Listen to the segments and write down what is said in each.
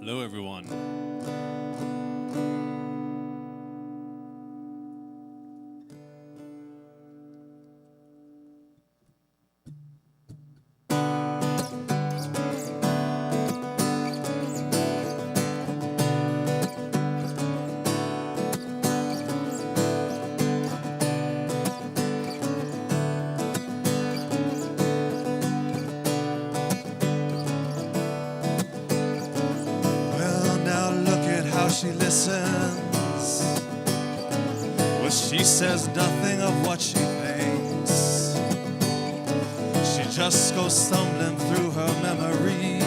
Hello, everyone. She listens, well, she says nothing of what she thinks. She just goes stumbling through her memories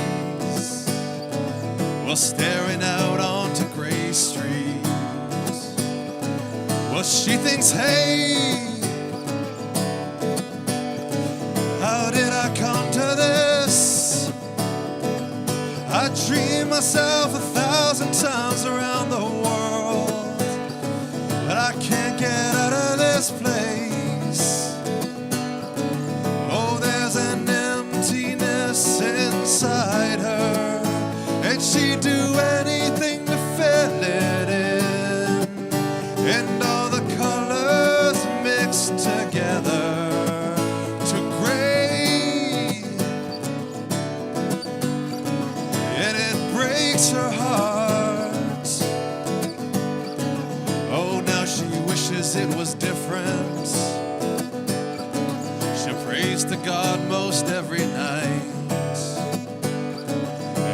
while staring out onto Gray Street. Well, she thinks, hey, how did I come to this? I dream myself 1,000 times around the world, but I can't get out of this place. Oh, there's an emptiness inside her, and she'd do anything to fill it in. And all the colors mixed together to gray, and it breaks her heart. Oh, now she wishes it was different. She prays to God most every night,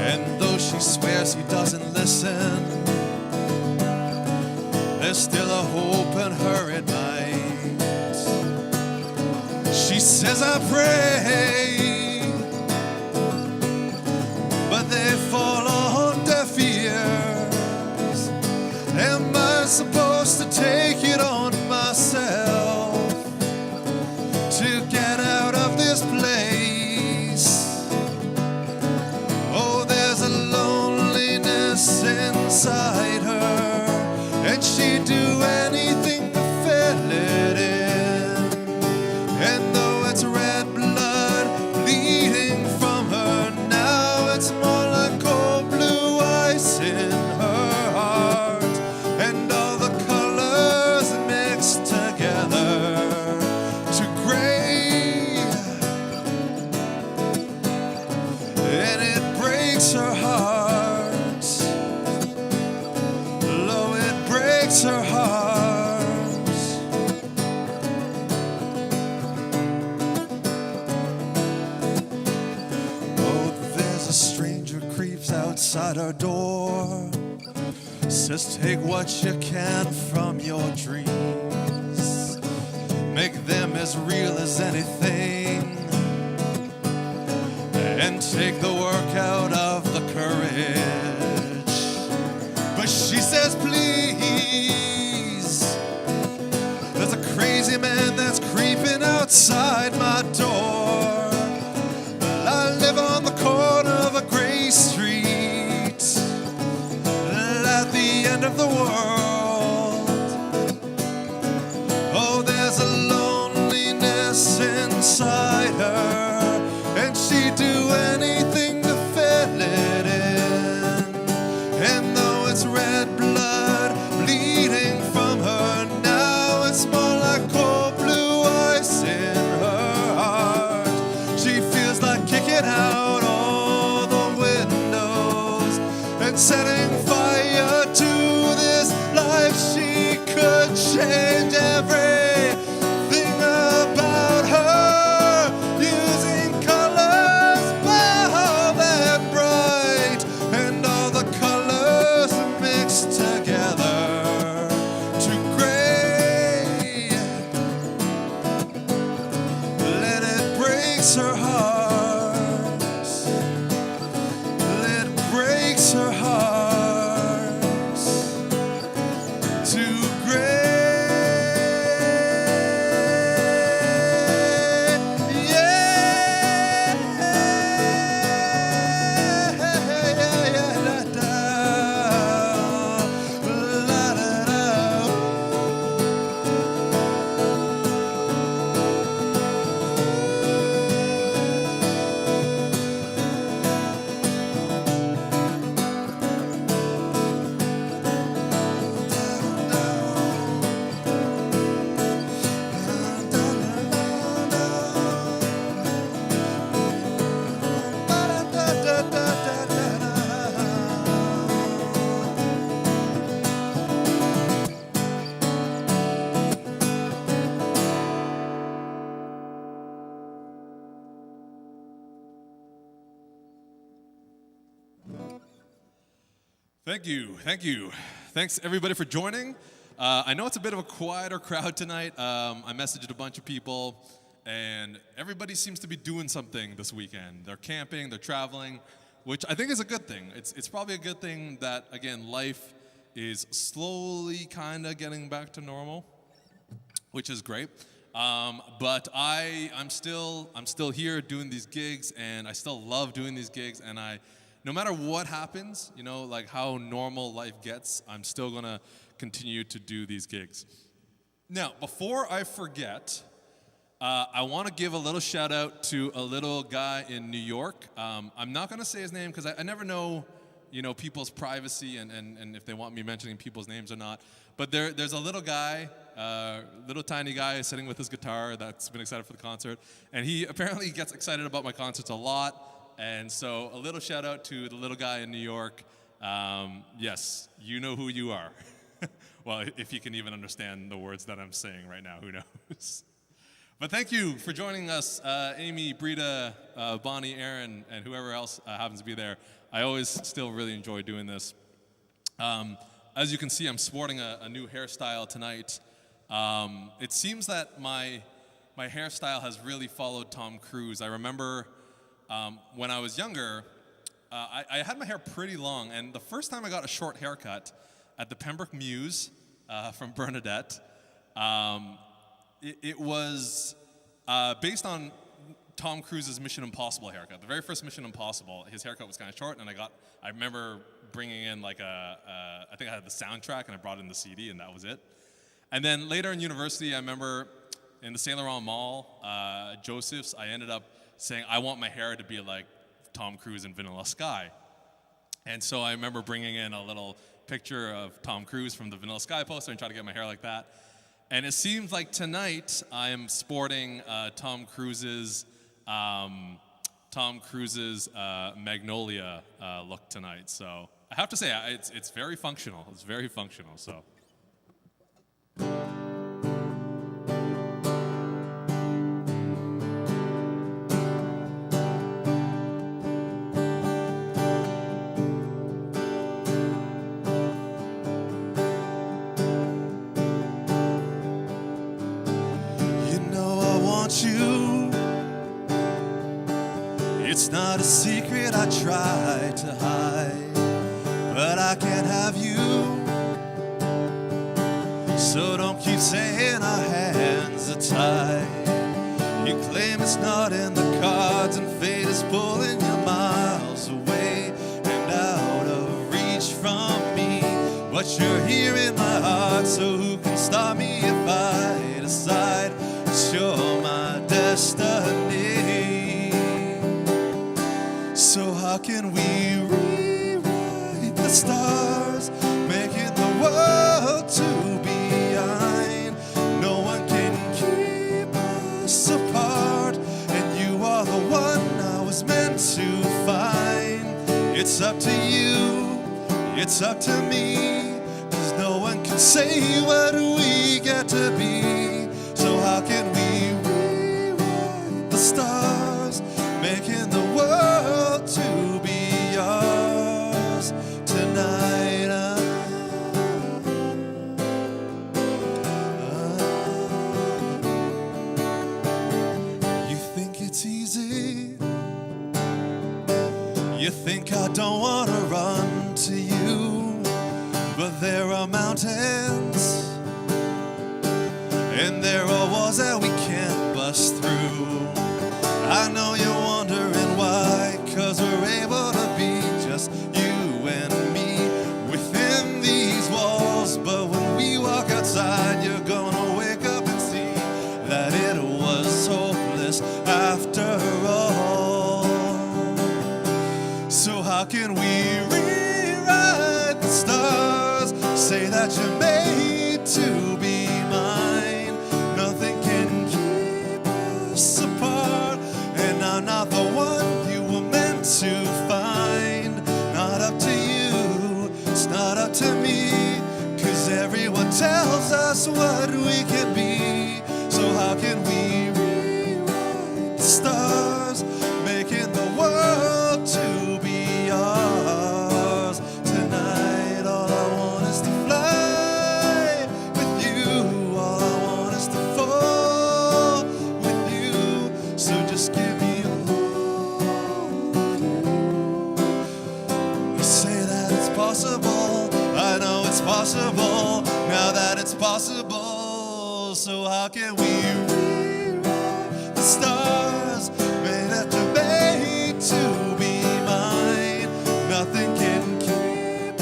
and though she swears he doesn't listen, there's still a hope in her at night. She says, I pray, but they fall on deaf ears. Am I supposed to take it on myself to get out of this place? Oh, there's a loneliness inside her, and she'd do anything to fill it in. And though it's red blood bleeding from her now, it's more like cold blue ice in her heart. And all the colors mixed together to gray, and it breaks her heart. Lo, it breaks her heart. Oh, there's a stranger creeps outside her door, says take what you can from your dreams, make them as real as anything, and take the work out of the courage. But she says, please, there's a crazy man that's creeping outside my door. I live on the corner of a gray street at the end of the world. Oh, there's a loneliness inside her, and she'd do anything to fill it in. And though it's red blood bleeding from her now, it's more like cold blue ice in her heart. She feels like kicking out all the windows and setting fire to this life. She could change everything about her, using colors bold and bright, and all the colors mixed together to gray. Let it breaks her heart. It breaks her heart to gray. Thank you. Thanks everybody for joining. I know it's a bit of a quieter crowd tonight. I messaged a bunch of people, and everybody seems to be doing something this weekend. They're camping, they're traveling, which I think is a good thing. It's probably a good thing that, again, life is slowly kind of getting back to normal, which is great. But I'm still here doing these gigs, and I still love doing these gigs, and no matter what happens, like how normal life gets, I'm still gonna continue to do these gigs. Now, before I forget, I want to give a little shout out to a little guy in New York. I'm not gonna say his name because I never know, people's privacy and if they want me mentioning people's names or not. But there's a little guy, little tiny guy sitting with his guitar that's been excited for the concert, and he apparently gets excited about my concerts a lot. And so a little shout out to the little guy in New York. Yes, you know who you are. Well, if you can even understand the words that I'm saying right now, who knows? But thank you for joining us, Amy, Brita, Bonnie, Aaron, and whoever else happens to be there. I always still really enjoy doing this. As you can see, I'm sporting a new hairstyle tonight. It seems that my hairstyle has really followed Tom Cruise. I remember when I was younger, I had my hair pretty long, and the first time I got a short haircut at the Pembroke Mews from Bernadette, it was based on Tom Cruise's Mission Impossible haircut. The very first Mission Impossible, his haircut was kind of short, and I remember bringing in I think I had the soundtrack, and I brought in the CD, and that was it. And then later in university, I remember in the Saint Laurent Mall, Joseph's, I ended up saying, I want my hair to be like Tom Cruise in Vanilla Sky. And so I remember bringing in a little picture of Tom Cruise from the Vanilla Sky poster and trying to get my hair like that. And it seems like tonight I am sporting Tom Cruise's Magnolia look tonight. So I have to say, it's very functional. It's very functional, so. It's not a secret I try to hide, but I can't have you. So don't keep saying our hands are tied. You claim it's not in the cards, and fate is pulling you miles away and out of reach from me. But you're here in my heart, so who can stop me if I decide it's you're my destiny? So how can we rewrite the stars, making the world to behind? No one can keep us apart, and you are the one I was meant to find. It's up to you, it's up to me, 'cause no one can say what we get to be. So how can we rewrite the stars, making the world to be yours tonight? You think it's easy? You think I don't want to run to you, but there are mountains and there are walls that we can't bust through. I know you're wondering why, 'cause we're able to be just you and me within these walls. But when we walk outside, you're gonna wake up and see that it was hopeless after all. So how can we rewrite the stars, say that you're made to be mine? Nothing can keep us apart, and I'm not the one you were meant to find. Not up to you, it's not up to me, 'cause everyone tells us what we can be. So how can we rewrite the stars, making the world to be ours tonight? just give me all of you. You say that it's possible, I know it's possible, now that it's possible. So how can we rewrite the stars made after made to be mine? Nothing can keep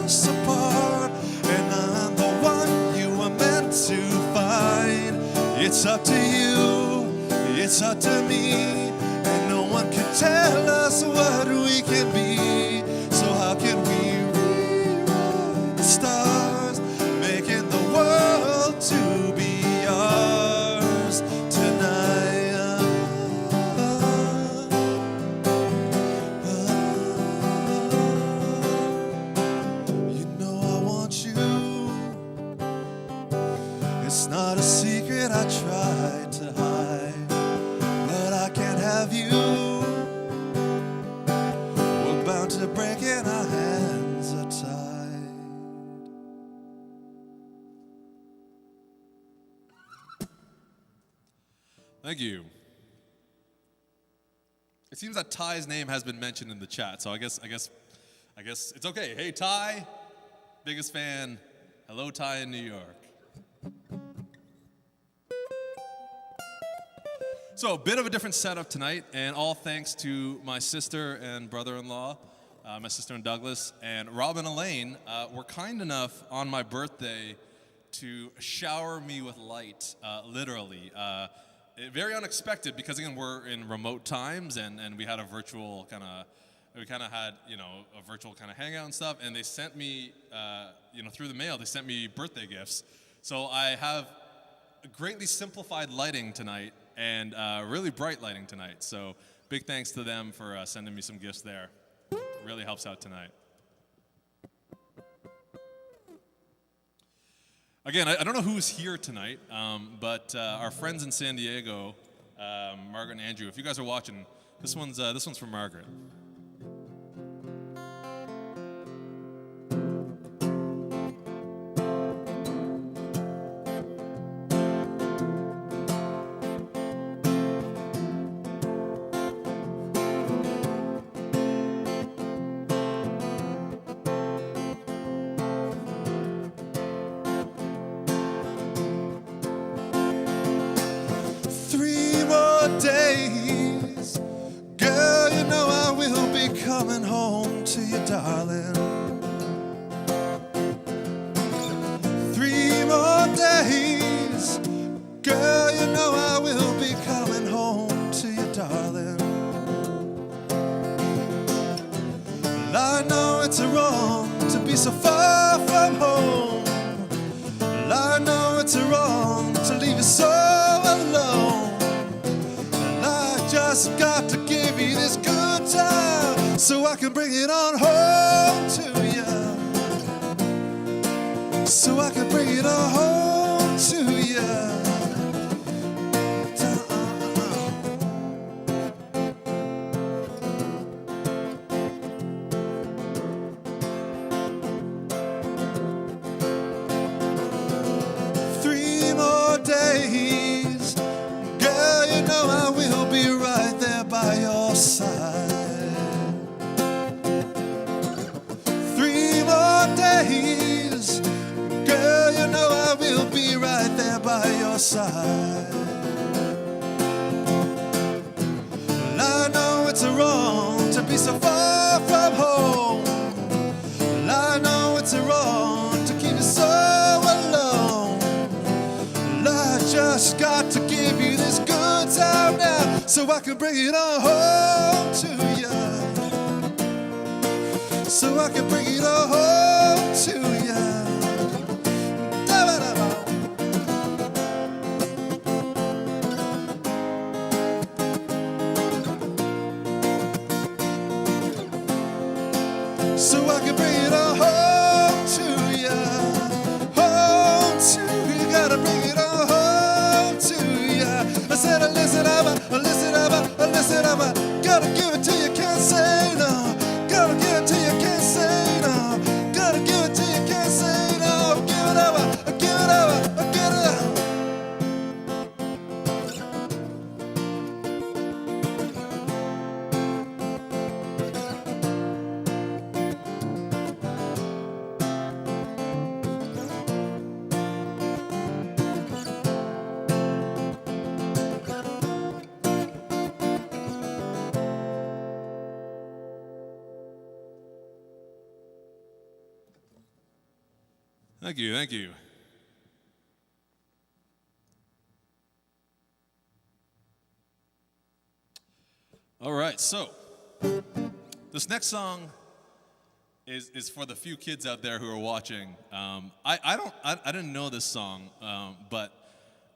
us apart, and I'm the one you were meant to find. It's up to you, it's up to me, and no one can tell us what we can be. So how can we rewrite the stars, making the world to be ours tonight? You know I want you. It's not a secret I tried to hide, but I can't have you. We're bound to break and our hands are tied. Thank you. It seems that Ty's name has been mentioned in the chat, so I guess it's okay. Hey Ty, biggest fan. Hello Ty in New York. So a bit of a different setup tonight, and all thanks to my sister and brother-in-law, my sister and Douglas, and Rob and Elaine were kind enough on my birthday to shower me with light, literally. Very unexpected because again we're in remote times, and we had a virtual kind of had a virtual kind of hangout and stuff, and they sent me through the mail they sent me birthday gifts. So I have greatly simplified lighting tonight and really bright lighting tonight. So big thanks to them for sending me some gifts there. Really helps out tonight. Again, I don't know who's here tonight, but our friends in San Diego, Margaret and Andrew, if you guys are watching, this one's for Margaret. Days, girl, you know I will be coming home to you, darling. 3 more days, girl, you know I will be coming home to you, darling. Well, I know it's wrong to be so far from home. Well, I know it's wrong to leave you so alone. Just got to give you this good time so I can bring it on home to you. So I can bring it on home to you. 3 more days, girl, you know I will be right there by your side. 3 more days, girl, you know I will be right there by your side. Well, I know it's wrong to be so far from home. Well, I know it's wrong to keep you so alone. Well, I just got to give you this good time now so I can bring it on home to you. So I can bring it on home to you. So I can bring it on home to you. Home to you. Gotta bring it on home to you. I said, listen up, listen up, listen up. Gotta give it to you, can't say no. Gotta give it to you, can't say no. Gotta give it to you, Thank you, thank you. All right, so this next song is for the few kids out there who are watching. I didn't know this song, but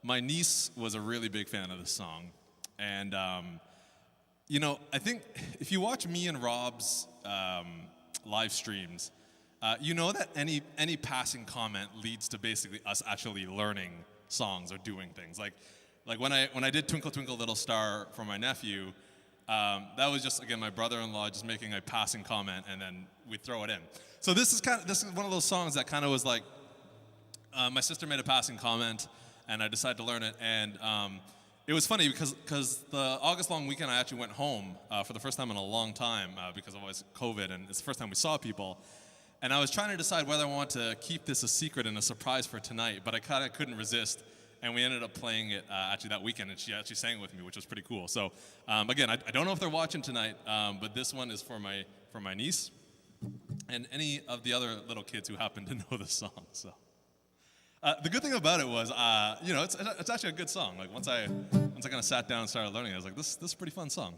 my niece was a really big fan of this song, and you know, I think if you watch me and Rob's live streams, you know that any passing comment leads to basically us actually learning songs or doing things. Like when I did Twinkle Twinkle Little Star for my nephew, that was just, again, my brother-in-law just making a passing comment, and then we throw it in. So this is one of those songs that kind of was like, my sister made a passing comment, and I decided to learn it, and it was funny because the August long weekend I actually went home for the first time in a long time because of always COVID, and it's the first time we saw people. And I was trying to decide whether I want to keep this a secret and a surprise for tonight, but I kind of couldn't resist. And we ended up playing it actually that weekend, and she actually sang with me, which was pretty cool. So again, I don't know if they're watching tonight, but this one is for my niece and any of the other little kids who happen to know the song. So the good thing about it was, you know, it's actually a good song. Like once I kind of sat down and started learning, I was like, this is a pretty fun song.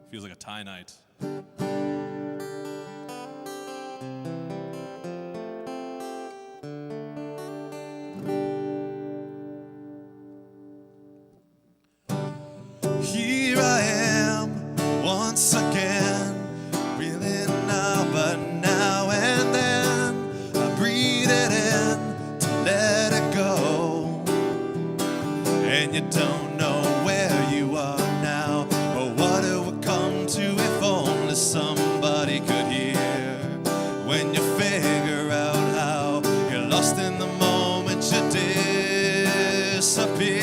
Feels like a tie night. Here I am once again, breathing out, but now and then I breathe it in to let it go. And you don't know where you are now or what it would come to if only somebody could hear. When you figure out how you're lost in the moment you disappear.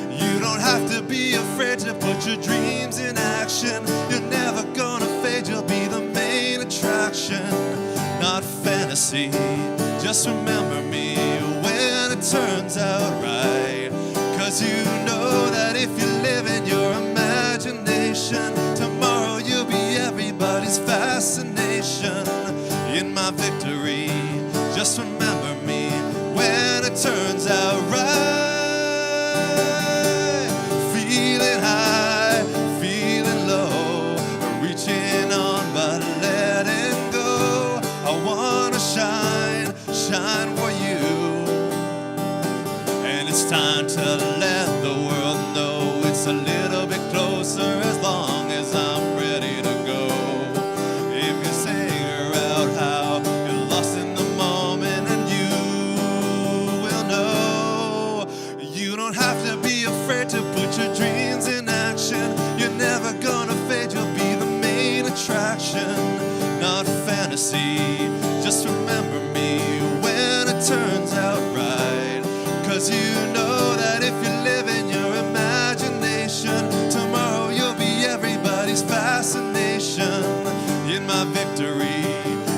You don't have to be afraid to put your dreams in action. You're never gonna fade, you'll be the main attraction, not fantasy. Just remember me when it turns out right, 'cause you know that if you live in your imagination, tomorrow you'll be everybody's fascination. In my victory, just remember me when it turns out right. Feeling high, feeling low, reaching on but letting go. I wanna shine, shine for you. And it's time to let the world know it's a little bit closer as long as I'm ready to go. If you figure out how you're lost in the moment, and you will know. You don't have to be afraid to put your dreams in action. You're never gonna fade, you'll be the main attraction, not fantasy. Just remember me when it turns out right, 'cause you know that if you live in your imagination, tomorrow you'll be everybody's fascination. In my victory,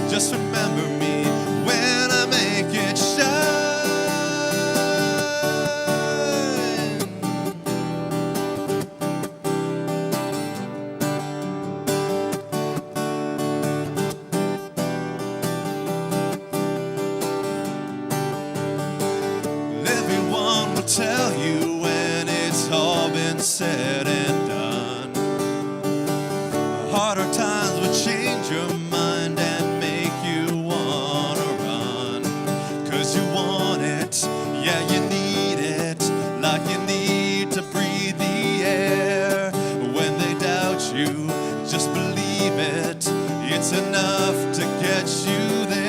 just remember me when I make it shine. Everyone will tell you when it's all been said and done. Harder times will change your mind and make you wanna run. 'Cause you want it, yeah, you need it, like you need to breathe the air. When they doubt you, just believe it, it's enough to get you there.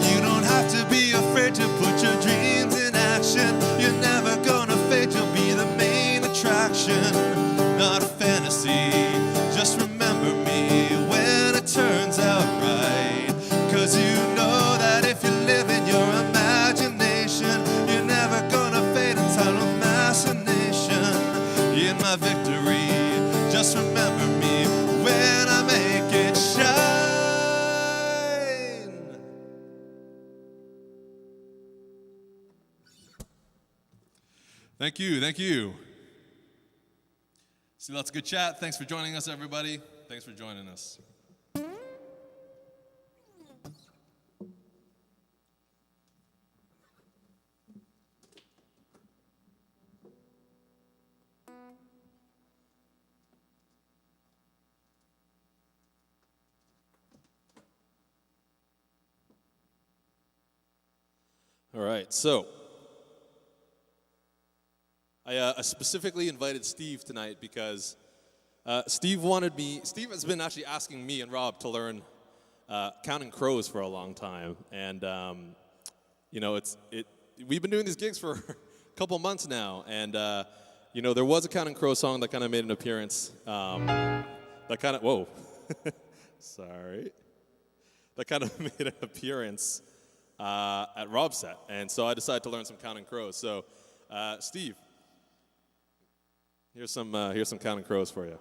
You don't have to be afraid to put your dreams in action. You're never gonna fade, you'll be the main attraction, not a fantasy. Just remember me when it turns out right, 'cause you know that if you live in your imagination, you're never gonna fade until a fascination. In my victory, just remember me when Thank you, thank you. See lots of good chat. Thanks for joining us, everybody. Thanks for joining us. All right, so I specifically invited Steve tonight because Steve has been actually asking me and Rob to learn Counting Crows for a long time. And, we've been doing these gigs for a couple months now. And, there was a Counting Crows song that kind of made an appearance. That kind of made an appearance at Rob's set. And so I decided to learn some Counting Crows. So, Steve, here's some Counting Crows for you.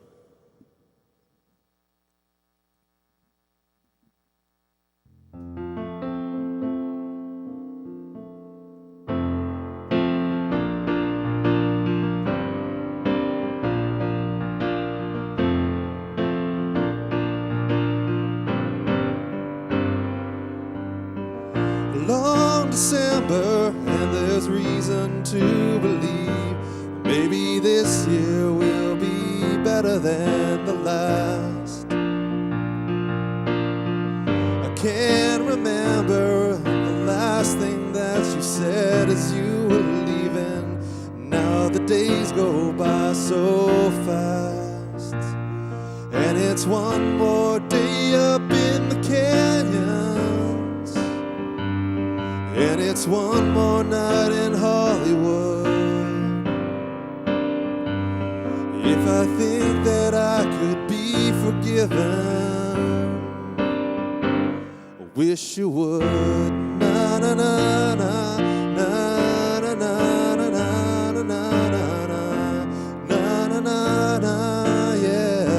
Long December, and there's reason to believe maybe this year will be better than the last. I can't remember the last thing that you said as you were leaving. Now the days go by so fast, and it's one more day up in the canyons, and it's one more night in Hollywood. If I think that I could be forgiven, I wish you would. Na na na na na na na na na na na na na na, yeah.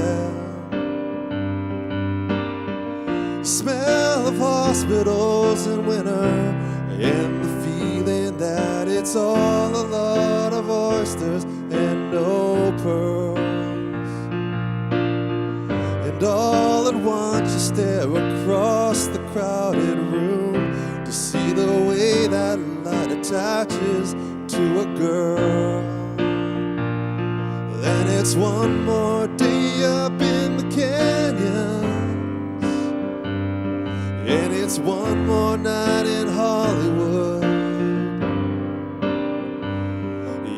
Smell of hospitals in winter, and the feeling that it's all a lot of oysters and no pearls. And all at once you stare across the crowded room to see the way that light attaches to a girl. Then it's one more day up in the canyons, and it's one more night in Hollywood.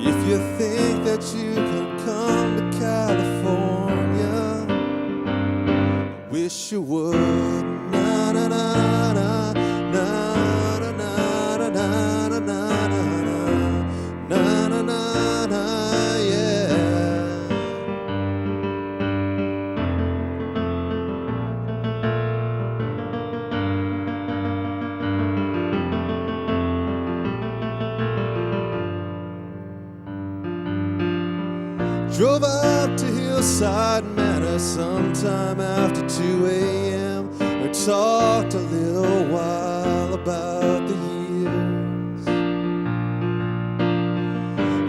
If you think that you can come to California, I wish you would. Na na na na na na na na na na na na na na, yeah. Drove up to Hillside Manor sometime after 2 a.m. We talked a little while about the years.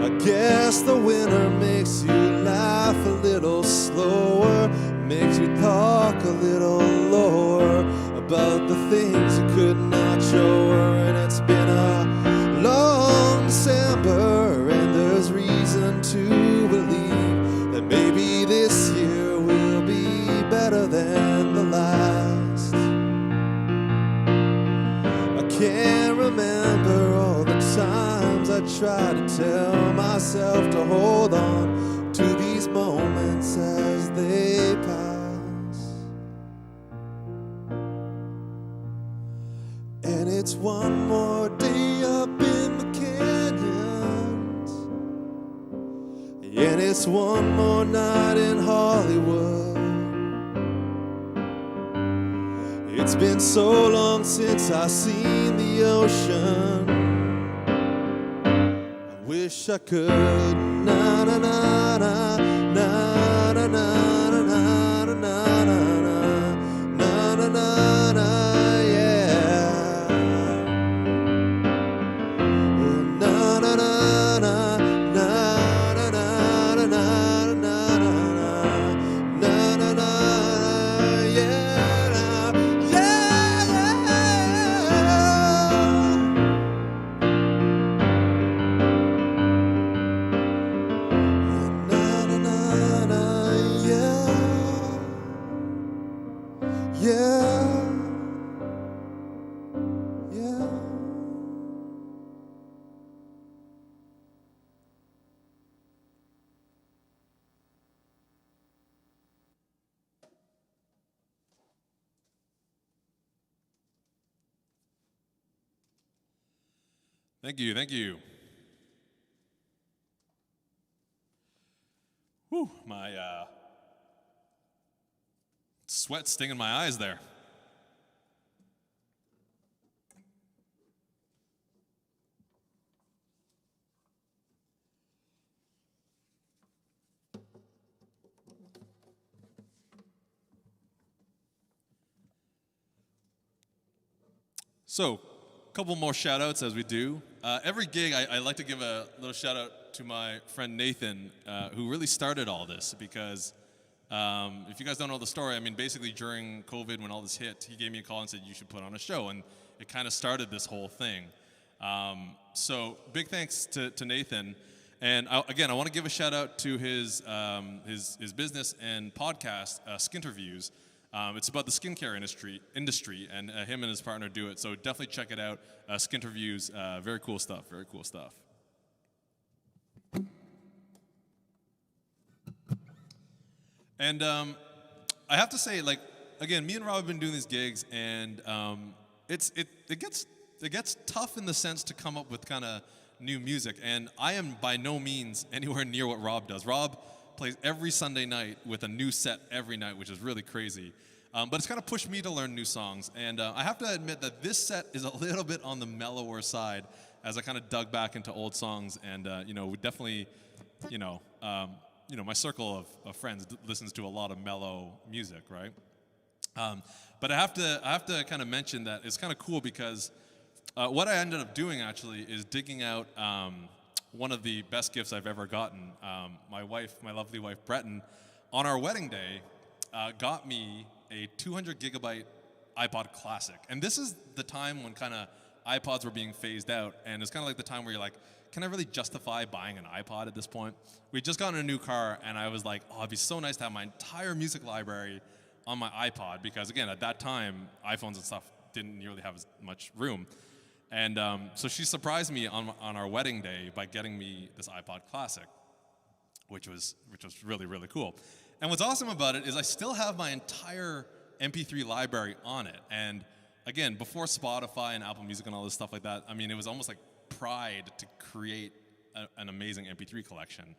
I guess the winter makes you laugh a little slower, makes you talk a little lower about the things you could not show her. And it's been a long December, and there's reason to believe that maybe this year will be better than the last. I can't remember all the times I try to tell myself to hold on to these moments as they pass. And it's one more day up in the canyons, and it's one more night in Hollywood. It's been so long since I seen the ocean, I wish I could. Na na na na na na na na na na na na na, yeah. Na na na na na Thank you, thank you. Whew, my sweat stinging my eyes there. So, a couple more shout outs as we do. Every gig, I like to give a little shout out to my friend Nathan, who really started all this because if you guys don't know the story, I mean, basically during COVID when all this hit, he gave me a call and said, you should put on a show, and it kind of started this whole thing. So, big thanks to Nathan. And again, I want to give a shout out to his business and podcast, Skinterviews. It's about the skincare industry, and him and his partner do it. So definitely check it out. Skinterviews, very cool stuff. Very cool stuff. And I have to say, like, again, me and Rob have been doing these gigs, and it gets tough in the sense to come up with kind of new music. And I am by no means anywhere near what Rob does. Rob plays every Sunday night with a new set every night, which is really crazy. But it's kind of pushed me to learn new songs. And I have to admit that this set is a little bit on the mellower side as I kind of dug back into old songs. And, we definitely, my circle of friends listens to a lot of mellow music, right? But I have to kind of mention that it's kind of cool because what I ended up doing actually is digging out one of the best gifts I've ever gotten. My lovely wife, Breton, on our wedding day, got me a 200 gigabyte iPod Classic. And this is the time when kind of iPods were being phased out, and it's kind of like the time where you're like, can I really justify buying an iPod at this point? We just got in a new car, and I was like, oh, it'd be so nice to have my entire music library on my iPod, because again, at that time, iPhones and stuff didn't nearly have as much room. And so she surprised me on our wedding day by getting me this iPod Classic, which was really, really cool. And what's awesome about it is I still have my entire MP3 library on it. And again, before Spotify and Apple Music and all this stuff like that, I mean, it was almost like pride to create an amazing MP3 collection.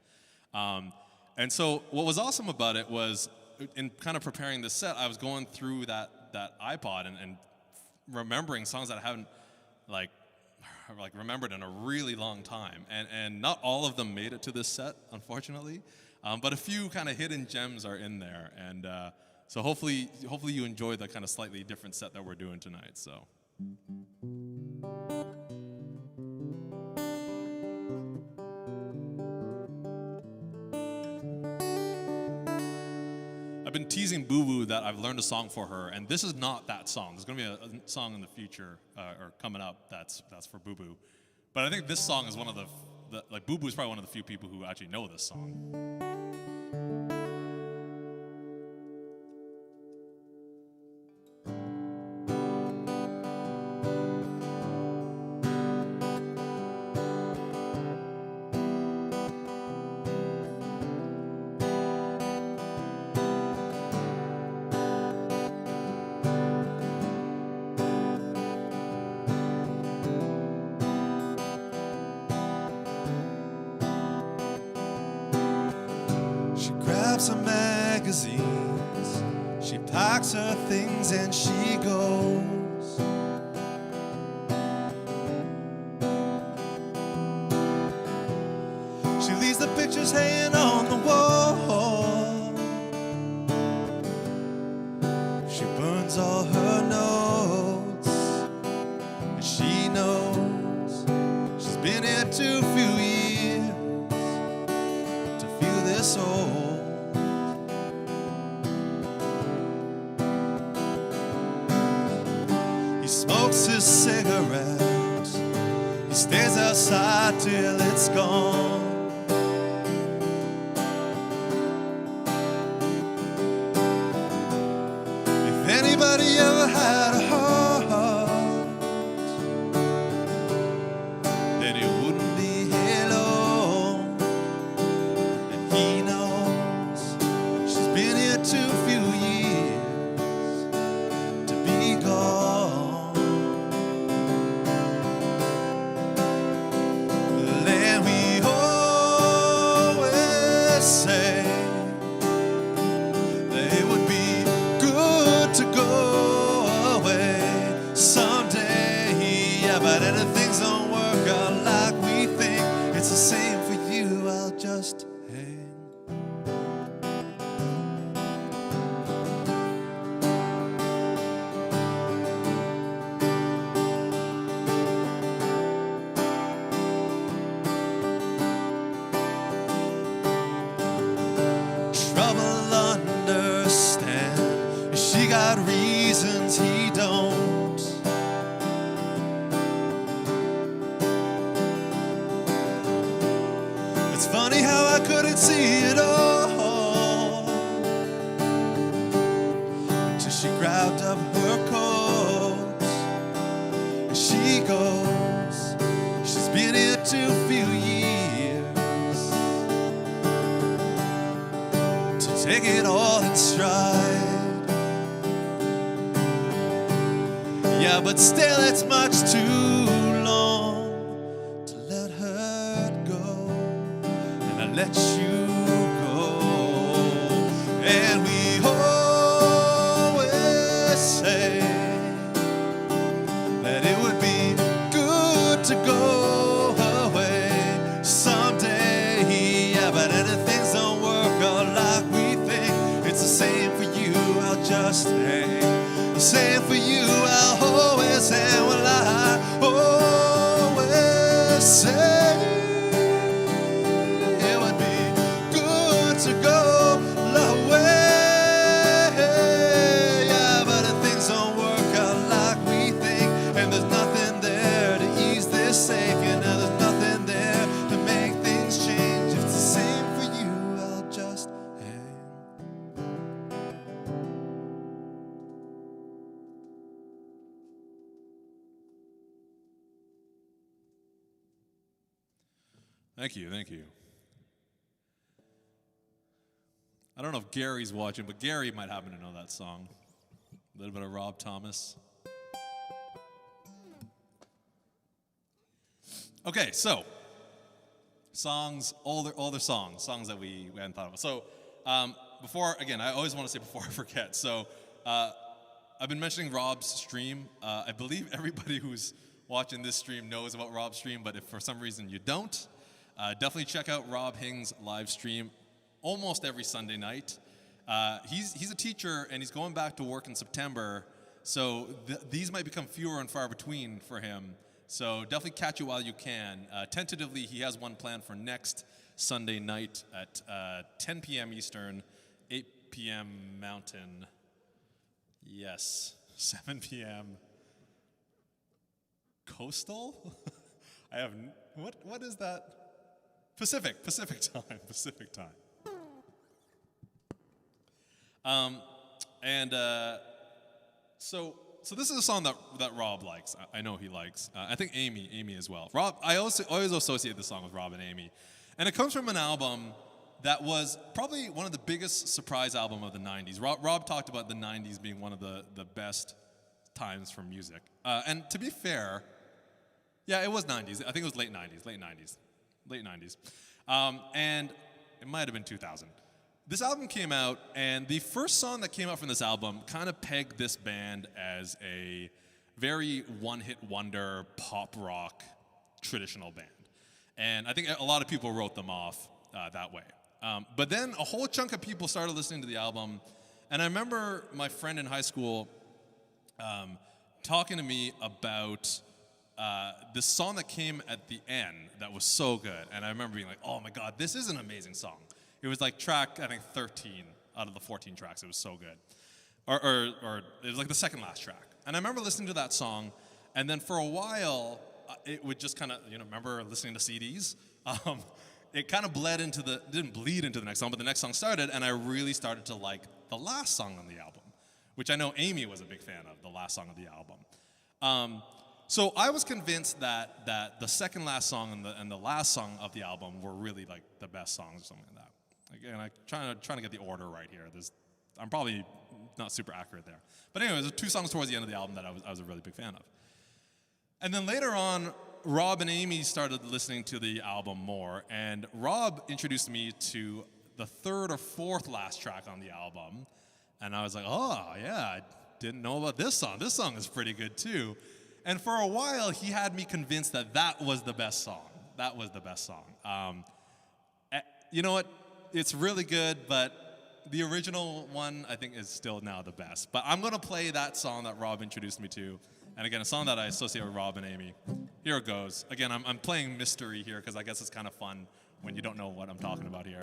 And so what was awesome about it was, in kind of preparing this set, I was going through that iPod and remembering songs that I haven't like remembered in a really long time. And not all of them made it to this set, unfortunately. But a few kind of hidden gems are in there, and so hopefully you enjoy the kind of slightly different set that we're doing tonight. So. I've been teasing Boo Boo that I've learned a song for her, and this is not that song. There's going to be a song in the future or coming up that's for Boo Boo, but I think this song is one of the Boo Boo is probably one of the few people who actually know this song. Some magazines, she packs her things and she goes. She leaves the pictures hanging on the wall. She burns all her notes, and she knows she's been here too few years to feel this old. Smokes his cigarette, he stays outside till it's gone. If anybody ever had a heart, then it wouldn't be alone. And he knows she's been here too few years to be gone. She grabbed up her coat and she goes, she's been here 2 few years to take it all in stride. Yeah, but still it's much too long to let her go, and I let you go. And we always say that it would be good to go away someday. Yeah, but anything don't work out like we think. It's the same for you, I'll just hang. The same for you, I'll always hang. Well, I always say it would be good to go away. Yeah, but if things don't work out like we think, and there's nothing there to ease this ache, and there's nothing there to make things change. If it's the same for you, I'll just hang. Thank you, thank you. I don't know if Gary's watching, but Gary might happen to know that song. A little bit of Rob Thomas. Okay, so songs, older songs that we hadn't thought of. So before, again, I always want to say before I forget. So I've been mentioning Rob's stream. I believe everybody who's watching this stream knows about Rob's stream, but if for some reason you don't, definitely check out Rob Hing's live stream almost every Sunday night. He's a teacher, and he's going back to work in September, so these might become fewer and far between for him. So definitely catch it while you can. Tentatively, he has one planned for next Sunday night at 10 p.m. Eastern, 8 p.m. Mountain. Yes, 7 p.m. Coastal? I have, what is that? Pacific time. So this is a song that Rob likes. I know he likes. I think Amy as well. Rob, I always associate this song with Rob and Amy. And it comes from an album that was probably one of the biggest surprise album of the 90s. Rob talked about the 90s being one of the best times for music. And to be fair, yeah, it was 90s. I think it was late 90s. And it might have been 2000. This album came out, and the first song that came out from this album kind of pegged this band as a very one-hit wonder pop rock traditional band. And I think a lot of people wrote them off that way. But then a whole chunk of people started listening to the album, and I remember my friend in high school talking to me about this song that came at the end that was so good. And I remember being like, oh my God, this is an amazing song. It was like track, I think, 13 out of the 14 tracks. It was so good. Or it was like the second last track. And I remember listening to that song, and then for a while, it would just kind of, remember listening to CDs? It kind of didn't bleed into the next song, but the next song started, and I really started to like the last song on the album, which I know Amy was a big fan of, the last song of the album. So I was convinced that the second last song and the last song of the album were really like the best songs or something like that. Again, I'm trying to get the order right here. I'm probably not super accurate there. But anyway, there's 2 songs towards the end of the album that I was a really big fan of. And then later on, Rob and Amy started listening to the album more, and Rob introduced me to the 3rd or 4th last track on the album, and I was like, oh yeah, I didn't know about this song. This song is pretty good too. And for a while, he had me convinced that was the best song. That was the best song. You know what? It's really good, but the original one, I think, is still now the best. But I'm going to play that song that Rob introduced me to. And again, a song that I associate with Rob and Amy. Here it goes. Again, I'm playing mystery here because I guess it's kind of fun when you don't know what I'm talking about here.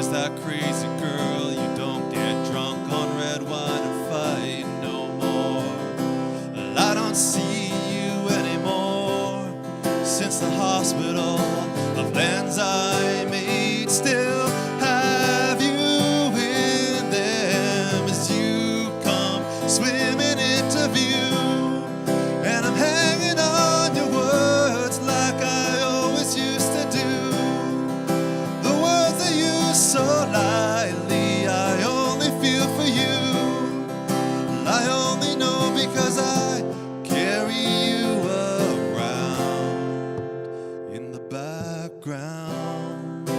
just that crazy girl. You don't get drunk on red wine and fight no more. Well, I don't see you anymore since the hospital of lands I made. Still have you in them as you come swimming into view. And I'm hanging on your words like I always used to do. The words I use so lightly, I only feel for you. I only know because I carry you around in the background.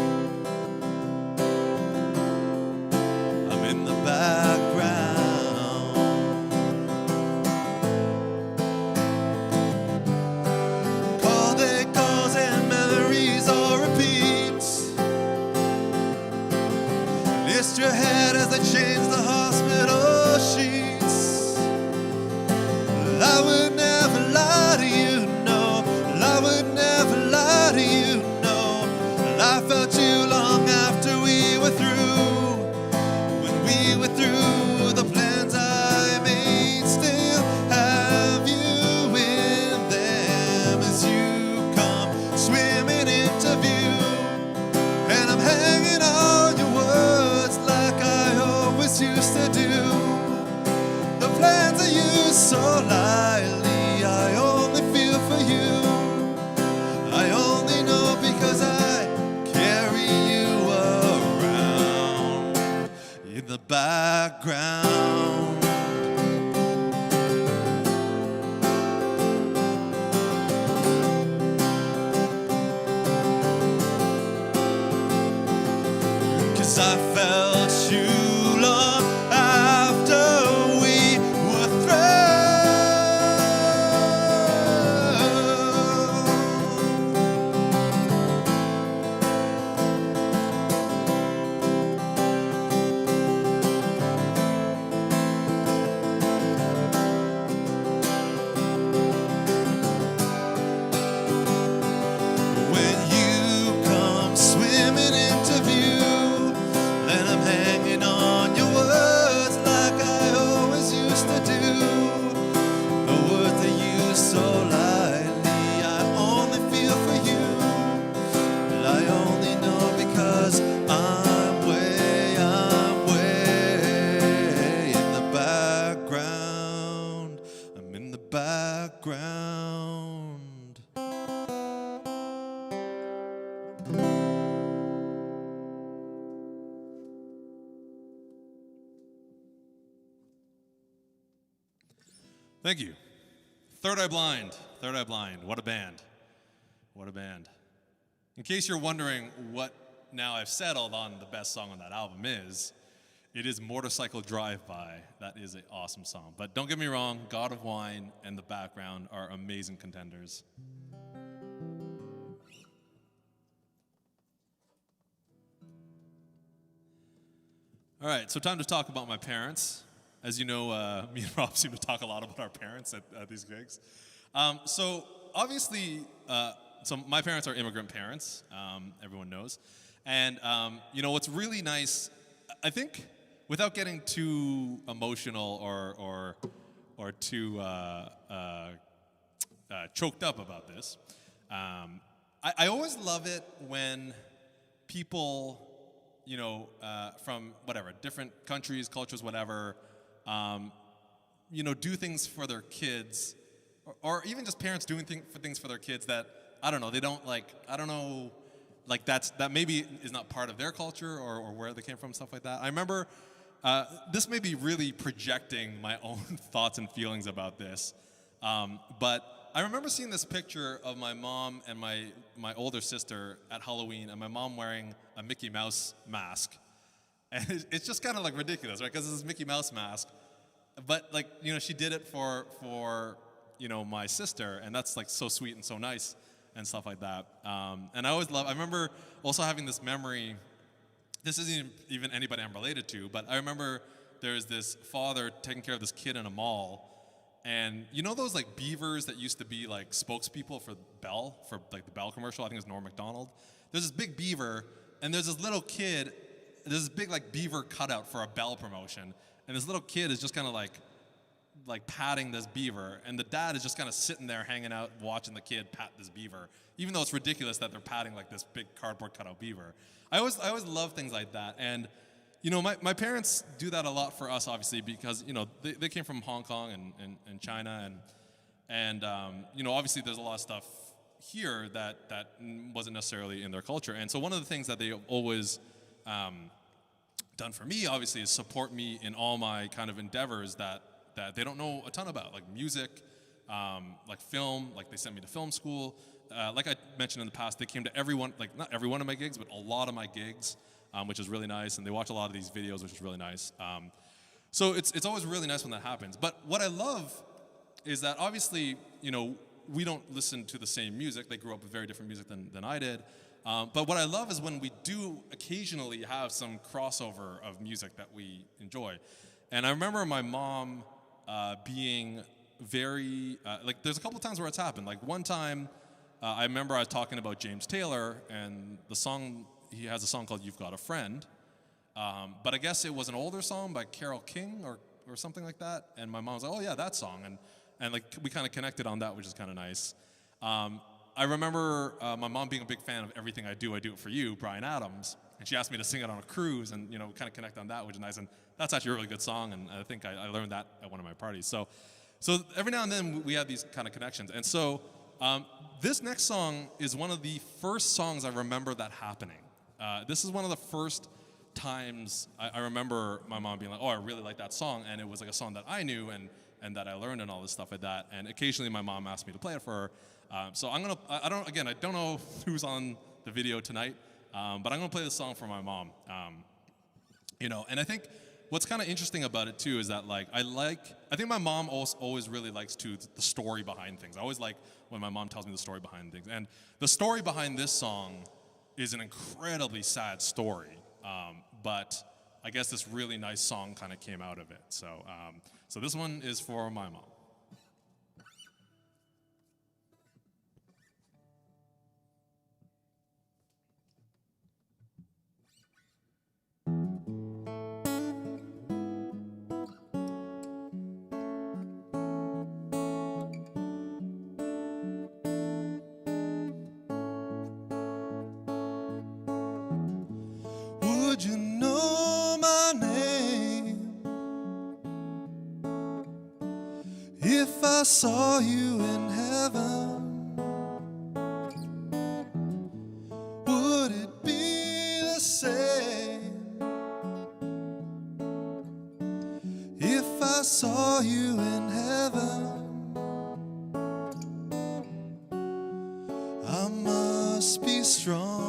I'm in the background. Call they calls and memories all repeat. List your head as they change the hospital sheets. I would never lie to you, no. I would never lie to you, no. I felt you long after we were through. When we were through, the plans I made still have you in them as you come swimming into view. And I'm hanging on your words like I always used to do. The plans I use so lightly, I only feel for you. I only know because I carry you around in the background. 'Cause I felt you long after we were when you come swimming into view. Then I'm hanging on your words like I always used to do. The words that you so lightly, I only feel for you. And I only know because I'm way in the background. I'm in the background. Thank you. Third Eye Blind. Third Eye Blind. What a band. What a band. In case you're wondering what now I've settled on the best song on that album is, it is Motorcycle Drive-By. That is an awesome song. But don't get me wrong, God of Wine and The Background are amazing contenders. All right, so time to talk about my parents. As you know, me and Rob seem to talk a lot about our parents at these gigs. So obviously, so my parents are immigrant parents, everyone knows. And you know, what's really nice, I think, without getting too emotional or too choked up about this, I always love it when people, you know, from whatever, different countries, cultures, whatever, you know, do things for their kids, or even just parents doing things for their kids that, I don't know, they don't like, I don't know, like that maybe is not part of their culture or where they came from, stuff like that. I remember, this may be really projecting my own thoughts and feelings about this, but I remember seeing this picture of my mom and my older sister at Halloween, and my mom wearing a Mickey Mouse mask. And it's just kind of like ridiculous, right? Because it's this Mickey Mouse mask. But like, you know, she did it for you know, my sister, and that's like so sweet and so nice and stuff like that. And I remember also having this memory, this isn't even anybody I'm related to, but I remember there's this father taking care of this kid in a mall. And you know those like beavers that used to be like spokespeople for Bell, for like the Bell commercial? I think it was Norm Macdonald. There's this big beaver, and there's this little kid there's this big like beaver cutout for a Bell promotion, and this little kid is just kind of like patting this beaver, and the dad is just kind of sitting there hanging out watching the kid pat this beaver, even though it's ridiculous that they're patting like this big cardboard cutout beaver. I always love things like that. And you know, my parents do that a lot for us, obviously, because you know they came from Hong Kong and China, and you know, obviously there's a lot of stuff here that wasn't necessarily in their culture. And so one of the things that they always done for me, obviously, is support me in all my kind of endeavors that they don't know a ton about, like music, like film. Like they sent me to film school. Like I mentioned in the past, they came to everyone, like not every one of my gigs, but a lot of my gigs, which is really nice. And they watch a lot of these videos, which is really nice. So it's always really nice when that happens. But what I love is that obviously, you know, we don't listen to the same music. They grew up with very different music than I did. But what I love is when we do occasionally have some crossover of music that we enjoy. And I remember my mom being very, like there's a couple of times where it's happened. Like one time, I remember I was talking about James Taylor, and the song, he has a song called You've Got a Friend. But I guess it was an older song by Carole King or something like that. And my mom was like, oh yeah, that song. And like we kind of connected on that, which is kind of nice. I remember my mom being a big fan of Everything I Do It For You, Bryan Adams. And she asked me to sing it on a cruise and, you know, kind of connect on that, which is nice. And that's actually a really good song, and I think I learned that at one of my parties. So every now and then we have these kind of connections. And so this next song is one of the first songs I remember that happening. This is one of the first times I remember my mom being like, oh, I really like that song. And it was like a song that I knew and that I learned and all this stuff like that. And occasionally my mom asked me to play it for her. So I don't know who's on the video tonight, but I'm gonna play this song for my mom. You know, and I think what's kind of interesting about it too is that like I think my mom always really likes the story behind things. I always like when my mom tells me the story behind things. And the story behind this song is an incredibly sad story, but I guess this really nice song kind of came out of it. So this one is for my mom. Would you know my name if I saw you in heaven? Would it be the same if I saw you in heaven? I must be strong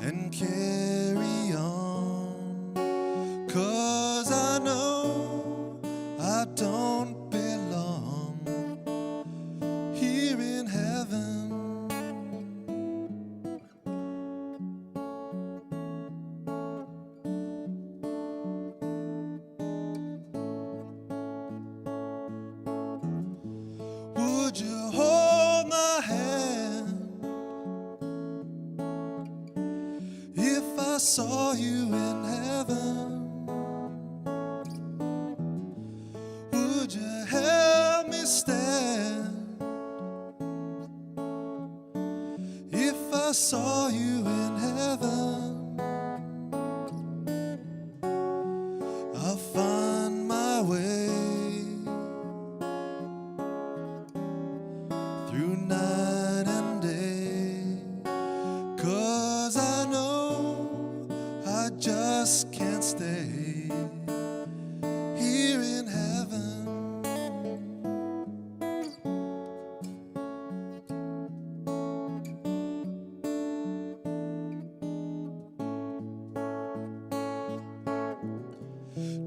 and carry on, 'cause I know I don't belong here in heaven. Would you hold my hand if I saw you in heaven? Would you help me stand if I saw you in heaven? I'll find my way through night and day, 'cause I know I just can't stay here in heaven.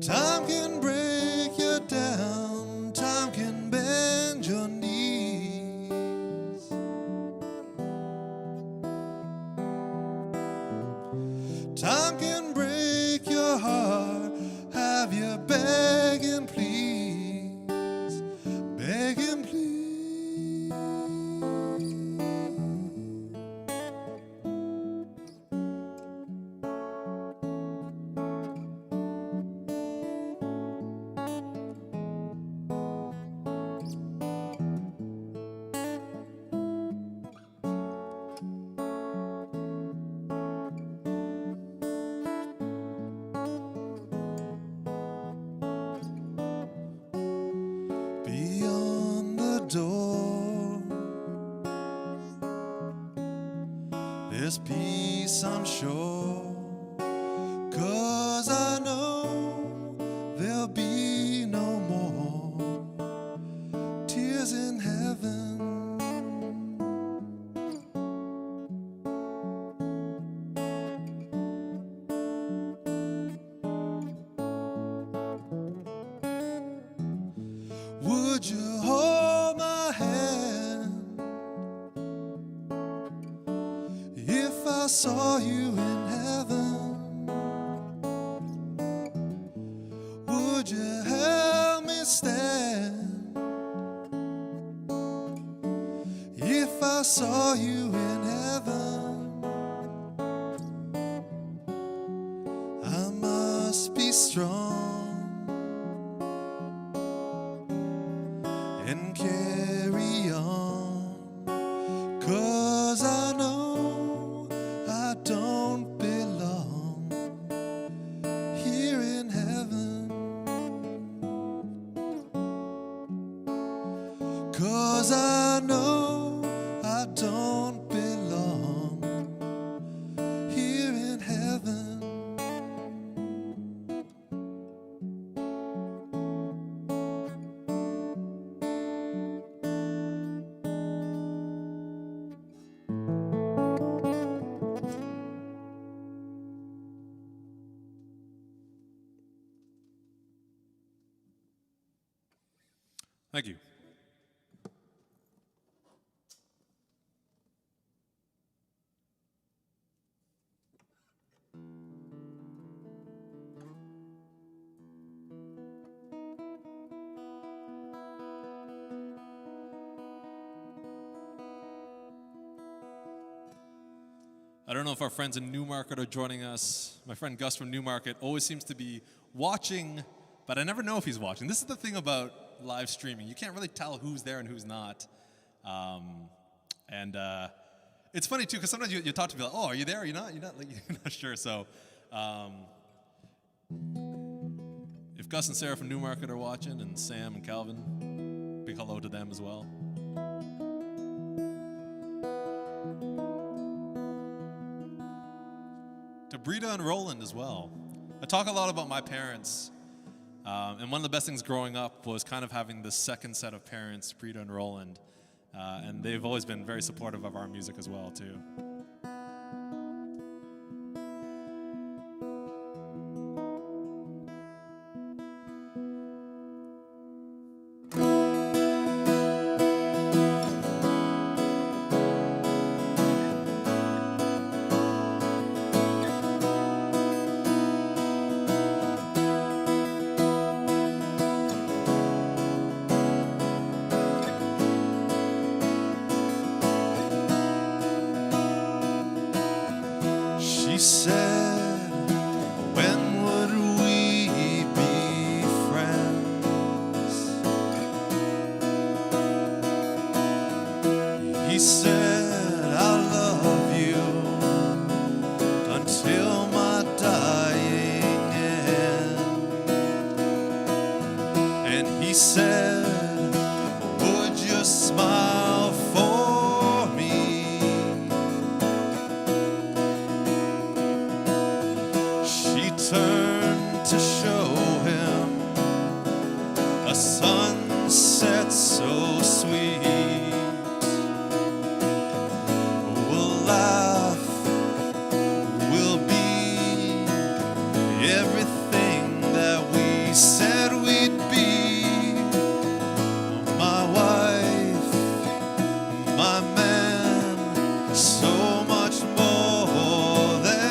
Time can break you down, time can bend your knees. Time can break your heart, have you begging please, begging please. There's peace, I'm sure, 'cause I know there'll be no more tears in heaven. Would you hold my hand if I saw you in heaven? Would you help me stand if I saw you in heaven? I must be strong and carry on, 'cause I know I don't belong here in heaven, 'cause I know I don't belong here in heaven. Thank you. I don't know if our friends in Newmarket are joining us. My friend Gus from Newmarket always seems to be watching, but I never know if he's watching. This is the thing about live streaming. You can't really tell who's there and who's not. It's funny too, because sometimes you talk to people like, oh, are you there? Are you not? You're not, like, you're not sure. So if Gus and Sarah from Newmarket are watching, and Sam and Calvin, big hello to them as well. To Brita and Roland as well. I talk a lot about my parents, and one of the best things growing up was kind of having this second set of parents, Brita and Roland, and they've always been very supportive of our music as well too. She said, when would we be friends? He said, I'll love you until my dying end. And he said, would you smile for me? She turned to show him a sunset so sweet. We'll laugh, we'll be everything that we said we'd be. My wife, my man, so much more than.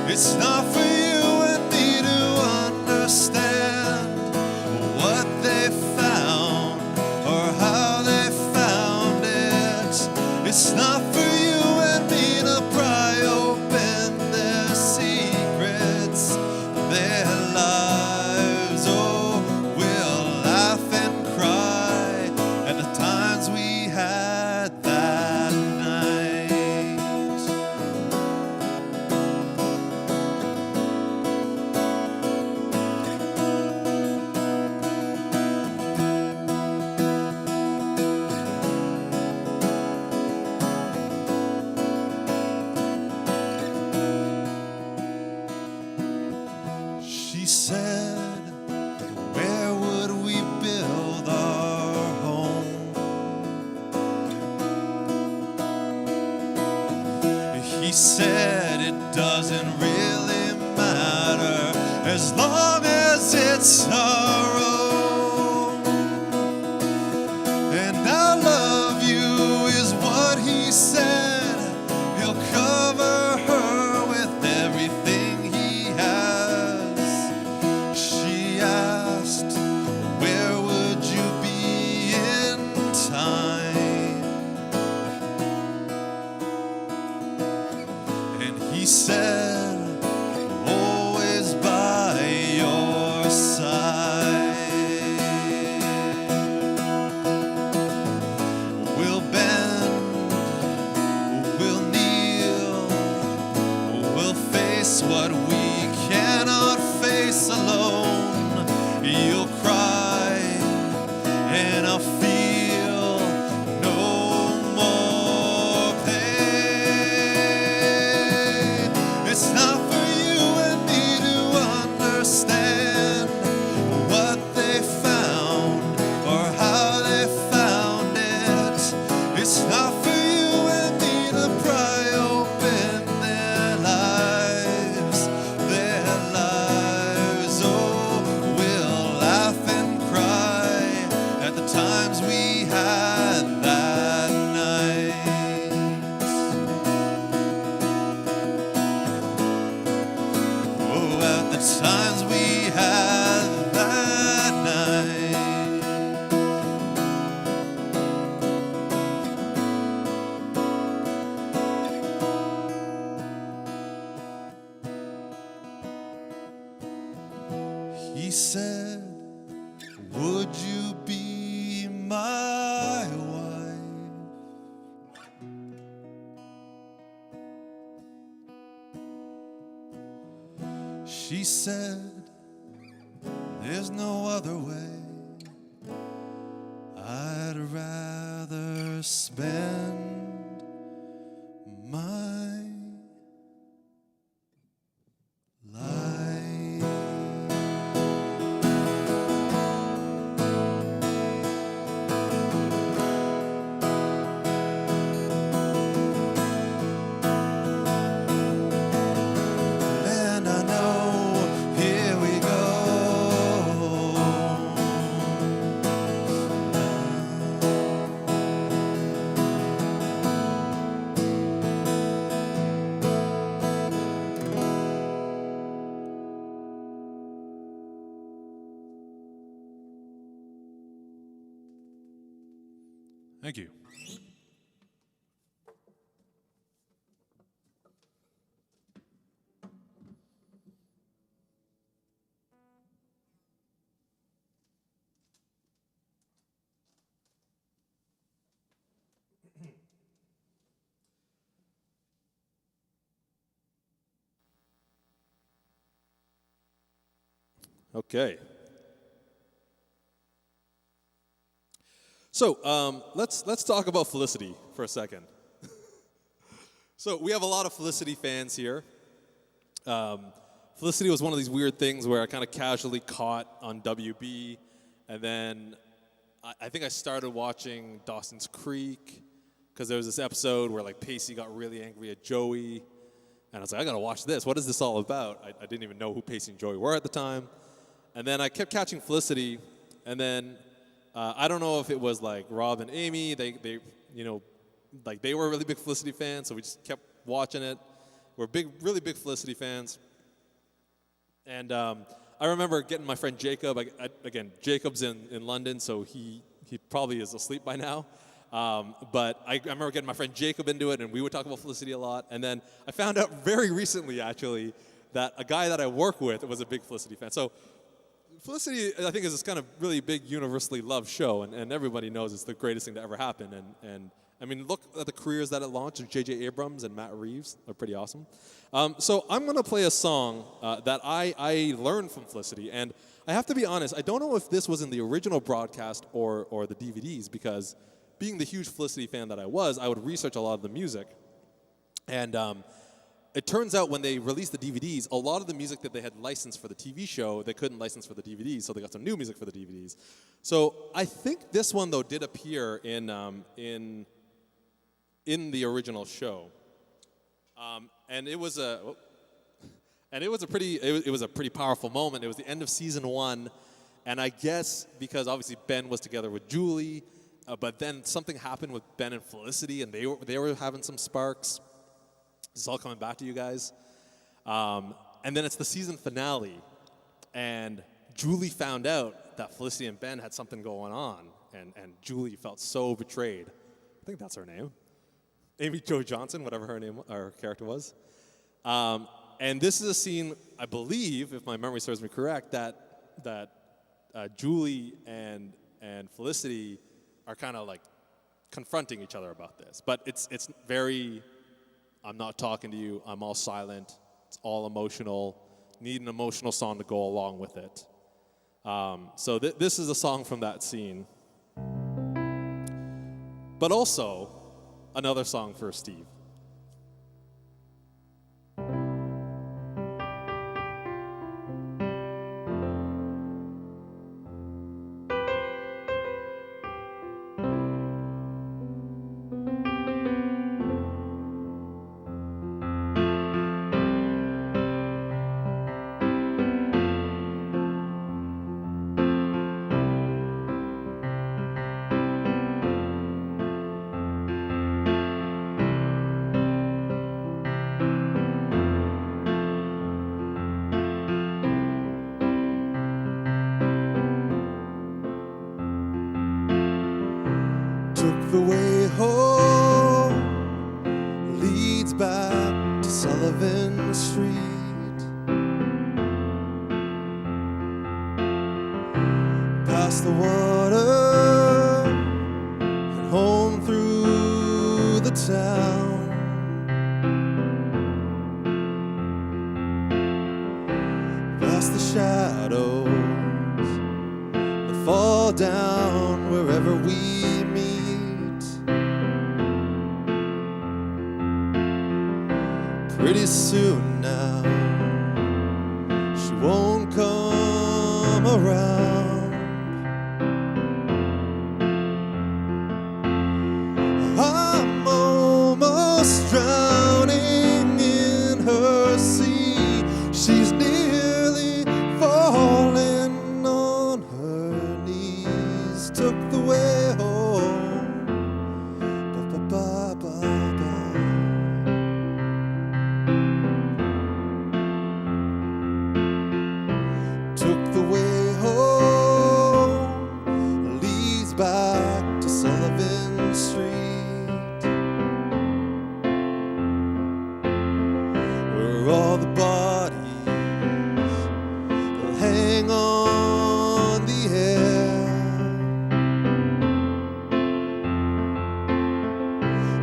It's not for you and me to understand what they found or how they found it. It's not for you and me to pry open their secrets, their lives. Oh, we'll laugh and cry at the times we had that night. He said it doesn't really matter as long as it's our own. And I love you is what he said. He'll cover her with everything he has. She asked, where would you be in time? And he said, always by your side. We'll bend, we'll kneel, we'll face what we cannot face alone. You'll cry, and I'll feel no more pain. It's not for you and me to understand what they found or how they found it. It's not for you and me to pry open their lives, their lives. Oh, we'll laugh and cry at the times we had that night. Oh, at the times we had that night. He said, would you be my wife? She said, there's no other way. I'd rather spend my life. And I know, here we go. Thank you. Okay. So let's talk about Felicity for a second. So we have a lot of Felicity fans here. Felicity was one of these weird things where I kind of casually caught on WB, and then I think I started watching Dawson's Creek because there was this episode where like Pacey got really angry at Joey, and I was like, I gotta watch this. What is this all about? I didn't even know who Pacey and Joey were at the time. And then I kept catching Felicity, and then I don't know if it was like Rob and Amy. They you know, like they were really big Felicity fans, so we just kept watching it. We're really big Felicity fans. And I remember getting my friend Jacob. Again, Jacob's in London, so he probably is asleep by now. But I remember getting my friend Jacob into it, and we would talk about Felicity a lot. And then I found out very recently, actually, that a guy that I work with was a big Felicity fan. So Felicity, I think, is this kind of really big, universally loved show, and everybody knows it's the greatest thing to ever happen. And I mean, look at the careers that it launched. J.J. Abrams and Matt Reeves are pretty awesome. So I'm going to play a song that I learned from Felicity. And I have to be honest, I don't know if this was in the original broadcast or the DVDs, because being the huge Felicity fan that I was, I would research a lot of the music. And it turns out when they released the DVDs, a lot of the music that they had licensed for the TV show, they couldn't license for the DVDs, so they got some new music for the DVDs. So I think this one, though, did appear in the original show. And it was a pretty powerful moment. It was the end of season 1, and I guess because obviously Ben was together with Julie, but then something happened with Ben and Felicity, and they were having some sparks. This is all coming back to you guys. And then it's the season finale, and Julie found out that Felicity and Ben had something going on, and Julie felt so betrayed. I think that's her name. Amy Jo Johnson, whatever her character was. And this is a scene, I believe, if my memory serves me correct, that Julie and Felicity are kind of like confronting each other about this. But it's very, I'm not talking to you, I'm all silent, it's all emotional, need an emotional song to go along with it. So this is a song from that scene. But also, another song for Steve. The way home leads back to Sullivan Street, past the water and home through the town. Past the shadows that fall down wherever we meet. Pretty soon now, she won't come around. I'm almost drowning in her sea. She's nearly falling on her knees. Took the way home. Ba-ba-ba-ba-ba. Took the way home, leads back to Sullivan Street, where all the bodies will hang on the air.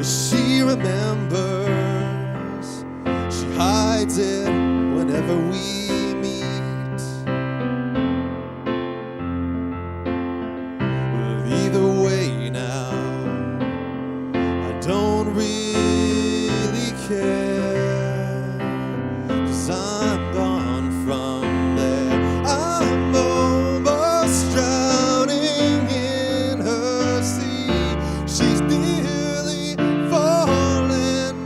She remembers, she hides it whenever we falling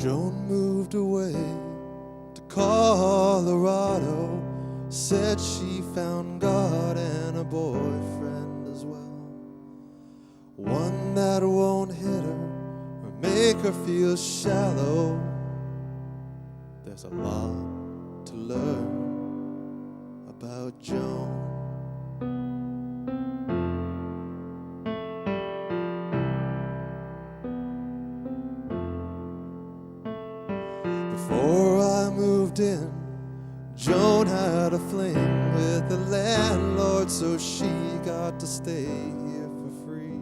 Joan moved away to Colorado, said she found God and a boyfriend as well. One that won't hit her or make her feel shallow. There's a lot to learn about Joan. Before I moved in, Joan had a fling with the landlord, so she got to stay here for free.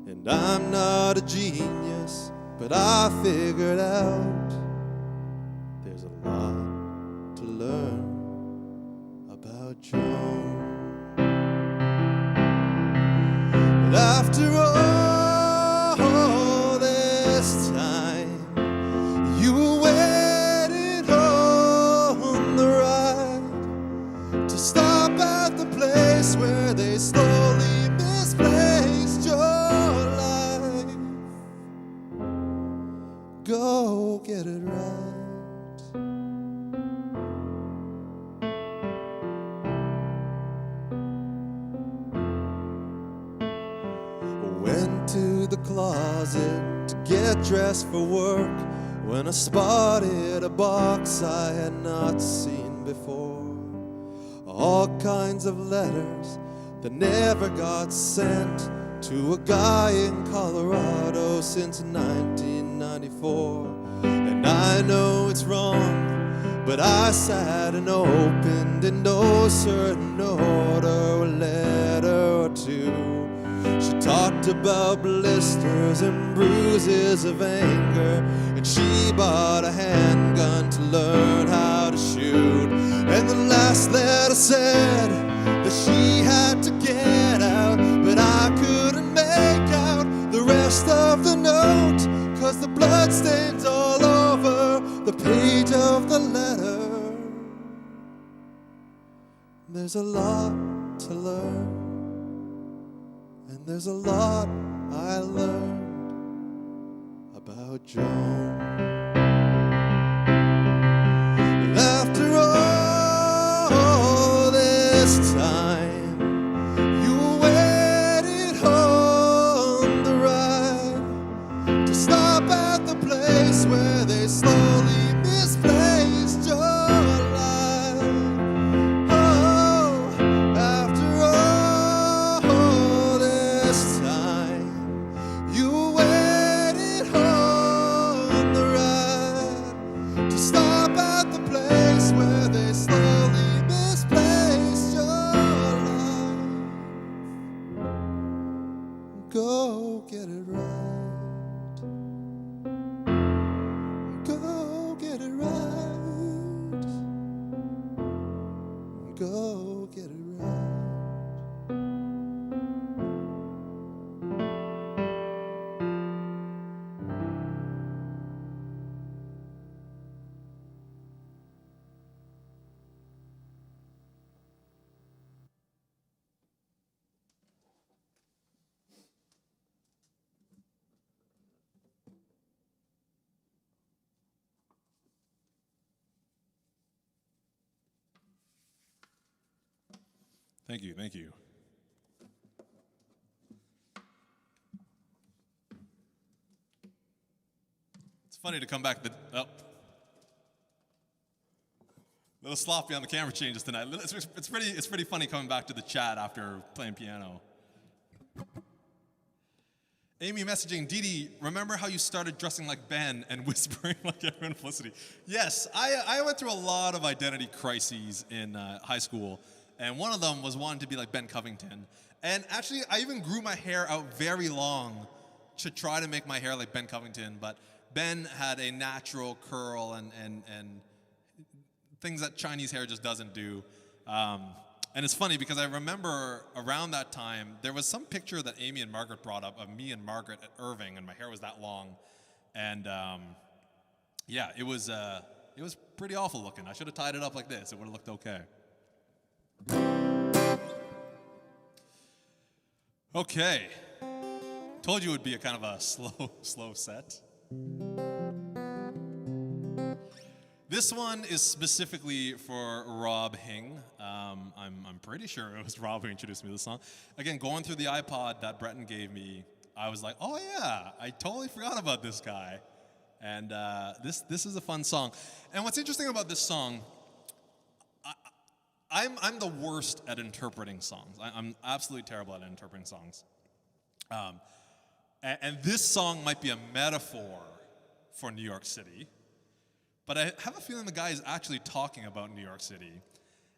And I'm not a genius, but I figured out there's a lot to learn about Joan. But after all this time, you were waiting on the ride to stop at the place where they slowly misplaced your life. Go get it right. Went to the closet to get dressed for work when I spotted a box I had not seen before. All kinds of letters that never got sent to a guy in Colorado since 1994. And I know it's wrong, but I sat and opened in no certain order a letter or two. She talked about blisters and bruises of anger, and she bought a handgun to learn how to shoot. And the last letter said that she had to get out, but I couldn't make out the rest of the note, 'cause the blood stains all over the page of the letter. There's a lot to learn, and there's a lot I learned about Joan. After all this time, you waited on the ride to stop at the place where they slowly misplaced your life. Oh, after all this time, you waited on the ride to stop at the place where they slowly misplaced your life. Go get it right. Go get it right. Go get it right. Thank you, thank you. It's funny to come back to a little sloppy on the camera changes tonight. It's pretty funny coming back to the chat after playing piano. Amy messaging, Dee Dee, remember how you started dressing like Ben and whispering like Evan Felicity? Yes, I went through a lot of identity crises in high school, and one of them was wanting to be like Ben Covington. And actually, I even grew my hair out very long to try to make my hair like Ben Covington, but Ben had a natural curl and things that Chinese hair just doesn't do. And it's funny because I remember around that time, there was some picture that Amy and Margaret brought up of me and Margaret at Irving, and my hair was that long. And yeah, it was pretty awful looking. I should have tied it up like this. It would have looked okay. Okay. Told you it would be a kind of a slow set. This one is specifically for Rob Hing. I'm pretty sure it was Rob who introduced me to this song. Again, going through the iPod that Breton gave me, I was like, oh yeah, I totally forgot about this guy. And this is a fun song. And what's interesting about this song, I'm the worst at interpreting songs. I'm absolutely terrible at interpreting songs. And this song might be a metaphor for New York City. But I have a feeling the guy is actually talking about New York City.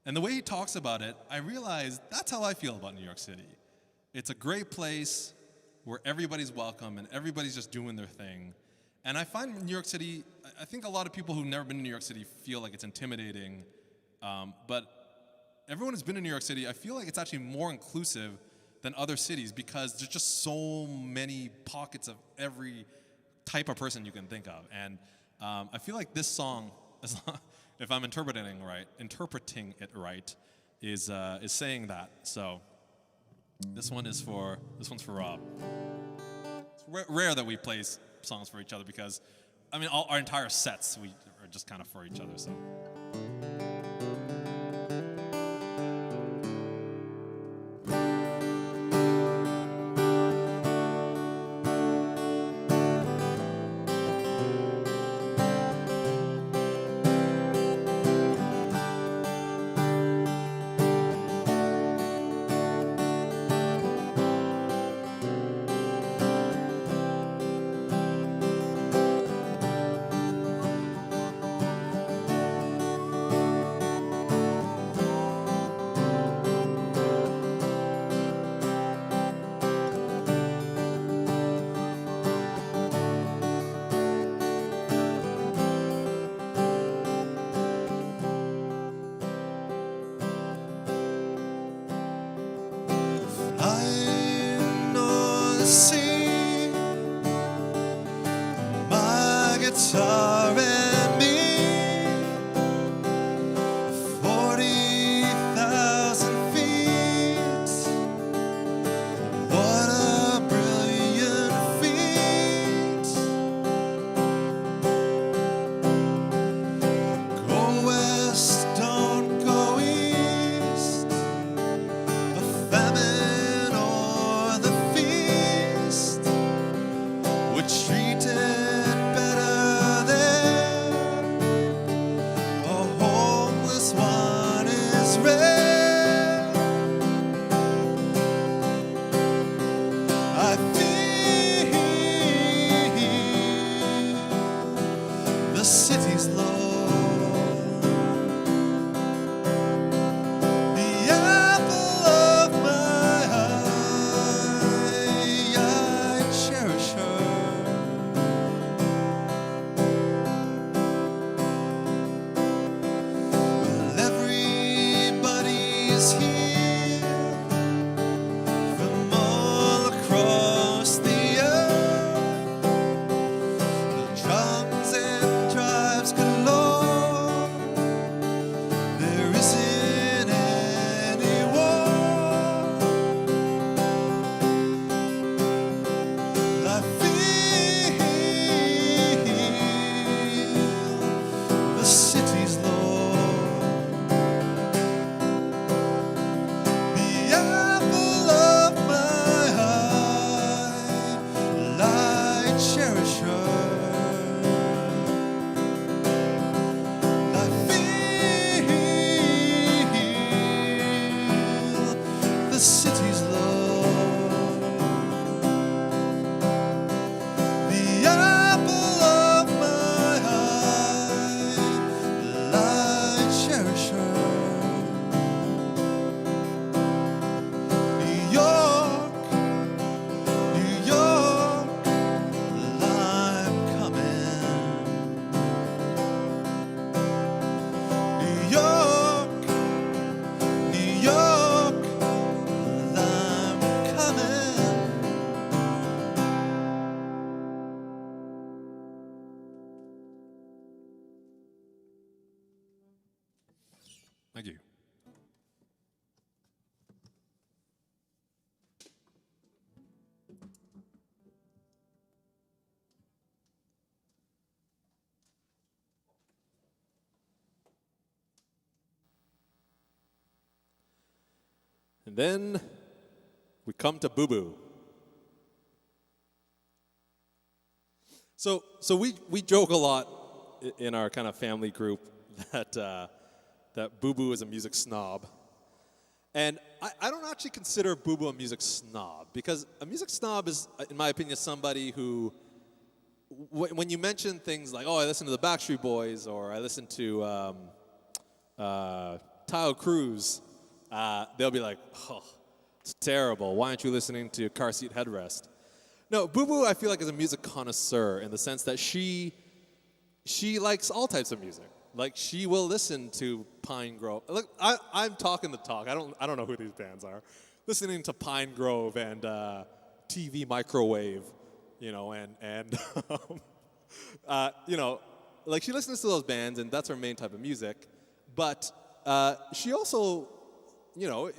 And the way he talks about it, I realize that's how I feel about New York City. It's a great place where everybody's welcome and everybody's just doing their thing. And I find New York City, I think a lot of people who've never been to New York City feel like it's intimidating. But everyone who's been to New York City, I feel like it's actually more inclusive than other cities because there's just so many pockets of every type of person you can think of. And I feel like this song, if I'm interpreting it right, is saying that. So this one's for Rob. It's rare that we play songs for each other because, I mean, our entire sets we are just kind of for each other. So. See my guitar and me, 40,000 feet. What a brilliant feat. Go west, don't go east. The famine or the feast, we're treated better there. A homeless one is rare. I feel the city's low. The apple of my eye, I cherish her. Well, everybody's here from all across the earth. The drums and drives galore. There isn't any war. I feel the city's low. The apple of my eye, I cherish her. I feel the city's low. The apple of my eye, I cherish her. New York, New York, I'm coming. New York, New York, I'm coming. Thank you. And then we come to Boo Boo. So we joke a lot in our kind of family group that Boo Boo is a music snob. And I don't actually consider Boo Boo a music snob, because a music snob is, in my opinion, somebody who, when you mention things like, oh, I listen to the Backstreet Boys, or I listen to Taio Cruz, they'll be like, oh, it's terrible. Why aren't you listening to Car Seat Headrest? No, Boo Boo, I feel like, is a music connoisseur in the sense that she likes all types of music. Like, she will listen to Pine Grove. Look, I'm talking the talk. I don't know who these bands are. Listening to Pine Grove and TV Microwave, you know, and you know, like, she listens to those bands, and that's her main type of music. But she also, you know,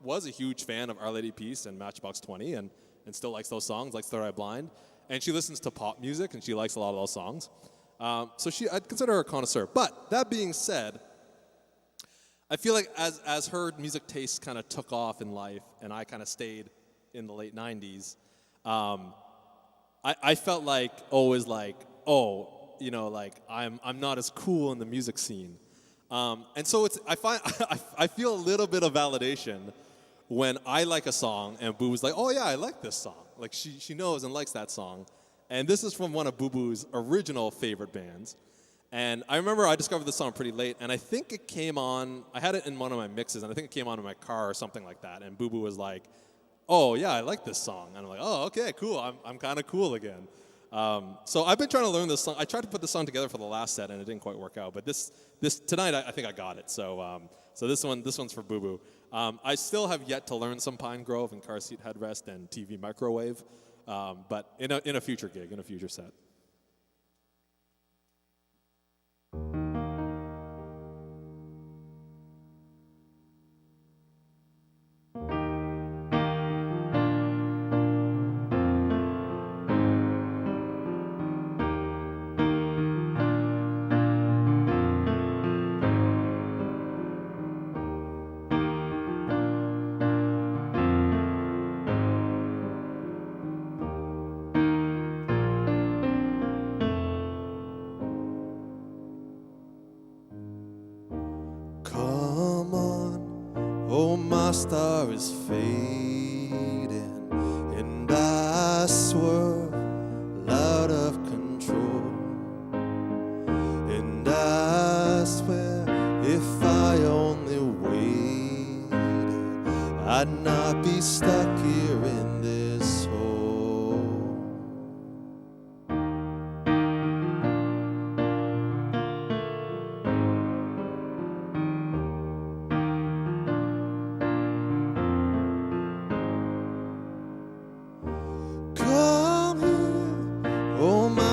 was a huge fan of Our Lady Peace and Matchbox 20, and still likes those songs, likes Third Eye Blind. And she listens to pop music, and she likes a lot of those songs. So I'd consider her a connoisseur. But that being said, I feel like as her music taste kind of took off in life, and I kind of stayed in the late 90s, I felt like always like, oh, you know, like I'm not as cool in the music scene. And so I feel a little bit of validation when I like a song and Boo was like, oh yeah, I like this song. Like, she knows and likes that song. And this is from one of Boo Boo's original favorite bands. And I remember I discovered this song pretty late, and I think it came on, I had it in one of my mixes, and I think it came on in my car or something like that. And Boo Boo was like, oh yeah, I like this song. And I'm like, oh, okay, cool, I'm kind of cool again. So I've been trying to learn this song. I tried to put this song together for the last set, and it didn't quite work out. But this tonight, I think I got it. So this one's for Boo Boo. I still have yet to learn some Pine Grove and Car Seat Headrest and TV Microwave, but in a future gig, in a future set. My star is fading, and I swerve out of control. And I swear, if I only waited, I'd not be stuck here in this hole.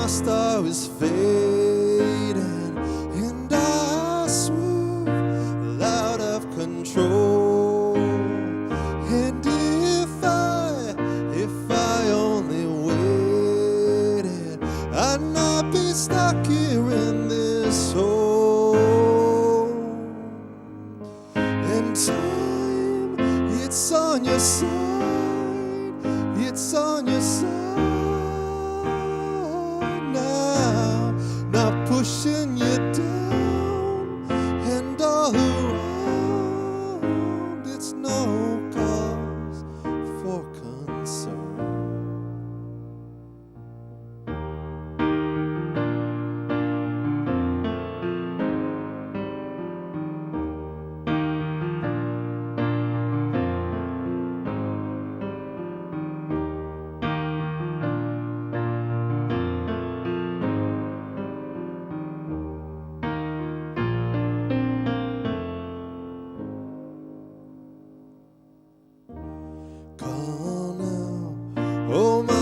Star is fading, and I swerve out of control. And if I only waited, I'd not be stuck here in this hole. And time, it's on your side, it's on your side. Pushing you down and all around, it's no cause for concern.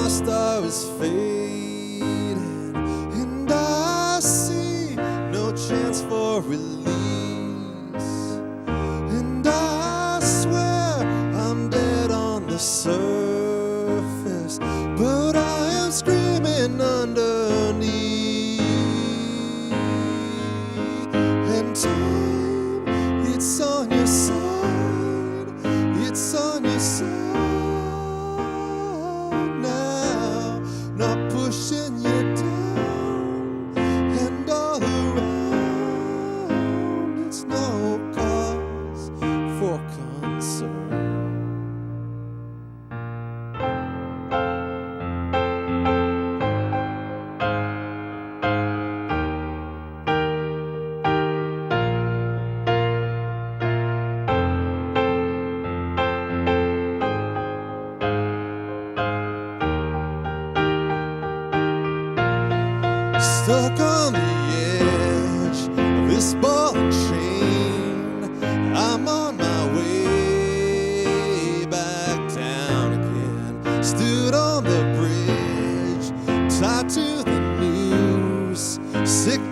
Star is fading, and I see no chance for release. And I swear I'm dead on the surface, but I am screaming underneath. And time, it's on your side, it's on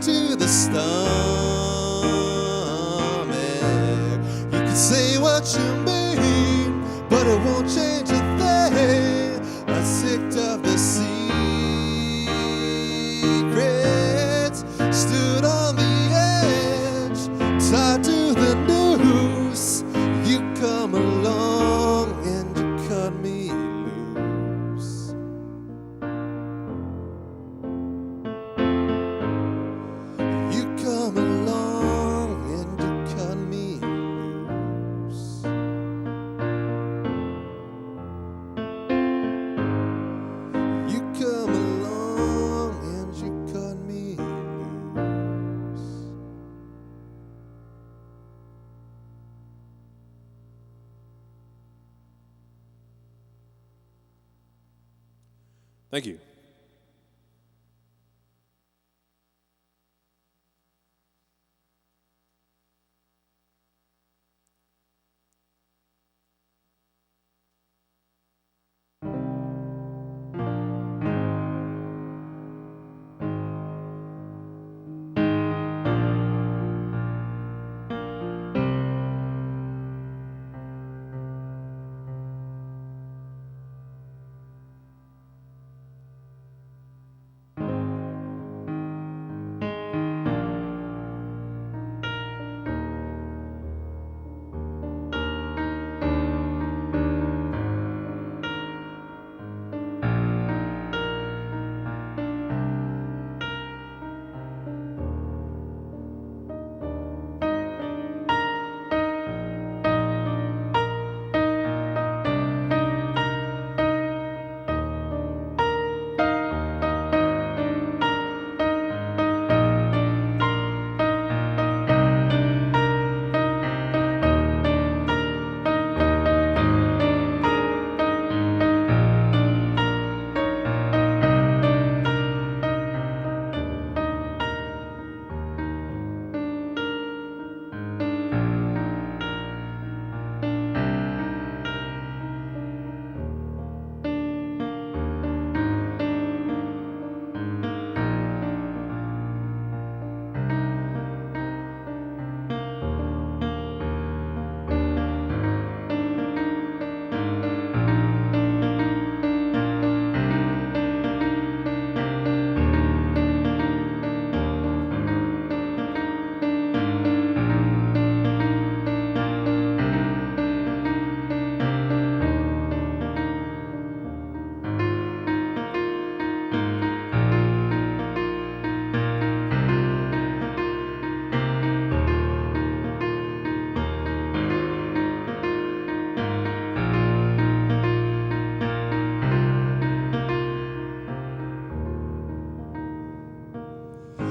to the stomach. You can say what you mean, but it won't change a thing. I'm sick of the secrets. Stood on the edge, tied to the noose. You come along and you cut me loose. You come along and you cut me loose. You come along and you cut me loose. Thank you.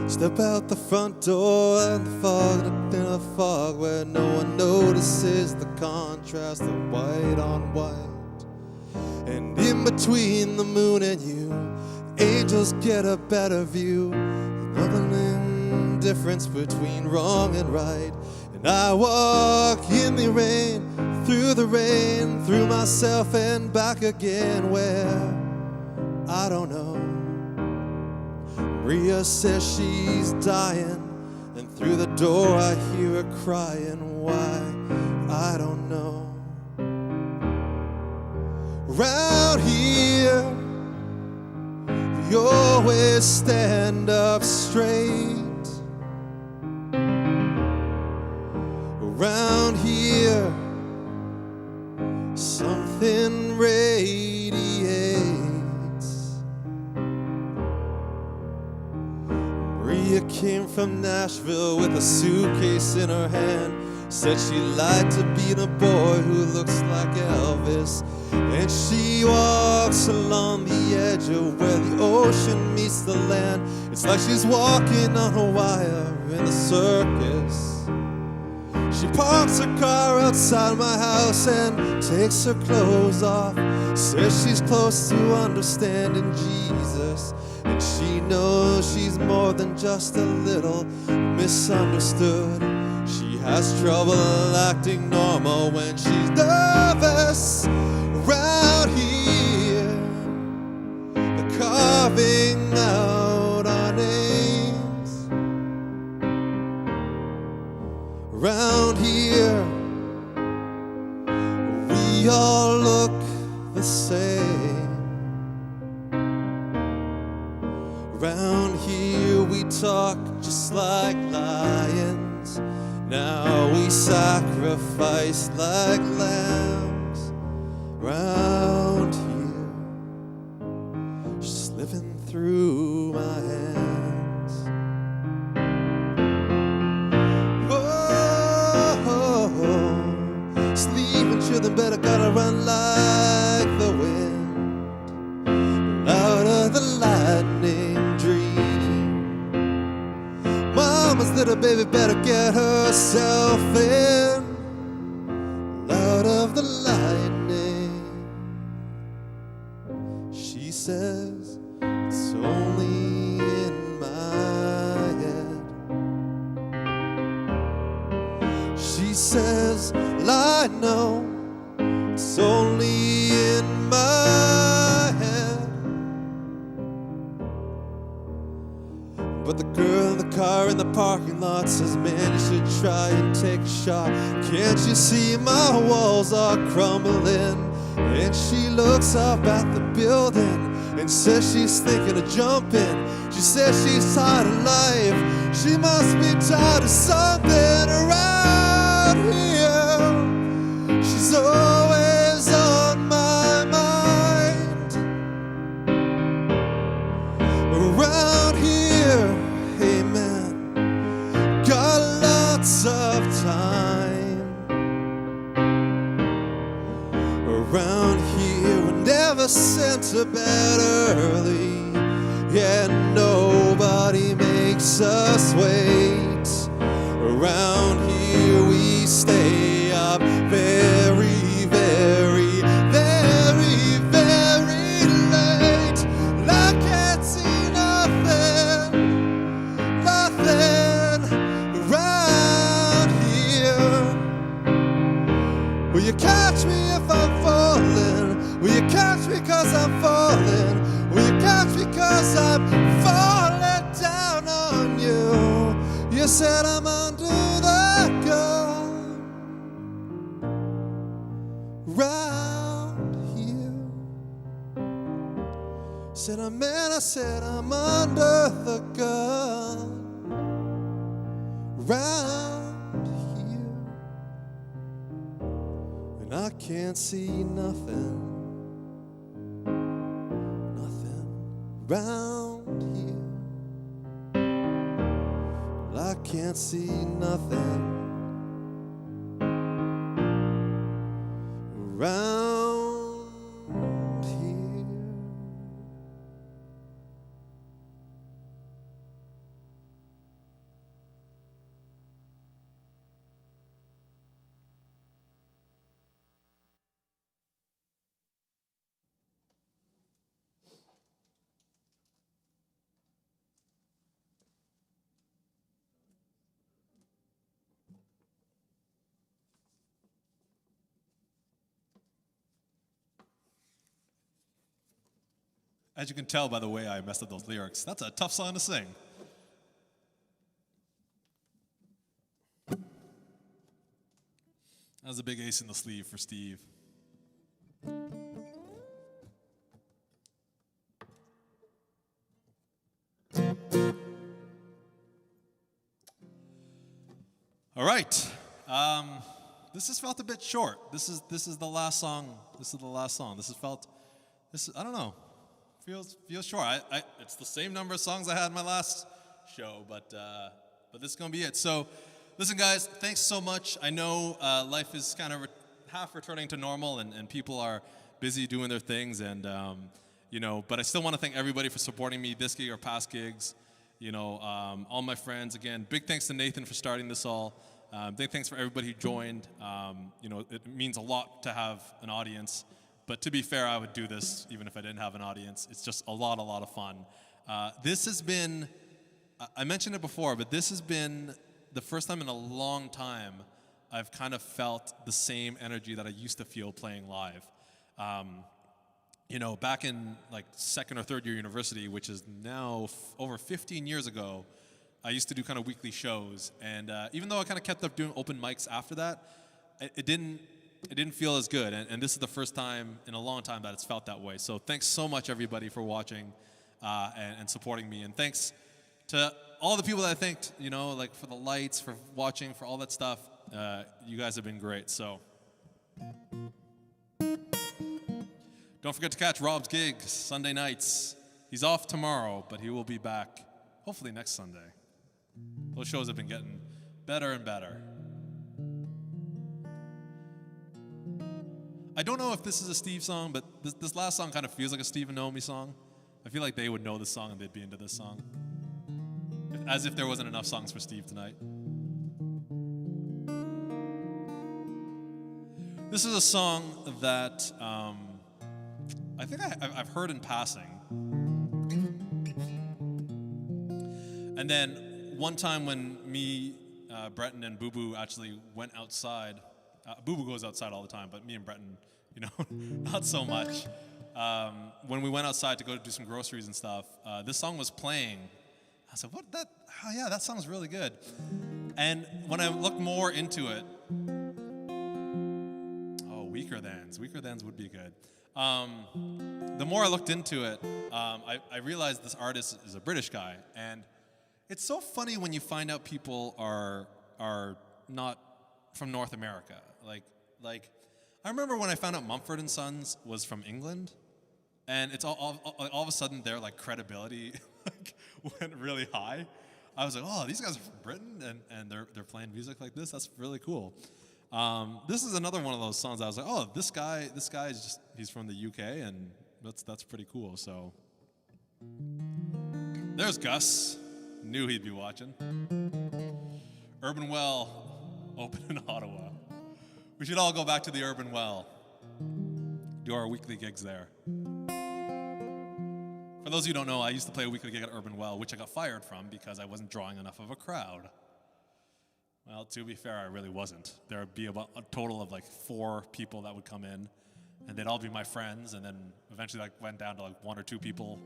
Step out the front door and the fog, in a fog where no one notices the contrast of white on white. And in between the moon and you, angels get a better view of an indifference between wrong and right. And I walk in the rain, through myself and back again where I don't know. Maria says she's dying, and through the door I hear her crying. Why? I don't know. Round here, we always stand up straight. Around here, something radiates. Maria came from Nashville with a suitcase in her hand. Said she liked to beat a boy who looks like Elvis. And she walks along the edge of where the ocean meets the land. It's like she's walking on a wire in the circus. She parks her car outside my house and takes her clothes off. Says she's close to understanding Jesus, and she knows she's more than just a little misunderstood. She has trouble acting normal when she's nervous. Around here, they're carving out our names. Around here, we all look the same. Around here, we talk just like lions. Now we sacrifice like lambs. Around here, just living through my hands. Whoa, sleeping children better gotta run like the wind, out of the lightning dream. Mama's little baby better get herself in, out of the lightning. She says it's only in my head. She says, well, I know it's only in my head. But the girl in the car in the parking lot says, man, you should try and take a shot. Can't you see my walls are crumbling? And she looks up at the building and says she's thinking of jumping. She says she's tired of life. She must be tired of something around here. She's always on my mind. Around here, amen, got lots of time. Around here, we're never sent to bed early. Yeah, nobody makes us wait. Around here, we stay up very, very, very, very late. And I can't see nothing, nothing around here. Will you catch me if I'm falling? Will you catch me 'cause I'm falling? Will you catch me 'cause I'm falling down on you? You said I'm under the gun. Round here, said I meant I said I'm under the gun. Round here, and I can't see nothing, nothing round here. I can't see nothing around here. As you can tell by the way I messed up those lyrics, that's a tough song to sing. That was a big ace in the sleeve for Steve. All right. This has felt a bit short. This is the last song. This is the last song. I don't know. Feels short. It's the same number of songs I had in my last show, but this is gonna be it. So, listen, guys, thanks so much. I know life is kind of half returning to normal, and people are busy doing their things, and but I still want to thank everybody for supporting me this gig or past gigs. All my friends. Again, big thanks to Nathan for starting this all. Big thanks for everybody who joined. It means a lot to have an audience. But to be fair, I would do this even if I didn't have an audience. It's just a lot of fun. This has been, I mentioned it before, but this has been the first time in a long time I've kind of felt the same energy that I used to feel playing live. Back in like second or third year university, which is now over 15 years ago, I used to do kind of weekly shows, and even though I kind of kept up doing open mics after that, it didn't feel as good. And this is the first time in a long time that it's felt that way. So thanks so much, everybody, for watching and supporting me. And thanks to all the people that I thanked, like for the lights, for watching, for all that stuff. You guys have been great. So don't forget to catch Rob's gigs Sunday nights. He's off tomorrow, but he will be back hopefully next Sunday. Those shows have been getting better and better. I don't know if this is a Steve song, but this last song kind of feels like a Steve and Naomi song. I feel like they would know this song and they'd be into this song. As if there wasn't enough songs for Steve tonight. This is a song that I think I've heard in passing. And then one time when me, Breton, and Boo Boo actually went outside, Boo Boo goes outside all the time, but me and Breton, not so much. When we went outside to go do some groceries and stuff, this song was playing. I said, oh yeah, that song's really good. And when I looked more into it, Weaker Thans would be good. The more I looked into it, I realized this artist is a British guy. And it's so funny when you find out people are not from North America. Like I remember when I found out Mumford & Sons was from England, and it's all of a sudden their credibility went really high. I was like, oh, these guys are from Britain, and they're playing music like this. That's really cool. This is another one of those songs I was like, oh, this guy is he's from the UK, and that's pretty cool. So there's Gus. Knew he'd be watching. Urban Well, open in Ottawa. We should all go back to the Urban Well. Do our weekly gigs there. For those of you who don't know, I used to play a weekly gig at Urban Well, which I got fired from because I wasn't drawing enough of a crowd. Well, to be fair, I really wasn't. There would be about a total of 4 people that would come in, and they'd all be my friends, and then eventually went down to 1 or 2 people.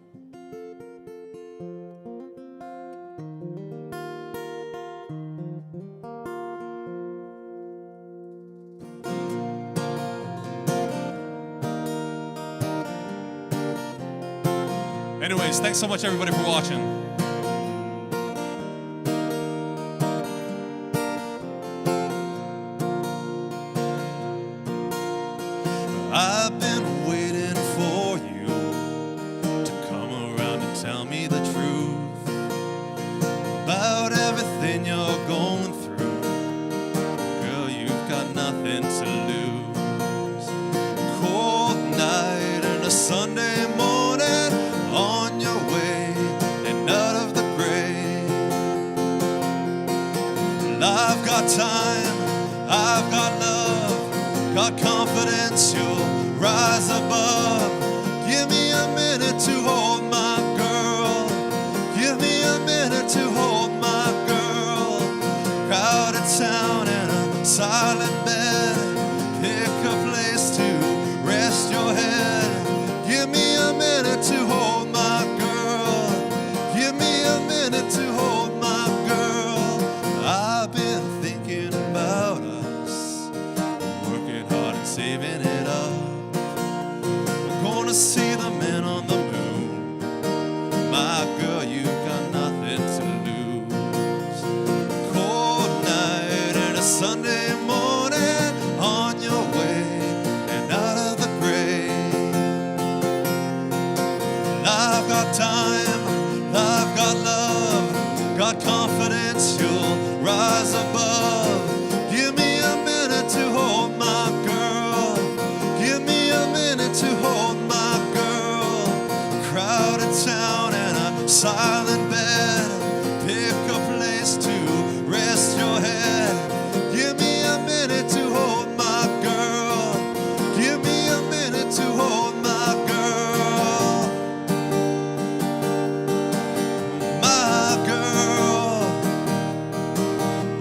Anyways, thanks so much, everybody, for watching. I've been waiting for you to come around and tell me the truth about everything you're going through. Girl, you've got nothing to lose. Cold night and a Sunday morning, on your way and out of the grave. Well, I've got time, I've got love, got confidence, you'll rise above. Give me a minute to hold my girl. Give me a minute to hold my girl. Crowded town and a silent bed. Pick a place to rest your head. Give me a minute to hold my girl. Give me a minute to hold my girl. I've been thinking about us, working hard and saving it up. We're gonna see the man on the moon. My girl, you've got nothing to lose. Cold night and a Sunday morning, on your way and out of the grave. I've got time, I've got love, got confidence, you'll rise above. Give me a minute to hold my girl. Give me a minute to hold my girl. Crowded town and a silent bed. Pick a place to rest your head. Give me a minute to hold my girl. Give me a minute to hold my girl. My girl.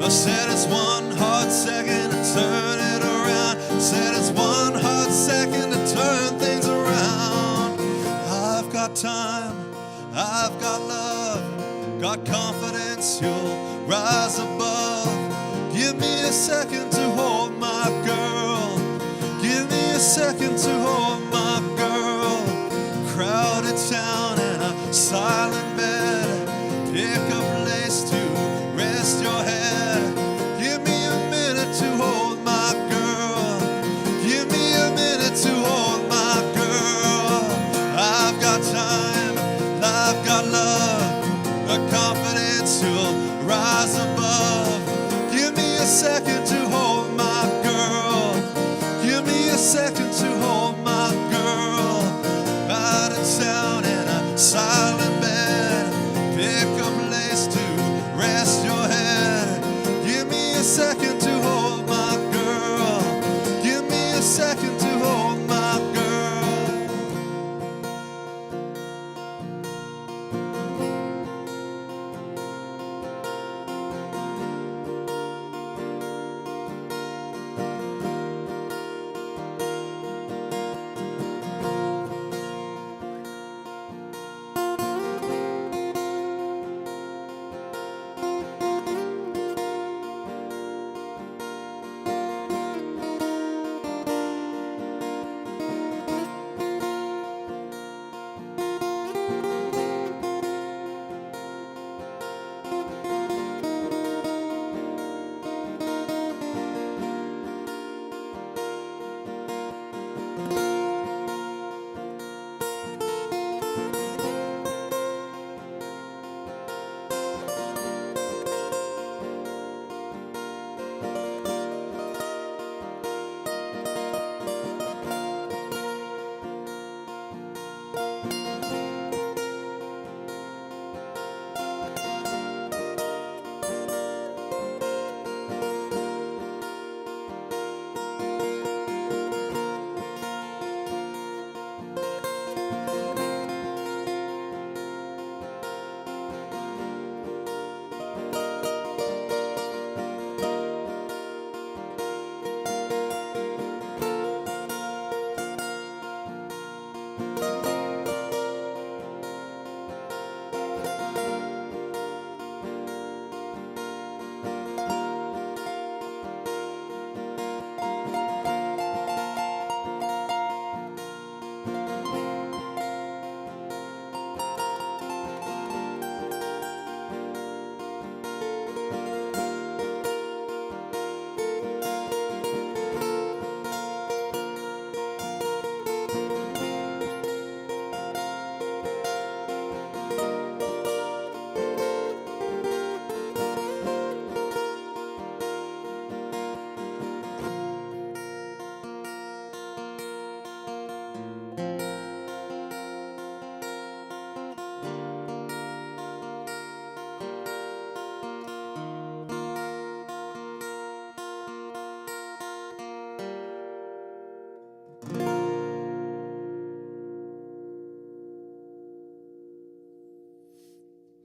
I said it's one hard second to turn it around. Said it's one hard second to turn things around. I've got time, I've got love, got confidence, you'll rise above. Give me a second to hold my girl. Give me a second to hold my girl. Crowded town and a silent bed. Pick a place to rest your head. Give me a minute to hold my girl. Give me a minute to hold my girl. I've got time, I've got love, a confidence to rise above. Give me a second to hold my girl. Give me a second to hold my girl. Out of town in a silent bed. Pick a place to rest your head. Give me a second to hold my girl. Give me a second to hold my girl.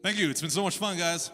Thank you. It's been so much fun, guys.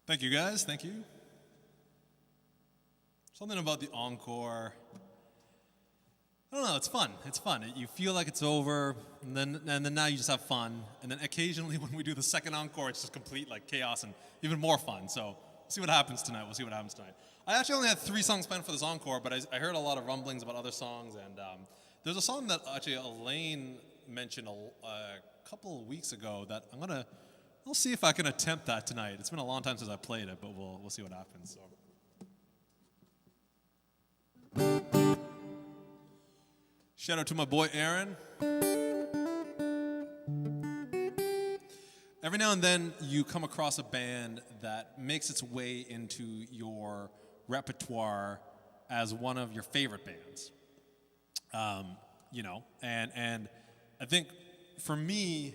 Thank you, guys. Thank you. Something about the encore. I don't know. It's fun. It's fun. You feel like it's over, and then now you just have fun. And then occasionally, when we do the second encore, it's just complete like chaos and even more fun. So we'll see what happens tonight. I actually only had 3 songs planned for this encore, but I heard a lot of rumblings about other songs, and there's a song that actually Elaine mentioned a couple of weeks ago that I'll see if I can attempt that tonight. It's been a long time since I played it, but we'll see what happens. So. Shout out to my boy Aaron. Every now and then you come across a band that makes its way into your repertoire as one of your favorite bands. And I think for me,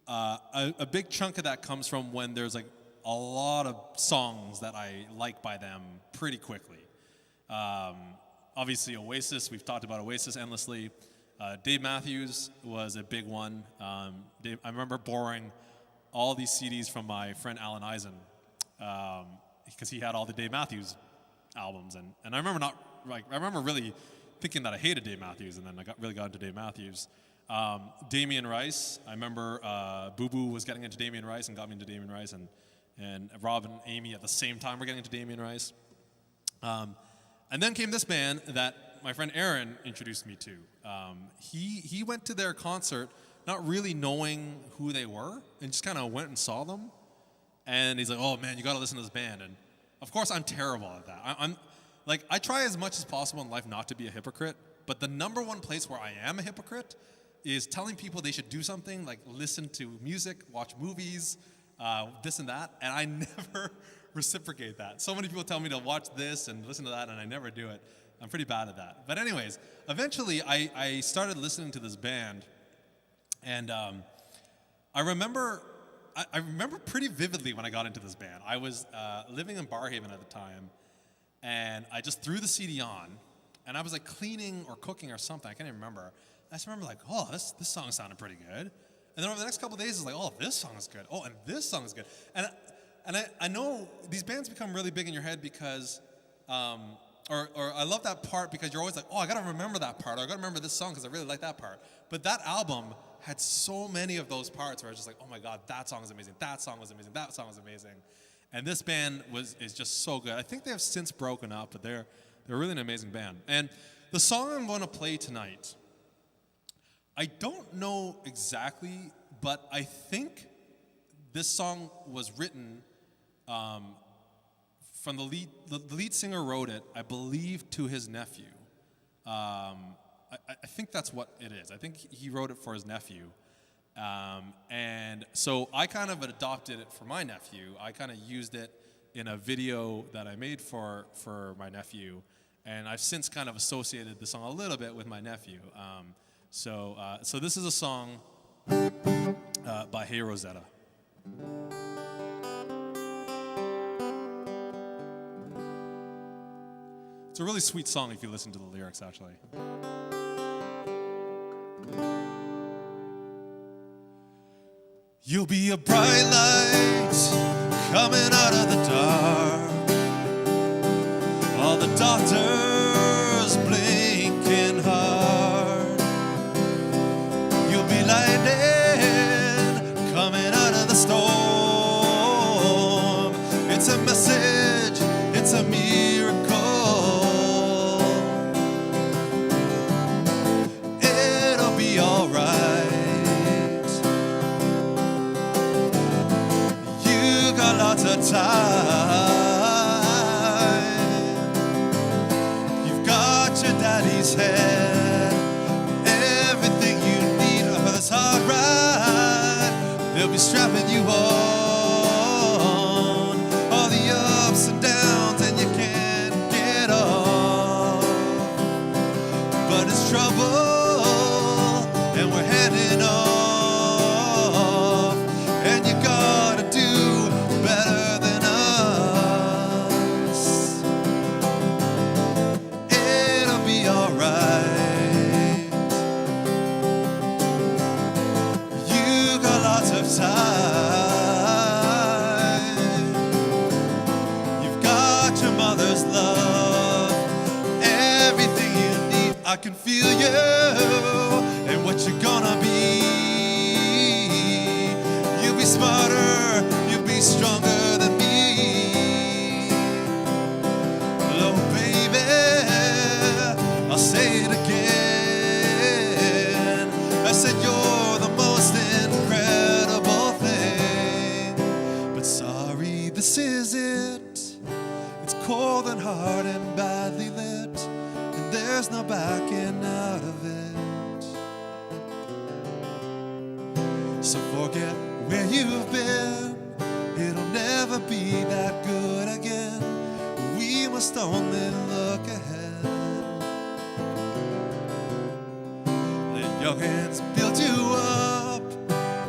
a big chunk of that comes from when there's like a lot of songs that I like by them pretty quickly. Obviously Oasis, we've talked about Oasis endlessly. Dave Matthews was a big one. I remember borrowing all these CDs from my friend Alan Eisen because he had all the Dave Matthews albums, and I remember really thinking that I hated Dave Matthews, and then I really got into Dave Matthews. Damien Rice, I remember Boo Boo was getting into Damien Rice and got me into Damien Rice, and Rob and Amy at the same time were getting into Damien Rice. And then came this band that my friend Aaron introduced me to. He went to their concert not really knowing who they were, and just kind of went and saw them. And he's like, "Oh man, you got to listen to this band." And of course, I'm terrible at that. I try as much as possible in life not to be a hypocrite, but the number one place where I am a hypocrite is telling people they should do something, like listen to music, watch movies, this and that, and I never reciprocate that. So many people tell me to watch this and listen to that, and I never do it. I'm pretty bad at that. But anyways, eventually I started listening to this band, and I remember pretty vividly when I got into this band. I was living in Barhaven at the time, and I just threw the CD on, and I was like cleaning or cooking or something. I can't even remember. I just remember like, oh, this song sounded pretty good. And then over the next couple of days, it's like, oh, this song is good. Oh, and this song is good. And I know these bands become really big in your head because, or I love that part because you're always like, oh, I got to remember that part. Or I got to remember this song because I really like that part. But that album had so many of those parts where I was just like, oh my God, that song is amazing. That song was amazing. That song was amazing. And this band is just so good. I think they have since broken up, but they're really an amazing band. And the song I'm going to play tonight, I don't know exactly, but I think this song was written from the lead singer wrote it, I believe, to his nephew. I think that's what it is. I think he wrote it for his nephew. And so I kind of adopted it for my nephew. I kind of used it in a video that I made for my nephew. And I've since kind of associated the song a little bit with my nephew. So this is a song by Hey Rosetta. It's a really sweet song if you listen to the lyrics, actually. You'll be a bright light coming out of the dark. All the doctors blinking hard. You'll be lightning coming out of the storm. It's a message, it's a miracle. It'll be alright. You got lots of time. You've got your daddy's head. Everything you need for this hard ride. They'll be strapping you on. All the ups and downs, and you can't get off. But it's trouble, and we're heading off. And you gotta do better than us. It'll be alright. You got lots of time. I can feel you and what you're gonna be. You'll be smarter, you'll be stronger than me. Oh, baby, I'll say it again. I said you're the most incredible thing. But sorry, this is it. It's cold and hard and badly lit, and there's no backing out of it. So forget where you've been, it'll never be that good again. We must only look ahead. Let your hands build you up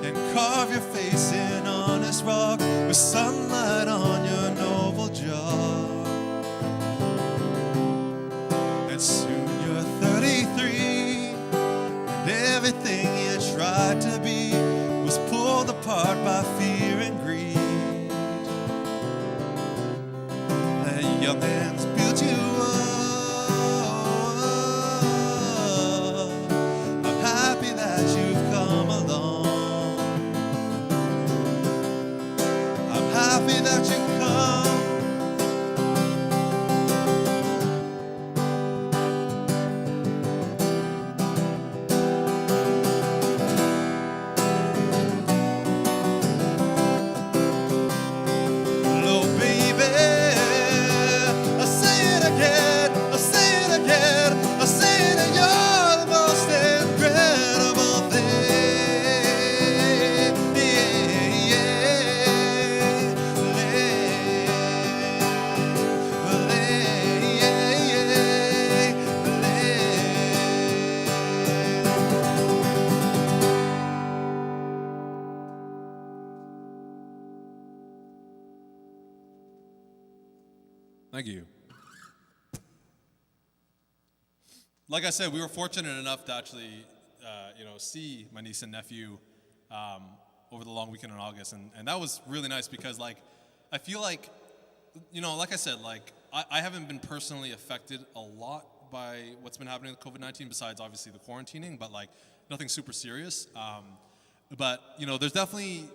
and carve your face in honest rock with sunlight on your noble jaw. And soon you're 33, and everything you tried to be was pulled apart by fear and greed. And your hands built you up. I'm happy that you've come along. I'm happy that you've come. Thank you. Like I said, we were fortunate enough to actually, see my niece and nephew over the long weekend in August, and that was really nice because, like, I feel like, like I said, like, I haven't been personally affected a lot by what's been happening with COVID-19 besides obviously the quarantining, but like nothing super serious. But there's definitely,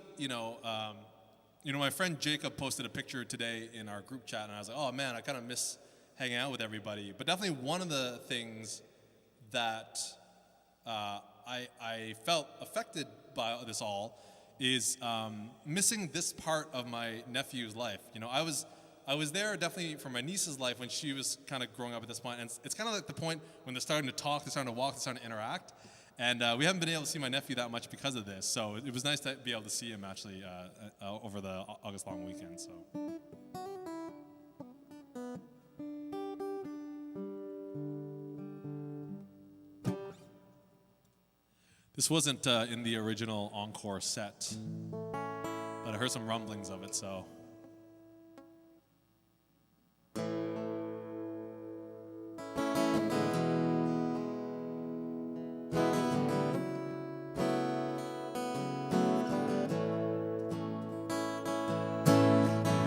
my friend Jacob posted a picture today in our group chat, and I was like, oh man, I kind of miss hanging out with everybody. But definitely one of the things that I felt affected by this all is missing this part of my nephew's life. I was there definitely for my niece's life when she was kind of growing up at this point, and it's kind of like the point when they're starting to talk, they're starting to walk, they're starting to interact. And we haven't been able to see my nephew that much because of this, so it was nice to be able to see him actually over the August long weekend. So. This wasn't in the original encore set, but I heard some rumblings of it, so.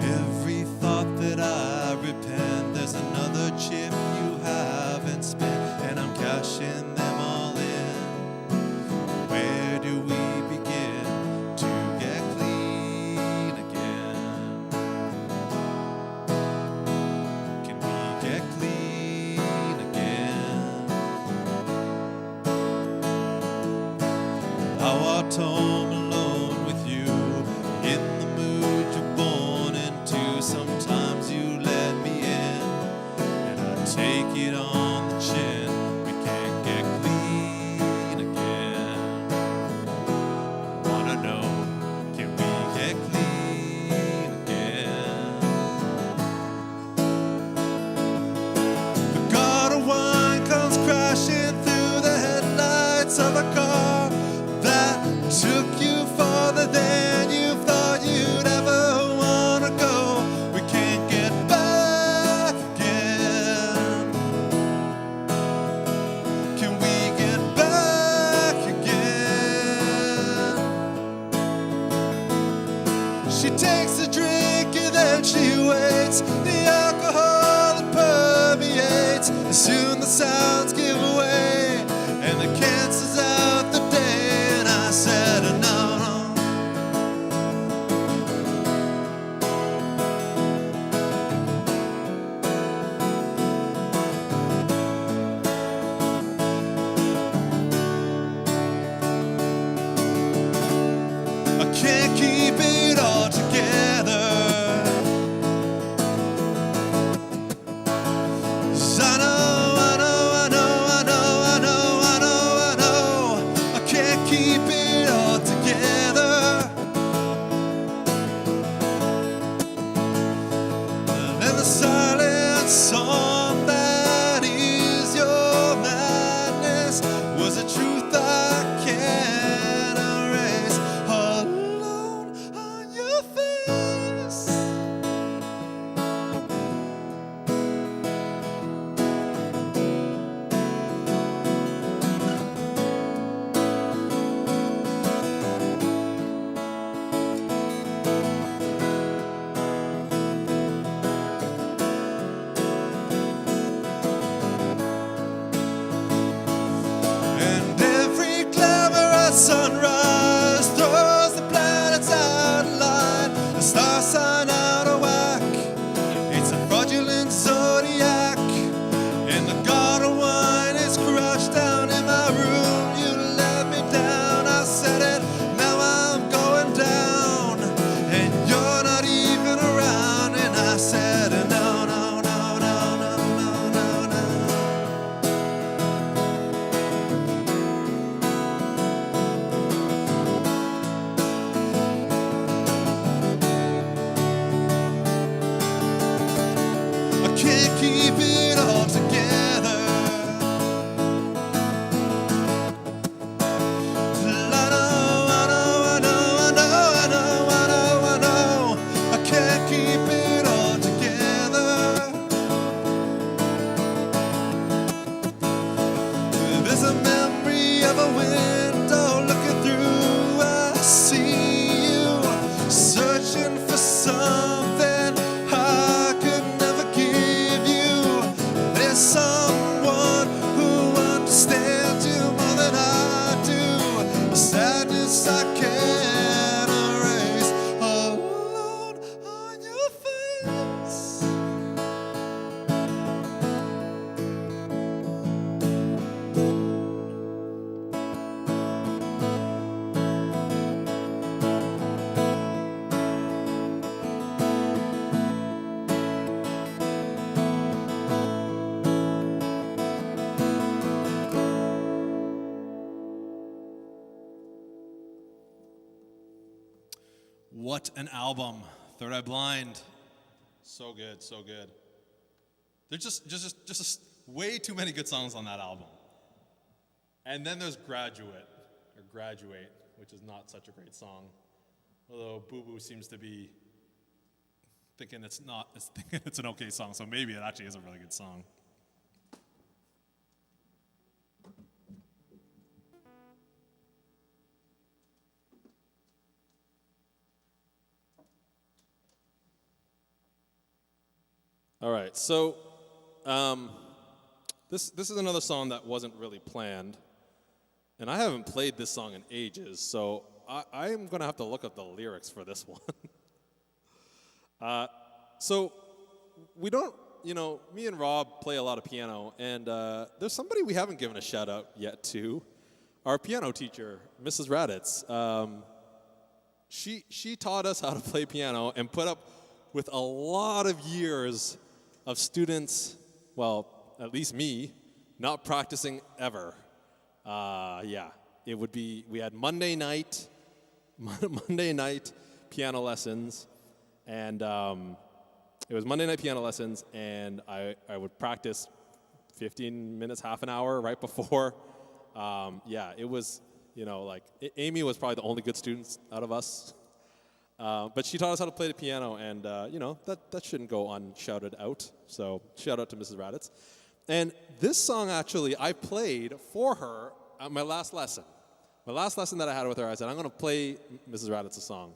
Every thought that I repent, there's another chip you haven't spent, and I'm cashing them all in. Where do we begin to get clean again? Can we get clean again? I walked home alone with you in the mood you're born into. Sometimes you let me in, and I take it on the chin. We can't get clean again. Wanna know, can we get clean again? The god of wine comes crashing through the headlights of a car that took you farther than you thought you'd ever wanna go. We can't get back again. Can we get back again? She takes a drink and then she waits. The alcohol that permeates planets, and soon the sounds give away, and the cancels out the day, and I said, no, no. I can't keep it all together. Sunrise throws the planets out of line, the stars sign out of whack. It's a fraudulent zodiac, and the god of wine is crushed down in my room. You let me down, I said it, now I'm going down, and you're not even around, and I said no, no, no, no, no, no, no, no. Can't keep it all together. I know, I know, I know, I know, I know, I know, I know. I can't keep it all together. There's a memory of a window looking through. I see you searching for something I could never give you. There's someone who understands you more than I do. The sadness I can't erase, alone on your face. What an album. Third Eye Blind. So good, so good. There's just way too many good songs on that album. And then there's Graduate, which is not such a great song. Although Boo Boo seems to be thinking it's an okay song, so maybe it actually is a really good song. All right, so this is another song that wasn't really planned, and I haven't played this song in ages, so I'm gonna have to look up the lyrics for this one. So we don't, me and Rob play a lot of piano, and there's somebody we haven't given a shout out yet to, our piano teacher, Mrs. Riddance. She taught us how to play piano and put up with a lot of years of students, well, at least me, not practicing ever. It would be, we had Monday night piano lessons, and it was Monday night piano lessons, and I would practice 15 minutes, half an hour right before. It was, Amy was probably the only good student out of us. But she taught us how to play the piano, and, that shouldn't go unshouted out. So shout out to Mrs. Riddance. And this song, actually, I played for her at my last lesson. My last lesson that I had with her, I said, I'm going to play Mrs. Riddance's song.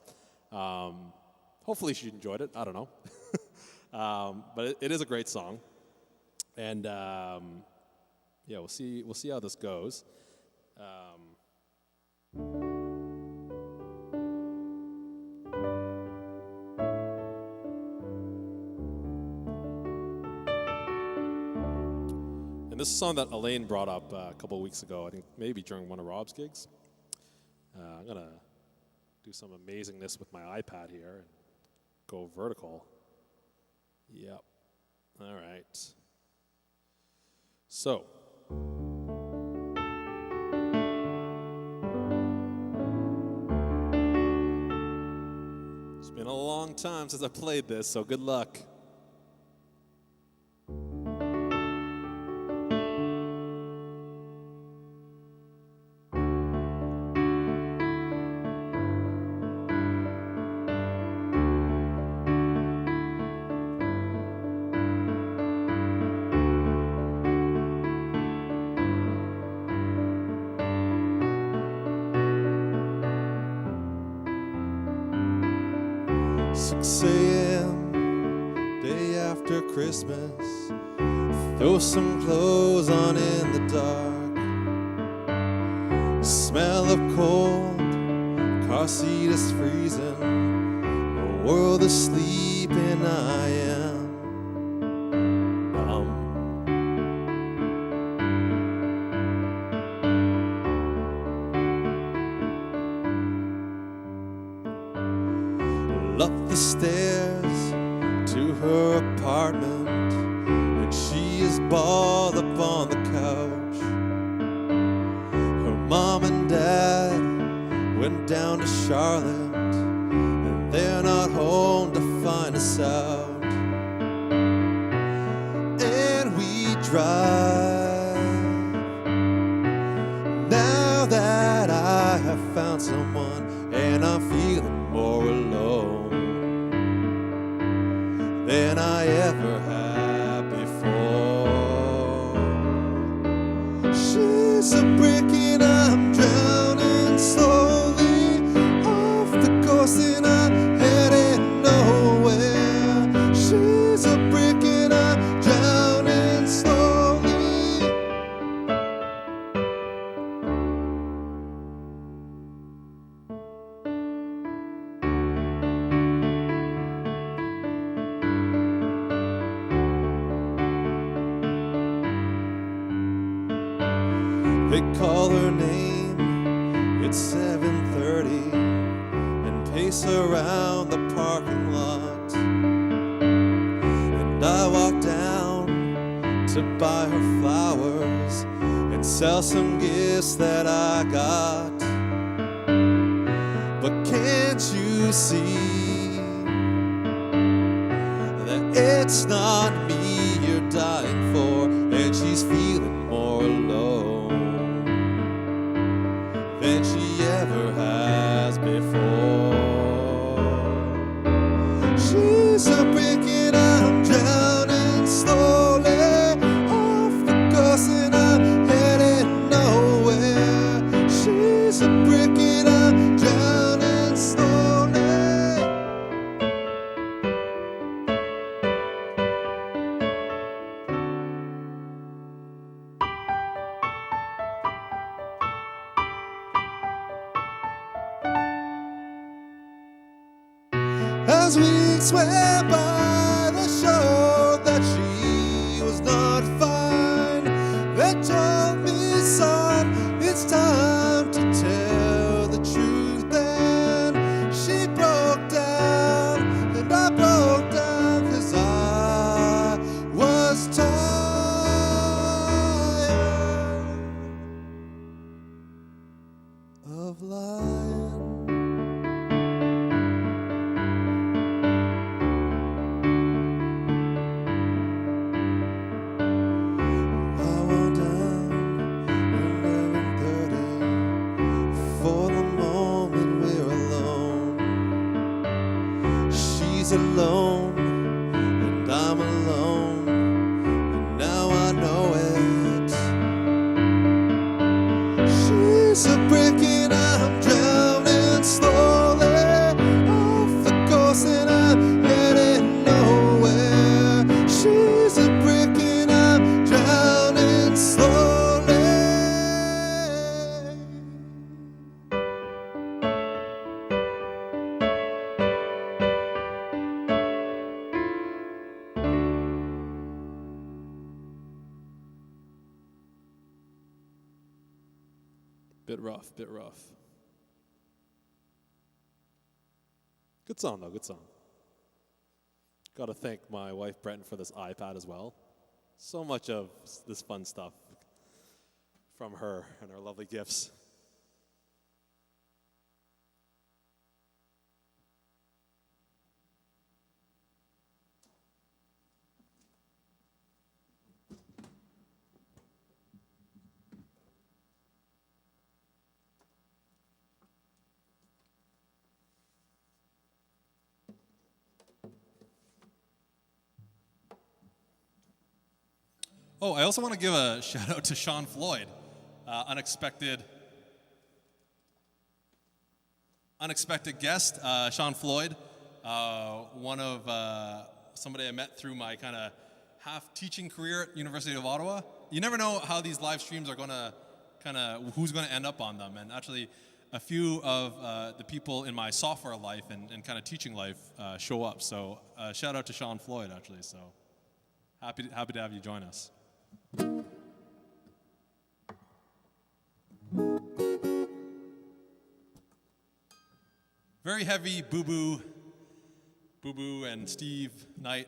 Hopefully she enjoyed it. I don't know. But it is a great song. And yeah, we'll see how this goes. And this is a song that Elaine brought up a couple of weeks ago, I think maybe during one of Rob's gigs. I'm going to do some amazingness with my iPad here and go vertical. Yep. All right. So. It's been a long time since I played this, so good luck. Christmas, throw some clothes on in the dark. Smell of cold, car seat is freezing, the world is sleeping, I am numb. Up the stairs to her apartment, and she is balled up on the couch. Her mom and dad went down to Charlotte, and they're not home to find us out. And we drive, now that I have found someone, and I'm feeling more alone than I ever had before. She's a brick and I'm drowning slowly off the course and I'm headed nowhere. She's a brick and I'm drowning slowly. They call her name, it's 7:30, and pace around the parking lot. And I walk down to buy her flowers and sell some gifts that I got. But can't you see that it's not me you're dying for, and she's feeling more alone than she ever has before. She's a brick and I'm drowning slowly off the course and I'm headed nowhere. She's a brick and I'm drowning slowly. As weeks went by, they showed that she was not fine. They told me, son, it's time to tell the truth. Then she broke down, and I broke down, 'cause I was tired of lying. Alone, and I'm alone, and now I know it. She's a brick and I'm drowning slowly off the course and I'm headed nowhere. She's a brick and I'm Bit rough, bit rough. Good song, though, good song. Got to thank my wife, Breton, for this iPad as well. So much of this fun stuff from her and her lovely gifts. Oh, I also want to give a shout out to Sean Floyd, unexpected guest. Sean Floyd, one of somebody I met through my kind of half teaching career at University of Ottawa. You never know how these live streams are going to who's going to end up on them. And actually, a few of the people in my software life and kind of teaching life show up. So shout out to Sean Floyd, actually. So happy to have you join us. Very heavy Boo Boo and Steve Knight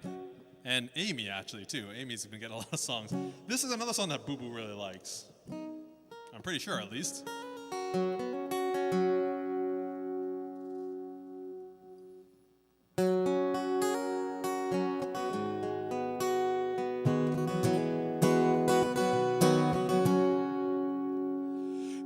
and Amy actually too. Amy's been getting a lot of songs. This is another song that Boo Boo really likes. I'm pretty sure at least.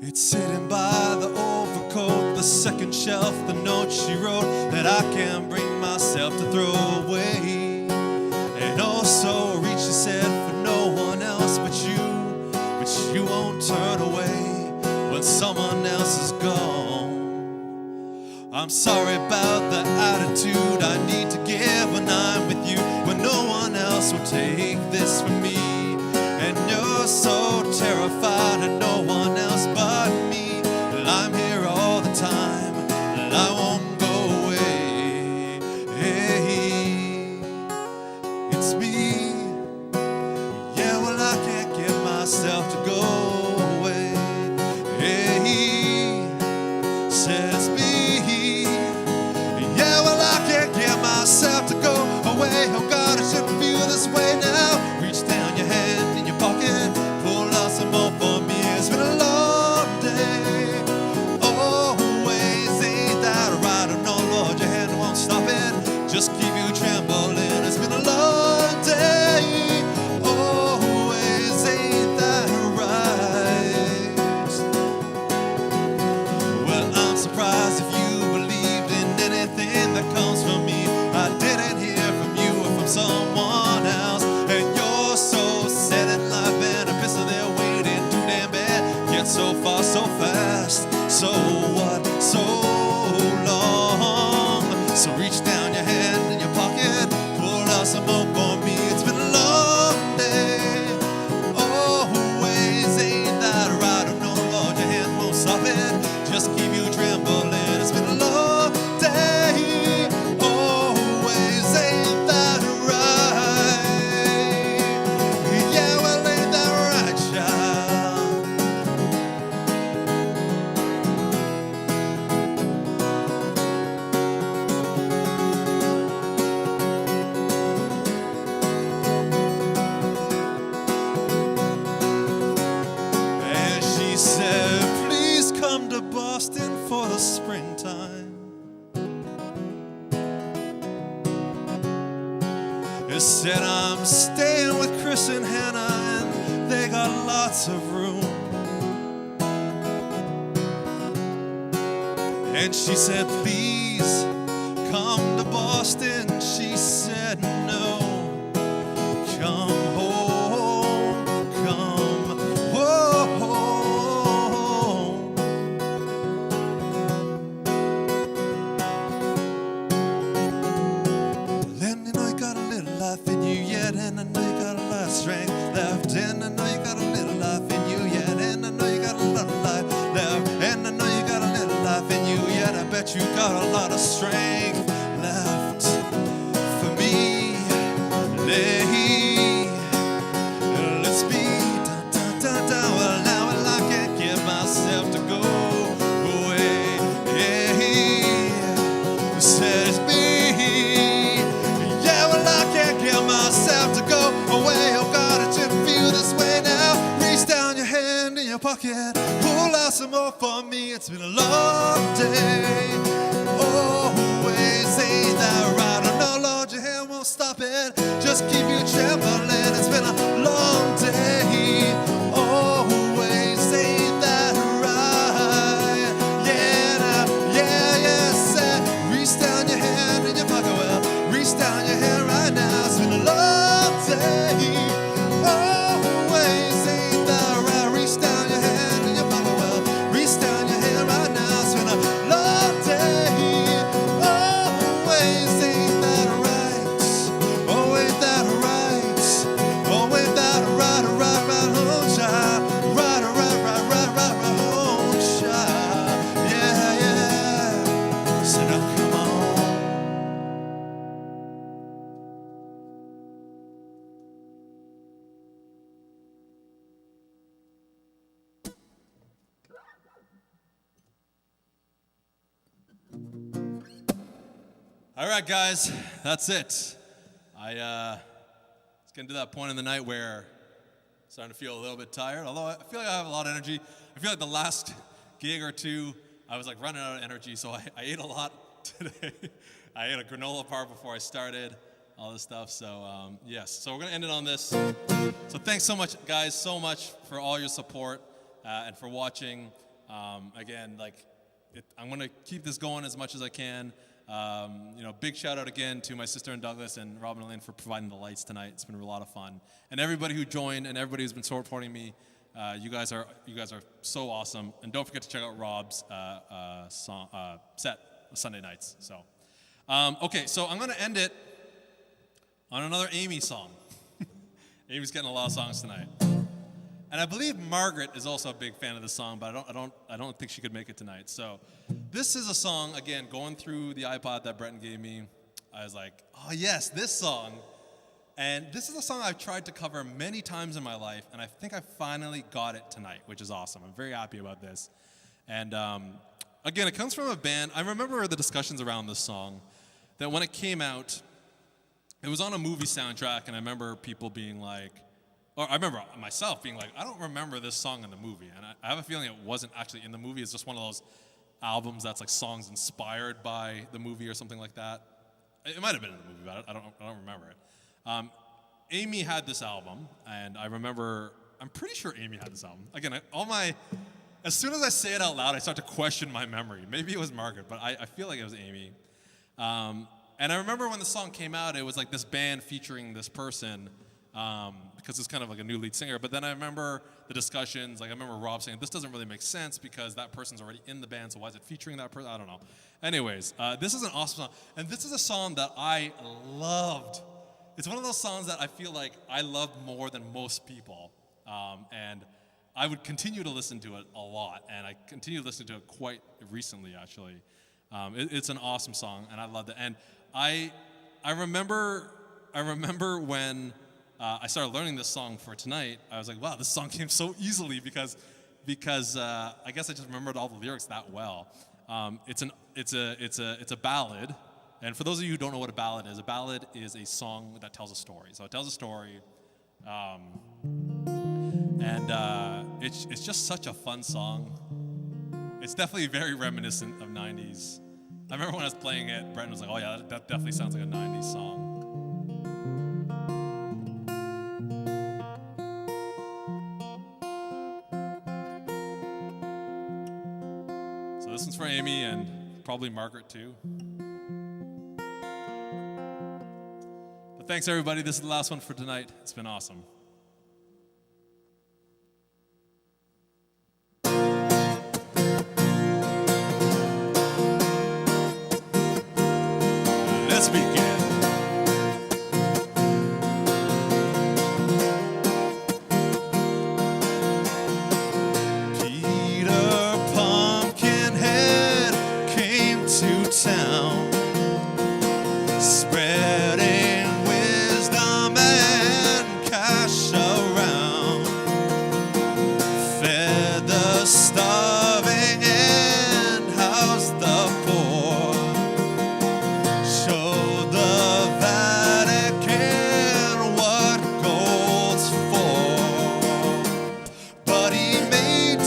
It's sitting by the overcoat, the second shelf, the note she wrote that I can't bring myself to throw away. And also reach, she said, for no one else but you won't turn away when someone else is gone. I'm sorry about the attitude I need to give when I'm with you, when no one else will take this from me. And you're so terrified of no one else but me. Well, I'm here all the time, and I won't go away. Hey, it's me. Yeah, well, I can't get myself to go away. Hey, says me. Yeah, well, I can't get myself to go away. Oh God, I shouldn't feel this way now. Reach down your hand in your pocket, pull out some more for me. It's been a long day. Always ain't that right? Oh no, Lord, your hand won't stop it. Just keep you trembling. It's been a long day. Always ain't that right? Well, I'm surprised if you believed in anything that comes from me. I didn't hear from you or from someone else. And you're so set in life and a pistol there waiting too damn bad. Yet so far, so fast. So what? So long. So reach down your hand in your pocket, pull out some more for me. It's been a long day. Always ain't that right? Oh no, Lord, your hand won't stop it. Just keep you trembling. It's been a long day. Always ain't that right? Yeah, well, ain't that right, child? And she said, please come to Boston for the springtime. It said, I'm staying with Chris and Hannah, and they got lots of room. And she said, please come to Boston. She said, no, come home, come home. Then you know you got a little life in you yet, and I know you got a lot of strength left, and I know you got a little life in you yet, and I know you got a lot of life left, and I know you got a little life in you yet. I bet you got a lot of strength left for me. Let's be down, down, down, down. Well, now I can't get myself to go bucket. Pull out some more for me. It's been a long day. Always say that right. Oh no, Lord, your hand won't stop it. Just keep you trembling. It's been a long day. Always say that right. Yeah, yes. Reach down your hand in your pocket. Well, reach down your hand right now. It's been a long day. Always say that right. Reach down your hand in your pocket. Well, reach down your hand right now. It's been a long day. Always say that right. Always that right. Always that right. Right, home child. Right, home child. Yeah. So now come on. All right, guys, that's it. It's getting to that point in the night where I'm starting to feel a little bit tired, although I feel like I have a lot of energy. I feel like the last gig or two, I was like running out of energy, so I ate a lot today. I ate a granola bar before I started, all this stuff, so yes. So we're going to end it on this. So thanks so much, guys, so much for all your support and for watching. Again, I'm going to keep this going as much as I can. Big shout out again to my sister and Douglas and Robin and Elaine for providing the lights tonight. It's been a lot of fun, and everybody who joined and everybody who's been supporting me. You guys are so awesome, and don't forget to check out Rob's set Sunday nights. So, okay, so I'm gonna end it on another Amy song. Amy's getting a lot of songs tonight. And I believe Margaret is also a big fan of the song, but I don't think she could make it tonight. So this is a song, again, going through the iPod that Brenton gave me. I was like, oh yes, this song. And this is a song I've tried to cover many times in my life, and I think I finally got it tonight, which is awesome. I'm very happy about this. And again, it comes from a band. I remember the discussions around this song, that when it came out, it was on a movie soundtrack, and I remember people being like, or I remember myself being like, I don't remember this song in the movie. And I have a feeling it wasn't actually in the movie. It's just one of those albums that's like songs inspired by the movie or something like that. It might have been in the movie, but I don't remember it. Amy had this album, and I remember, I'm pretty sure Amy had this album. Again, as soon as I say it out loud, I start to question my memory. Maybe it was Margaret, but I feel like it was Amy. And I remember when the song came out, it was like this band featuring this person, because it's kind of like a new lead singer. But then I remember the discussions, like I remember Rob saying, this doesn't really make sense because that person's already in the band, so why is it featuring that person? I don't know. Anyways, this is an awesome song. And this is a song that I loved. It's one of those songs that I feel like I loved more than most people. And I would continue to listen to it a lot. And I continue to listen to it quite recently, actually. It's an awesome song, and I loved it. And I remember when I started learning this song for tonight. I was like, wow, this song came so easily because I guess I just remembered all the lyrics that well. It's a ballad, and for those of you who don't know what a ballad is a song that tells a story. So it tells a story, and it's just such a fun song. It's definitely very reminiscent of 90s. I remember when I was playing it, Brenton was like, oh yeah, that definitely sounds like a 90s song. This one's for Amy and probably Margaret too. But thanks everybody. This is the last one for tonight. It's been awesome. Let's begin. Town, spreading wisdom and cash around, fed the starving and housed the poor, showed the Vatican what gold's for, but he made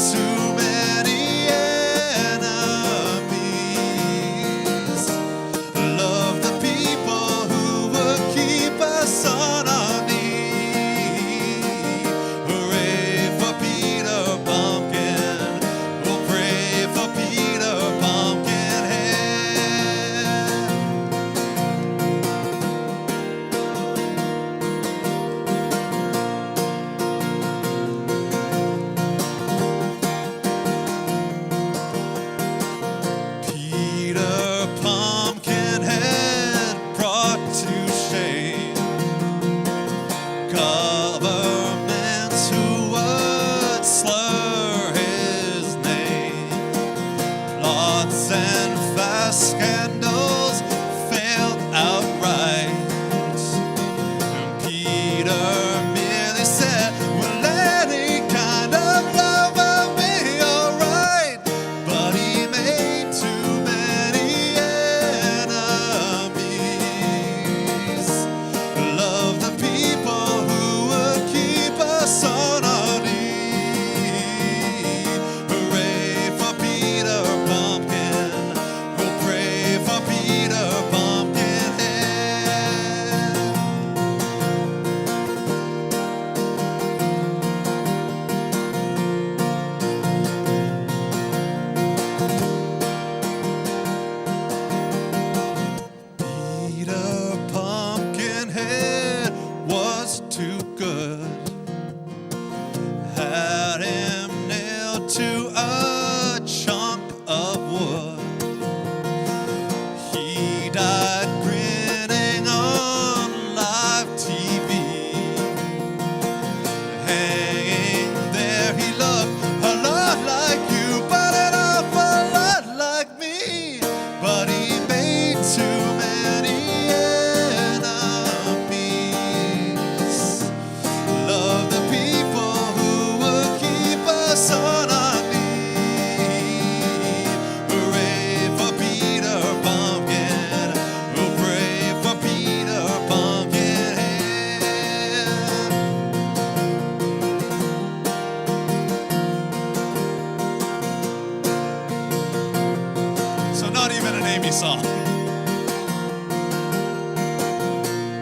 me song.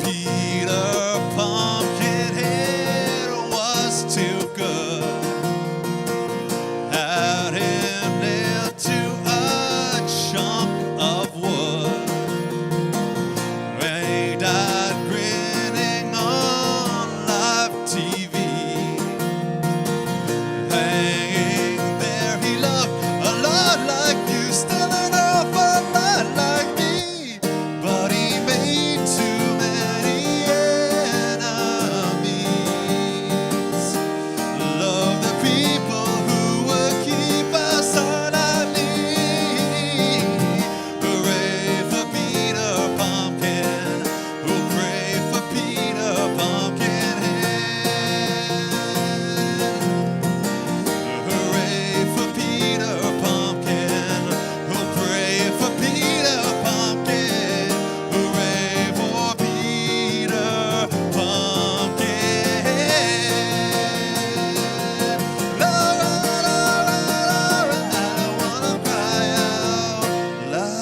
Peter Pumpkinhead was too good. Had him nailed to a chunk of wood. He died grinning on live TV. Hanging there, he looked a lot like you, still an awful lot like me. But he made too many enemies. Love the people who would keep us alive. Hooray for Peter Pumpkin. Hooray for Peter Pumpkinhead. Hooray for Peter Pumpkin. Hooray for Peter Pumpkin. Hooray for Peter Pumpkin. La la la la la, I don't wanna cry out loud.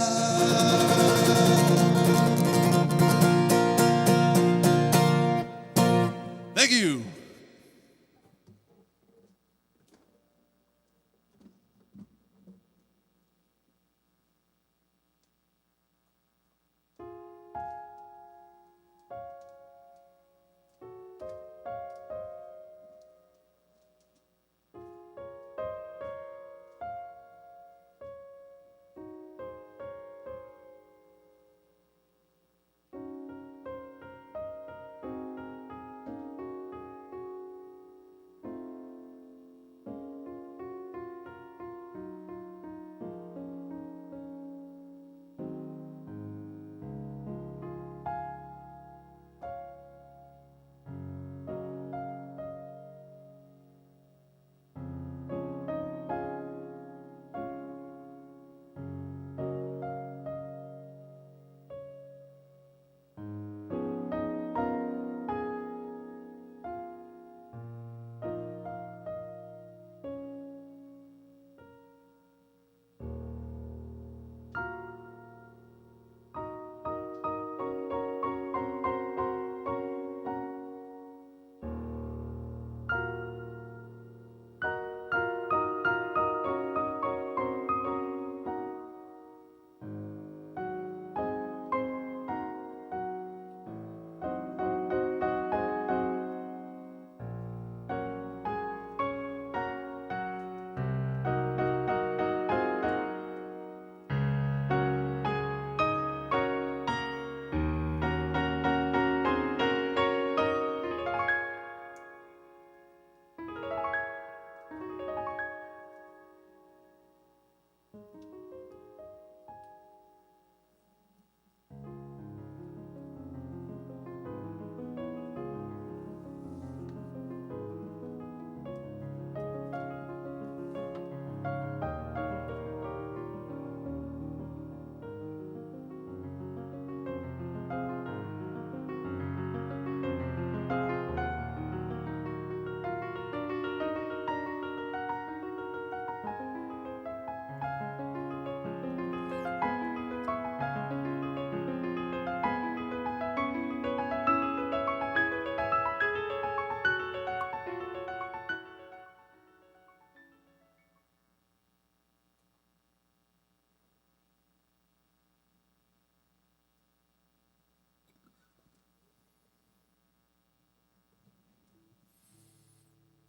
Thank you.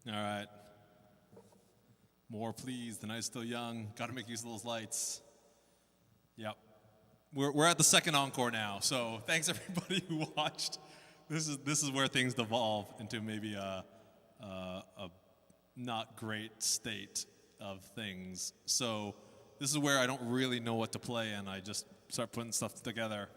All right. More, please. The night's still young. Got to make use of those lights. Yep. We're at the second encore now. So thanks everybody who watched. This is where things devolve into maybe a not great state of things. So this is where I don't really know what to play, and I just start putting stuff together.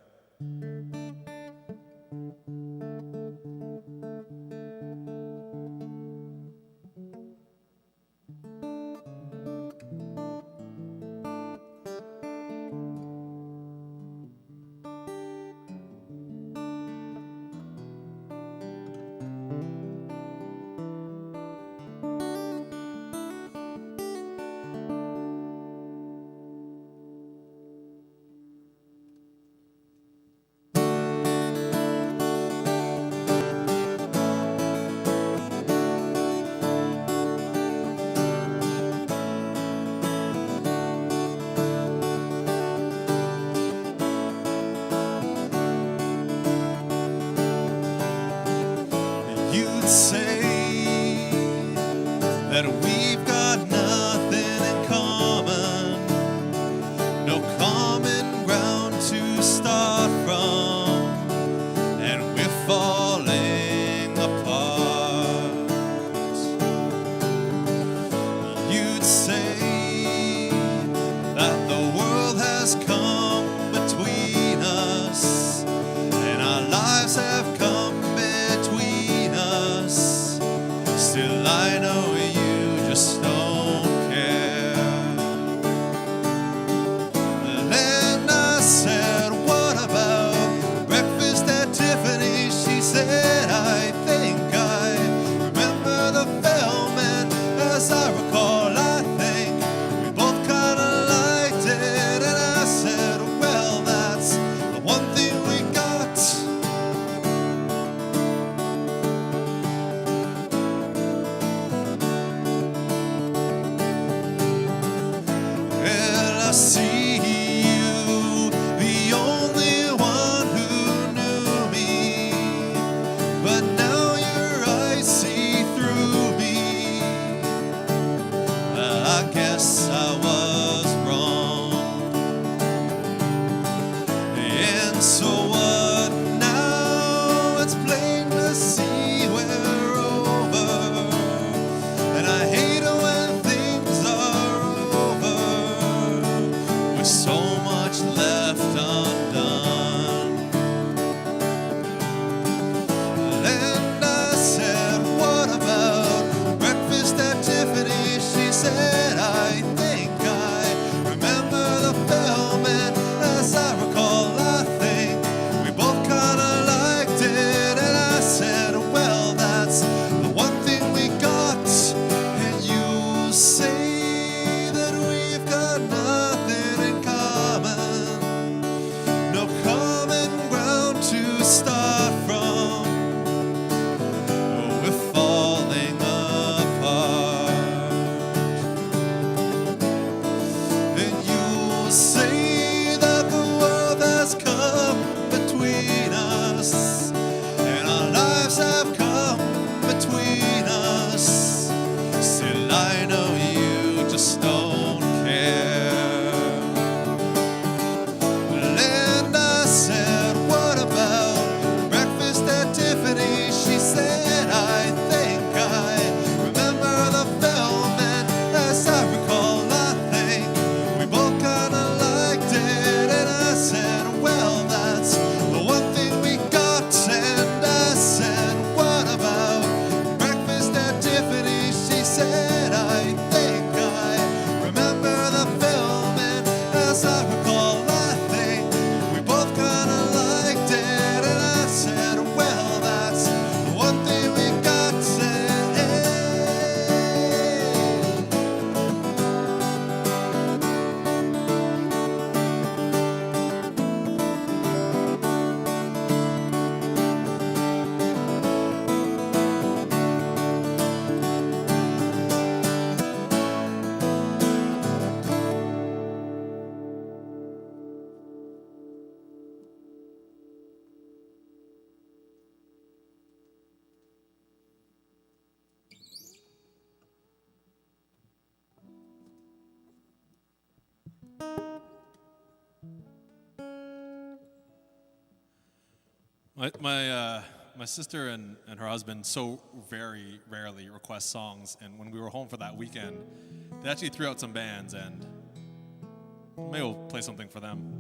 we've got nothing in common, no common ground to start from, and we're falling apart. You'd say that the world has come between us, and our lives have come between us. Still I know you just don't care. And I said, what about breakfast at Tiffany? She said, I think I remember the film, and as I recall, I think we both kinda liked it. And I said, well, that's the one thing we got. Well, I see you, the only one who knew me, but now your eyes see through me. Well, I guess I was wrong. And so what now? It's plain to see we're over, and I hate it when things are over with so much left undone. And I said, what about breakfast at Tiffany? She said, I think I remember the film, and as I recall, I think we both kinda liked it. And I said, well, that's the one thing we got. And you say that we've got nothing in common, no common ground to start from. We're falling apart. And you say that the world has come between us, and our lives have come between us. Still I know you just don't care. And I said, what about breakfast at Tiffany? She said, I think I remember the film, and as I recall, I think we both kinda liked it. And I said, well, that's the one thing we got. And I said, what about breakfast at Tiffany? She said, I think I remember the film, and as I recall, I think we both kinda liked it. And I said, well, that's the one thing we got. And hey. My sister and her husband so very rarely request songs, and when we were home for that weekend, they actually threw out some bands, and maybe we'll play something for them.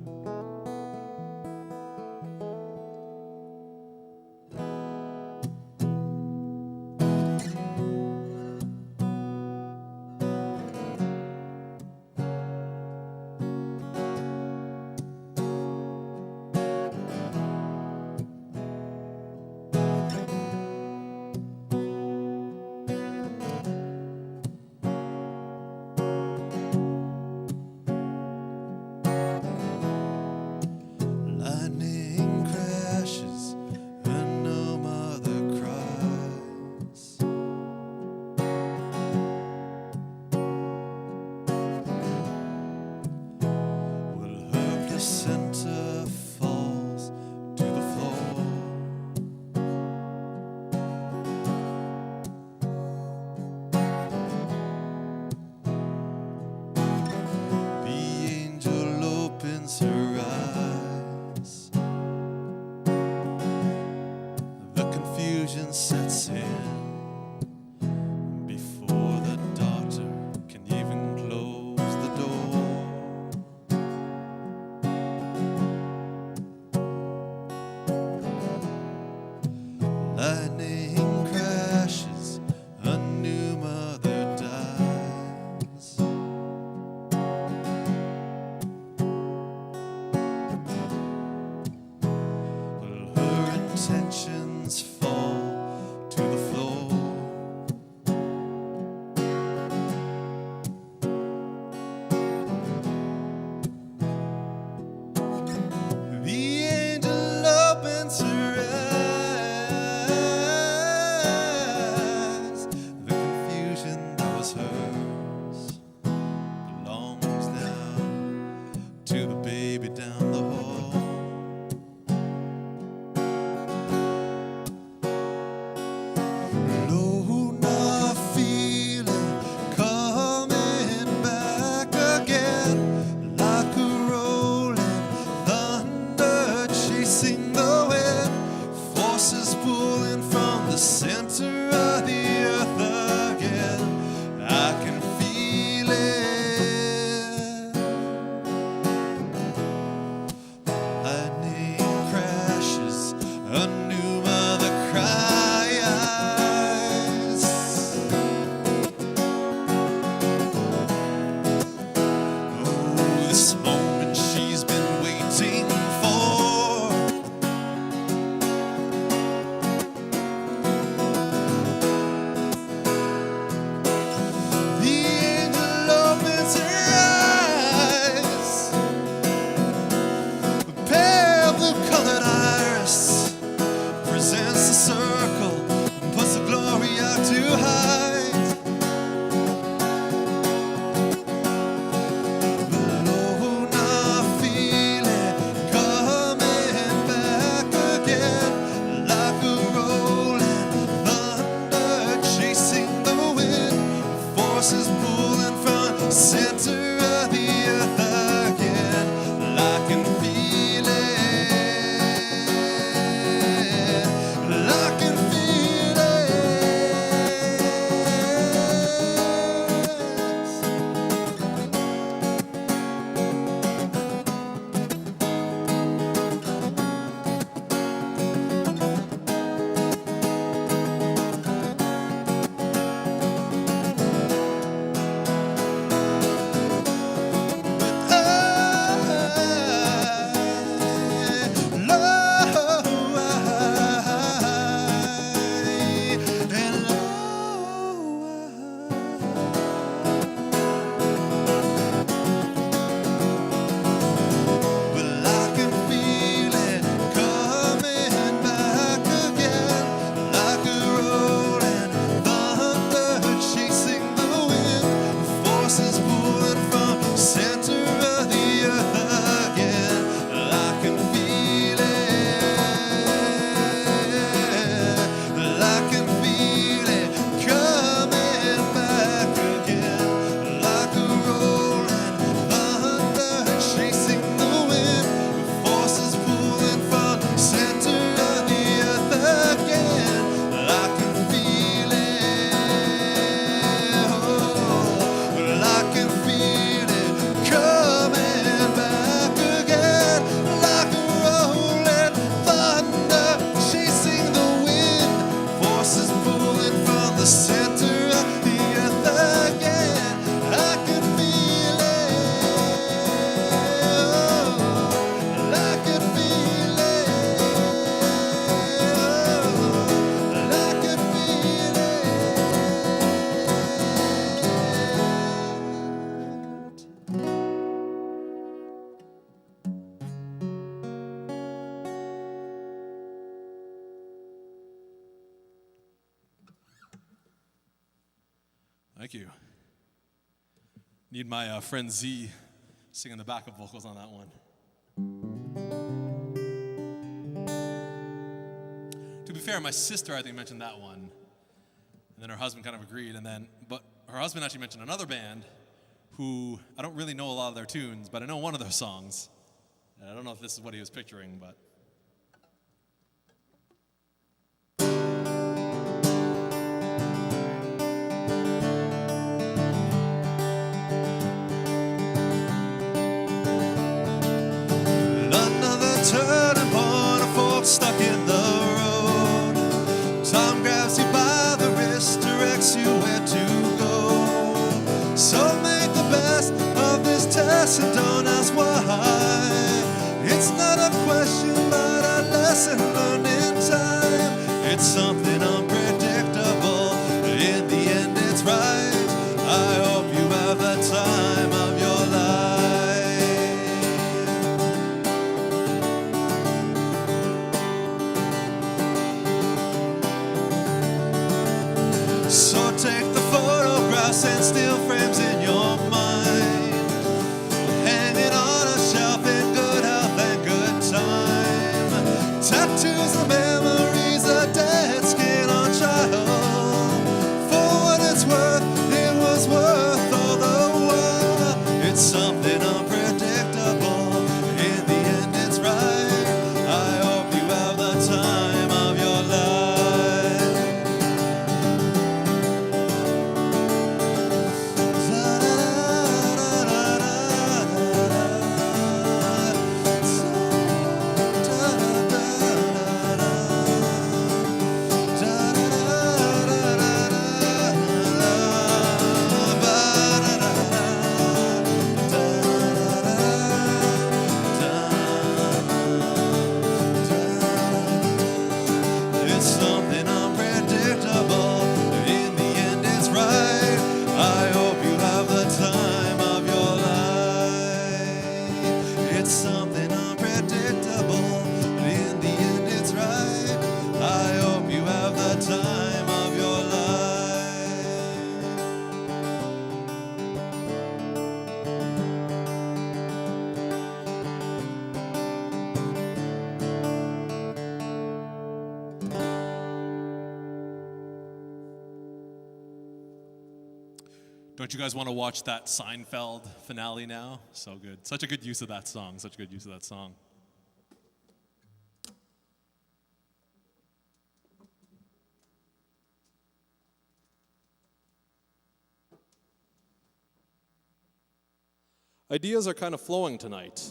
forces pulling from the center of the earth again. I can feel it. I can feel it. Thank you. Need my friend Z singing the backup vocals on that one. To be fair, my sister, I think, mentioned that one. And then her husband kind of agreed. But her husband actually mentioned another band who I don't really know a lot of their tunes, but I know one of their songs. And I don't know if this is what he was picturing, but. Turning point, a fork stuck in the road. Time grabs you by the wrist, directs you where to go. So make the best of this test and don't ask why. It's not a question, but a lesson learned in time. It's something unpredictable, in the end it's right. I hope you have the time of your life. So take the photographs and still frames in your mind, hanging on a shelf in good health and good time. Tattoos of memories, a dead skin on Don't you guys want to watch that Seinfeld finale now? So good. Such a good use of that song. Such a good use of that song. Ideas are kind of flowing tonight.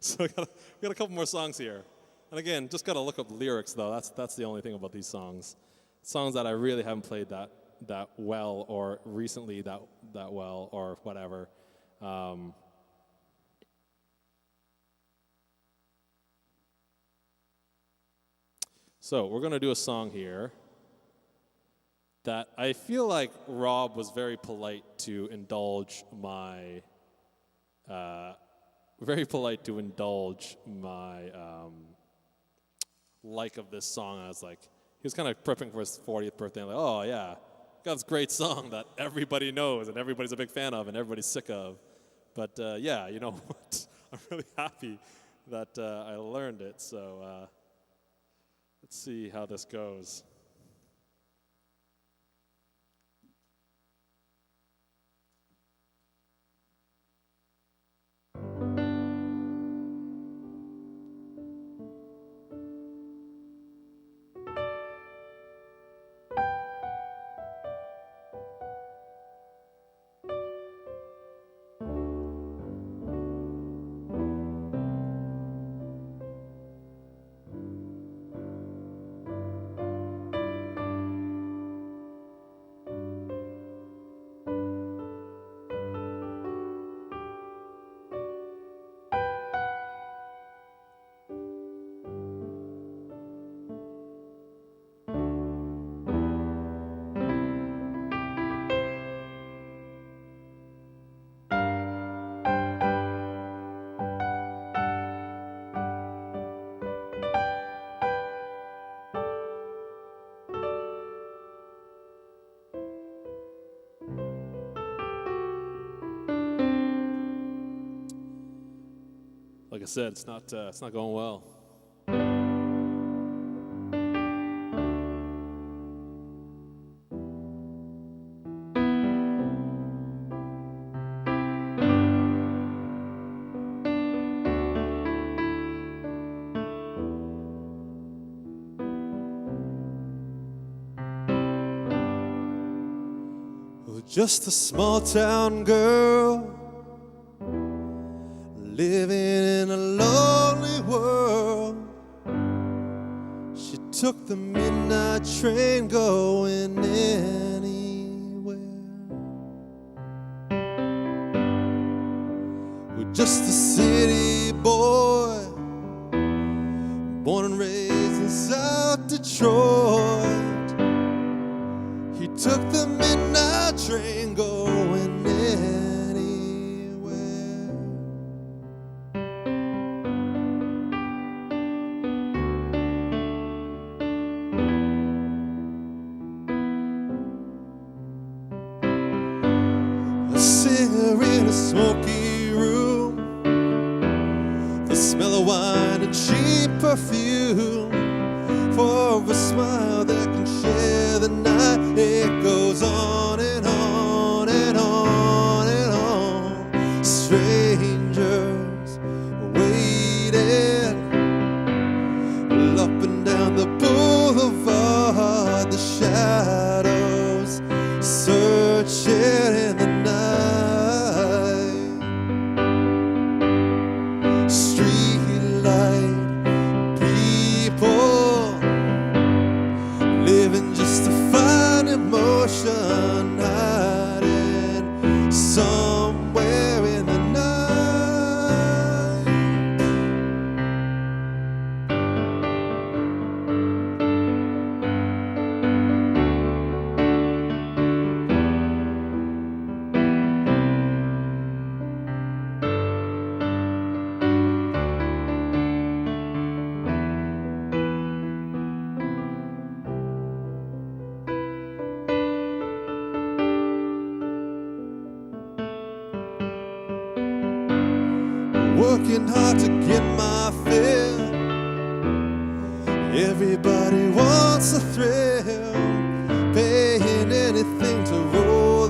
So we got a couple more songs here. And again, just got to look up the lyrics, though. That's the only thing about these songs. Songs that I really haven't played that well, or recently that well, or whatever. So we're going to do a song here that I feel like Rob was very polite to indulge my like of this song. I was like, he was kind of prepping for his 40th birthday. I'm like, oh yeah, got this great song that everybody knows and everybody's a big fan of and everybody's sick of. But yeah, you know what? I'm really happy that I learned it. So let's see how this goes. Like I said, it's not going well. Just a small town girl living in a lonely world. She took the midnight train going anywhere. We're just a city boy, born and raised in South Detroit. He took the midnight train going anywhere. A singer in a smoky room, the smell of wine and cheap perfume, for a smile that can share the night. It goes on and on and on and on. Strangers waiting up and down the boulevard. The shadows searching in the night. Street light people living just to find emotion, hiding somewhere in the night. Working hard to get my fill. Everybody wants a thrill, paying anything to roll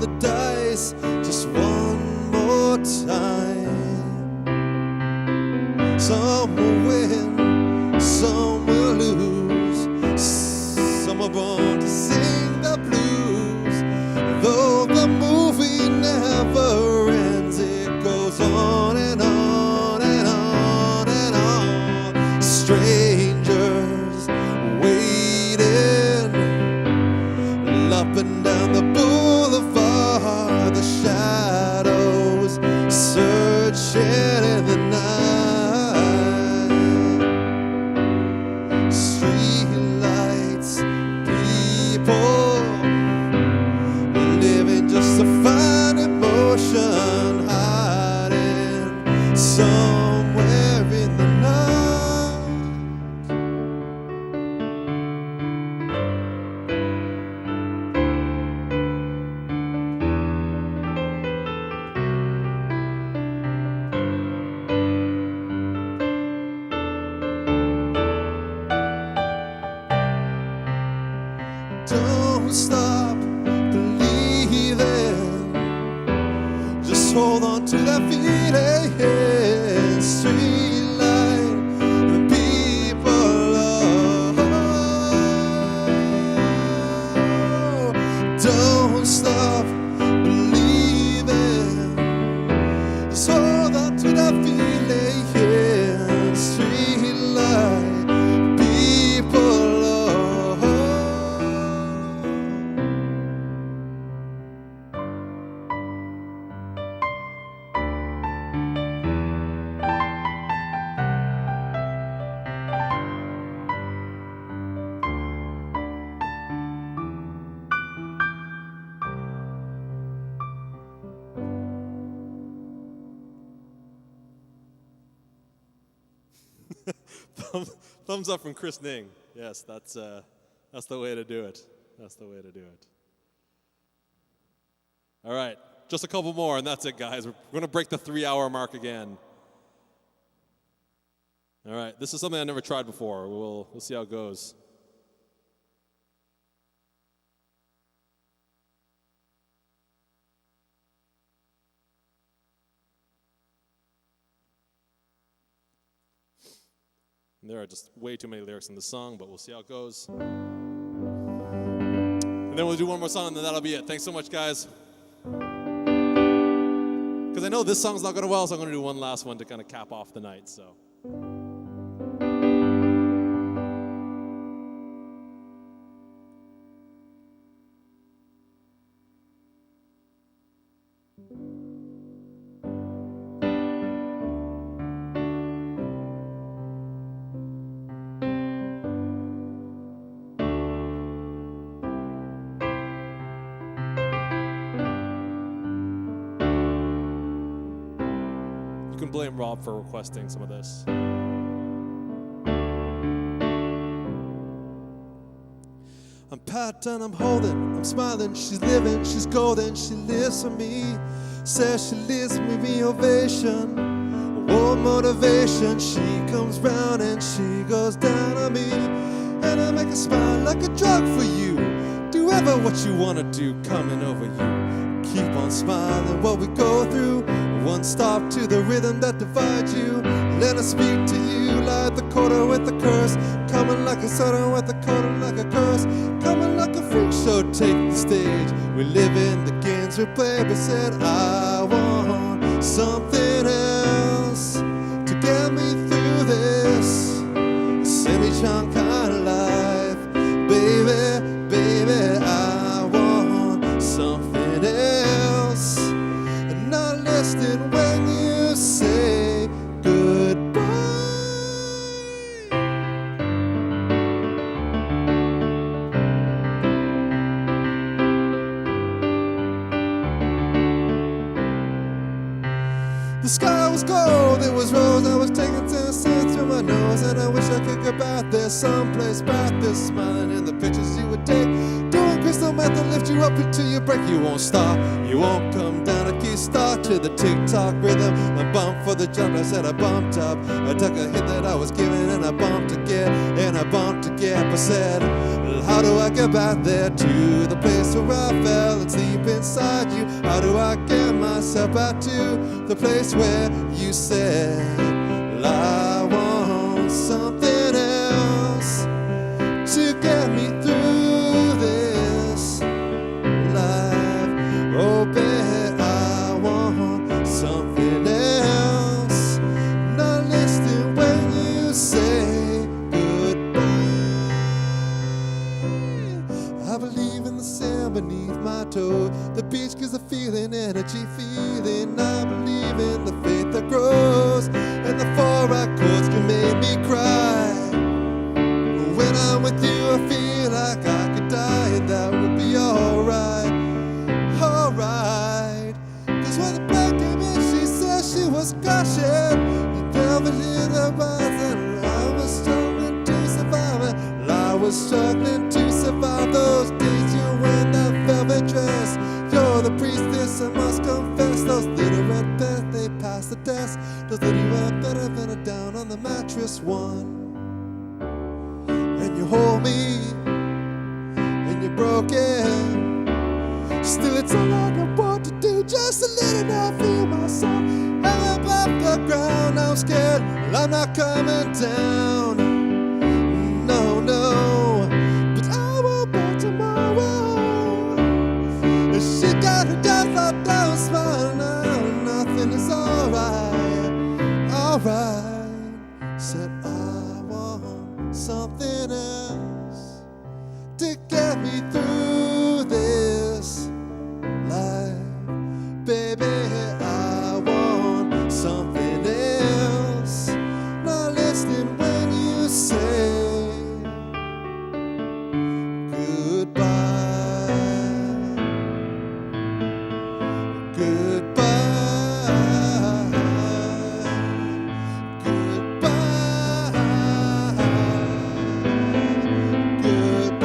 Just hold on to that feeling, street light, people, don't stop believing. Just hold on to that feeling, street light, people. Thumbs up from Chris Ning. Yes, that's the way to do it. That's the way to do it. All right, just a couple more, and that's it, guys. We're going to break the 3-hour mark again. All right, this is something I never tried before. We'll see how it goes. There are just way too many lyrics in the song, but we'll see how it goes. And then we'll do one more song, and then that'll be it. Thanks so much, guys. Because I know this song's not going well, so I'm going to do one last one to kind of cap off the night. So. Blame Rob for requesting some of this. I'm pat and I'm holding, I'm smiling, she's living, she's golden, she lives for me. Says she leaves me the ovation, war motivation. She comes round and she goes down on me, and I make her smile like a drug for you. Do ever what you wanna do, coming over you. Keep on smiling what we go through. One stop to the rhythm that divides you. Let us speak to you like the quarter with the curse. Coming like a soda with the quarter like a curse. Coming like a freak show, take the stage. We live in the games we play, but said I want something else to get me through this semi-chunk kind of life. Baby, baby, I want something else. And not listening when you say goodbye. The sky was gold, it was rose. I was taking 10 cents through my nose, and I wish I could go back there, someplace back there, smiling in the pictures you would take. Doing crystal meth to lift you up until you break. You won't stop, you won't come down. A key start to the tick-tock rhythm. A bump for the jump, I said I bumped up. I took a hit that I was given, and I bumped again, and I bumped again. I said, how do I get back there to the place where I fell and sleep inside you? How do I get myself back to the place where you said, I want something else to get me through this life? Oh, babe, I want something else. Not listening when you say goodbye. I believe in the sand beneath my toe. The beach gives a feeling, energy feeling. I believe in the faith that grows, and the 4 chords can make me cry. When I'm with you, I feel like I could die, and that would be alright, alright. Cause when the black came in, she said she was crashing. You delved in the rise, and I was struggling to survive it. I was struggling to survive those days you in that velvet dress. You're the priestess, I must confess. Those little red pants, they pass the test. Those little red better than a down on the mattress one. And you hold me, and you're broken. Still it's all I want to do, just a little now, feel I'm scared, well, I'm not coming down. No, no, but I will back tomorrow. She got her death up, down, smile now. Nothing is alright, alright. Said I want something else to get me through this life, baby. I want something else. Not listening when you say goodbye, goodbye, goodbye, goodbye.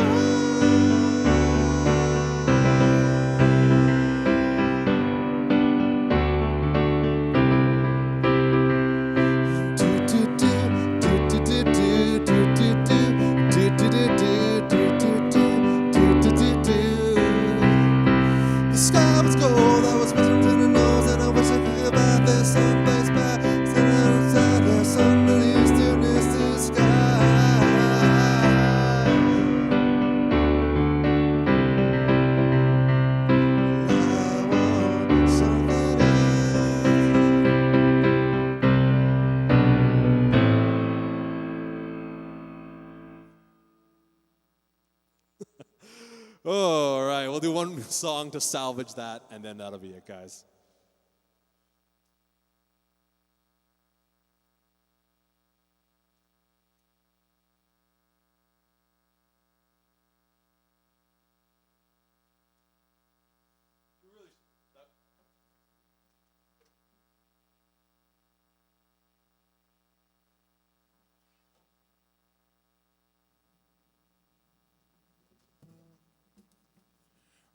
The sky was gold, I was wishing to the nose, and I wish I could go back there someplace back. Sitting outside there, somebody used to miss the sky. I want something Oh, all right, we'll do one song to salvage that, and then that'll be it, guys.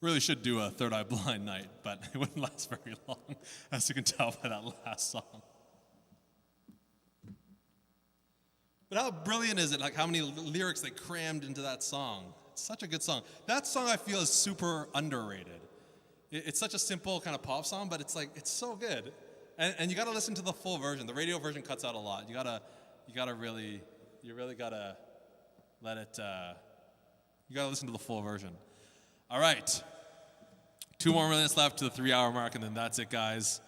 Really should do a Third Eye Blind night, but it wouldn't last very long, as you can tell by that last song. But how brilliant is it, like how many lyrics they crammed into that song? It's such a good song. That song I feel is super underrated. It's such a simple kind of pop song, but it's like, it's so good. And you gotta listen to the full version. The radio version cuts out a lot. You really gotta let it, you gotta listen to the full version. All right, 2 more minutes left to the 3-hour mark, and then that's it, guys.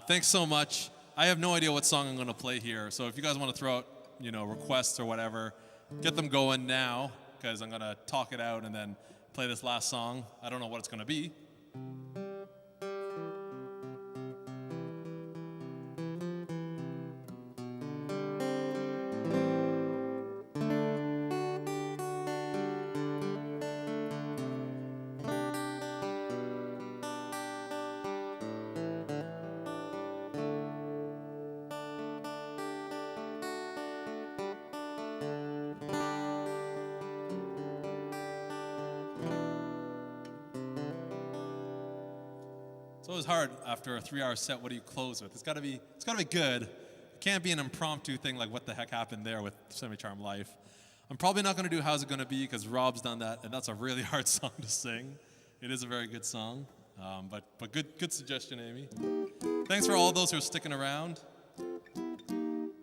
Thanks so much. I have no idea what song I'm gonna play here, so if you guys wanna throw out, requests or whatever, get them going now, because I'm gonna talk it out and then play this last song. I don't know what it's gonna be. It's always hard after a 3-hour set. What do you close with? It's gotta be good. It can't be an impromptu thing like what the heck happened there with Semi-Charmed Life. I'm probably not gonna do How's It Gonna Be because Rob's done that, and that's a really hard song to sing. It is a very good song, but good suggestion, Amy. Thanks for all those who are sticking around.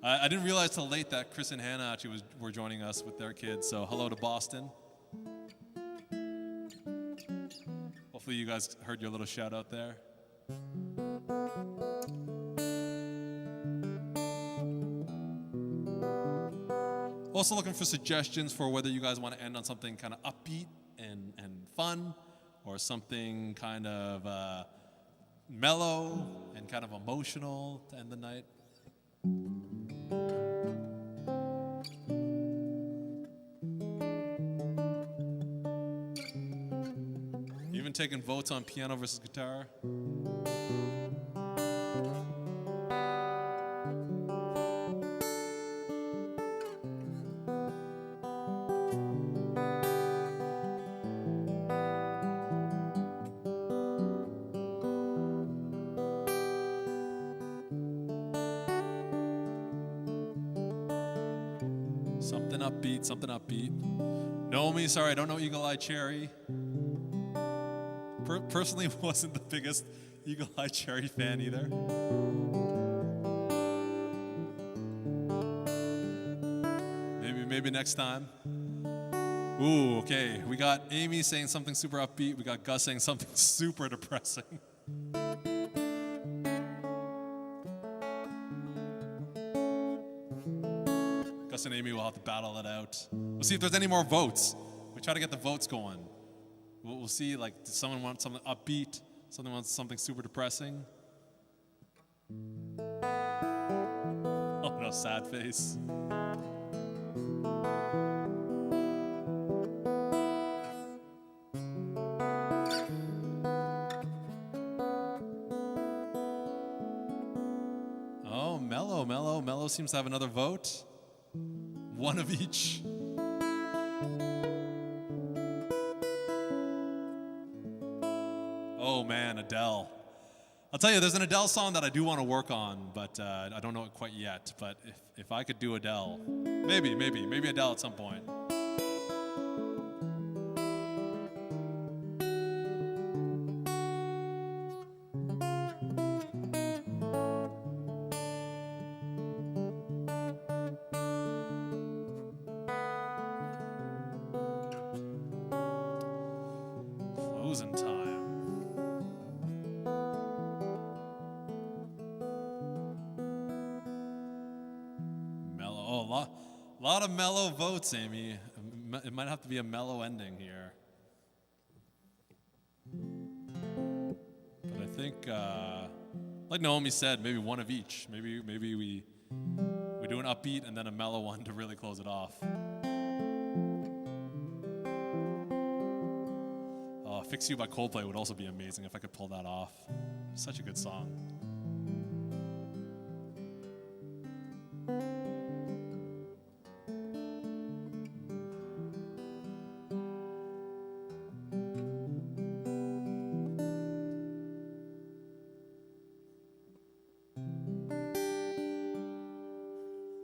I didn't realize till late that Chris and Hannah actually were joining us with their kids. So hello to Boston. Hopefully you guys heard your little shout out there. Also looking for suggestions for whether you guys want to end on something kind of upbeat and fun, or something kind of mellow and kind of emotional to end the night. Even taking votes on piano versus guitar. Something upbeat. Naomi, sorry, I don't know Eagle Eye Cherry. Personally, wasn't the biggest Eagle Eye Cherry fan either. maybe next time. Ooh, okay. We got Amy saying something super upbeat. We got Gus saying something super depressing. Gus and Amy will have to battle it out. We'll see if there's any more votes. We try to get the votes going. We'll see, like, does someone want something upbeat? Someone wants something super depressing? Oh no, sad face. Oh, Mellow seems to have another vote. One of each. Oh man, Adele. I'll tell you, there's an Adele song that I do want to work on, but I don't know it quite yet. But if I could do Adele, maybe Adele at some point. Closing time. A lot of mellow votes, Amy. It might have to be a mellow ending here. But I think, like Naomi said, maybe one of each. Maybe we do an upbeat and then a mellow one to really close it off. Fix You by Coldplay would also be amazing if I could pull that off. Such a good song.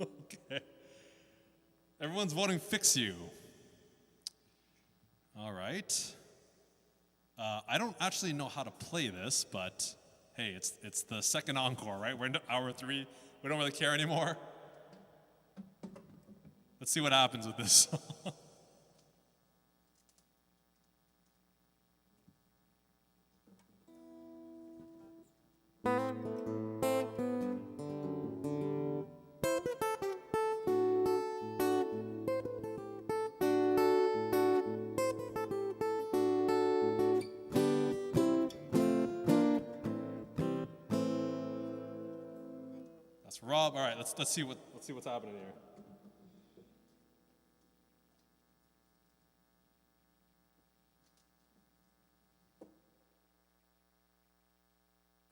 Okay. Everyone's voting Fix You. All right. I don't actually know how to play this, but hey, it's the second encore, right? We're in hour 3. We don't really care anymore. Let's see what happens with this song. Rob, all right, let's see what's happening here.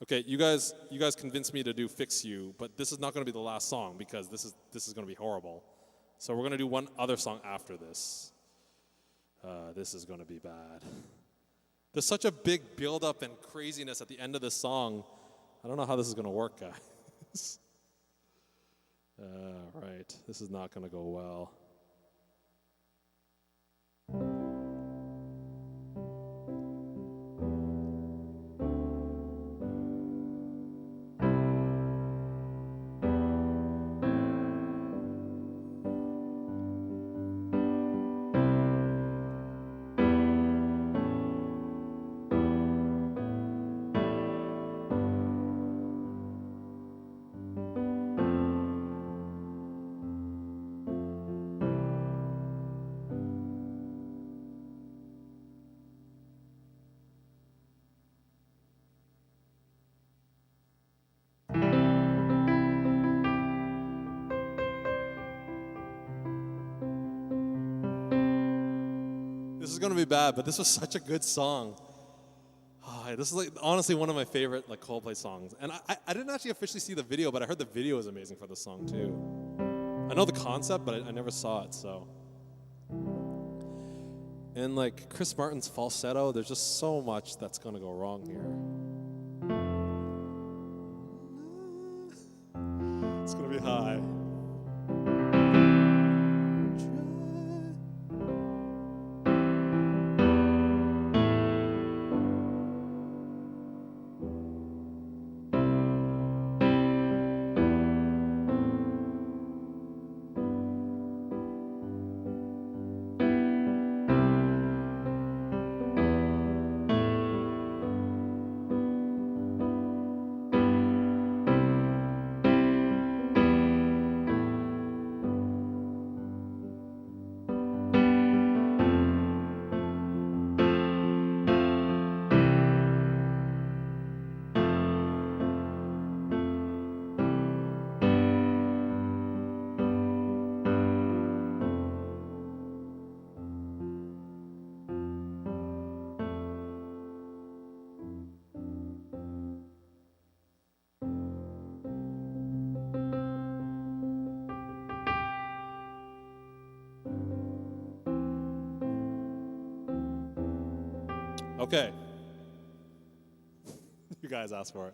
Okay, you guys convinced me to do Fix You, but this is not going to be the last song because this is going to be horrible. So we're going to do one other song after this. This is going to be bad. There's such a big build-up and craziness at the end of this song. I don't know how this is going to work, guys. Right, this is not going to go well. This is gonna be bad, but this was such a good song. Oh, this is like honestly one of my favorite like Coldplay songs. And I didn't actually officially see the video, but I heard the video is amazing for this song too. I know the concept, but I never saw it, so. And like Chris Martin's falsetto, there's just so much that's gonna go wrong here. It's gonna be high. Okay. You guys asked for it.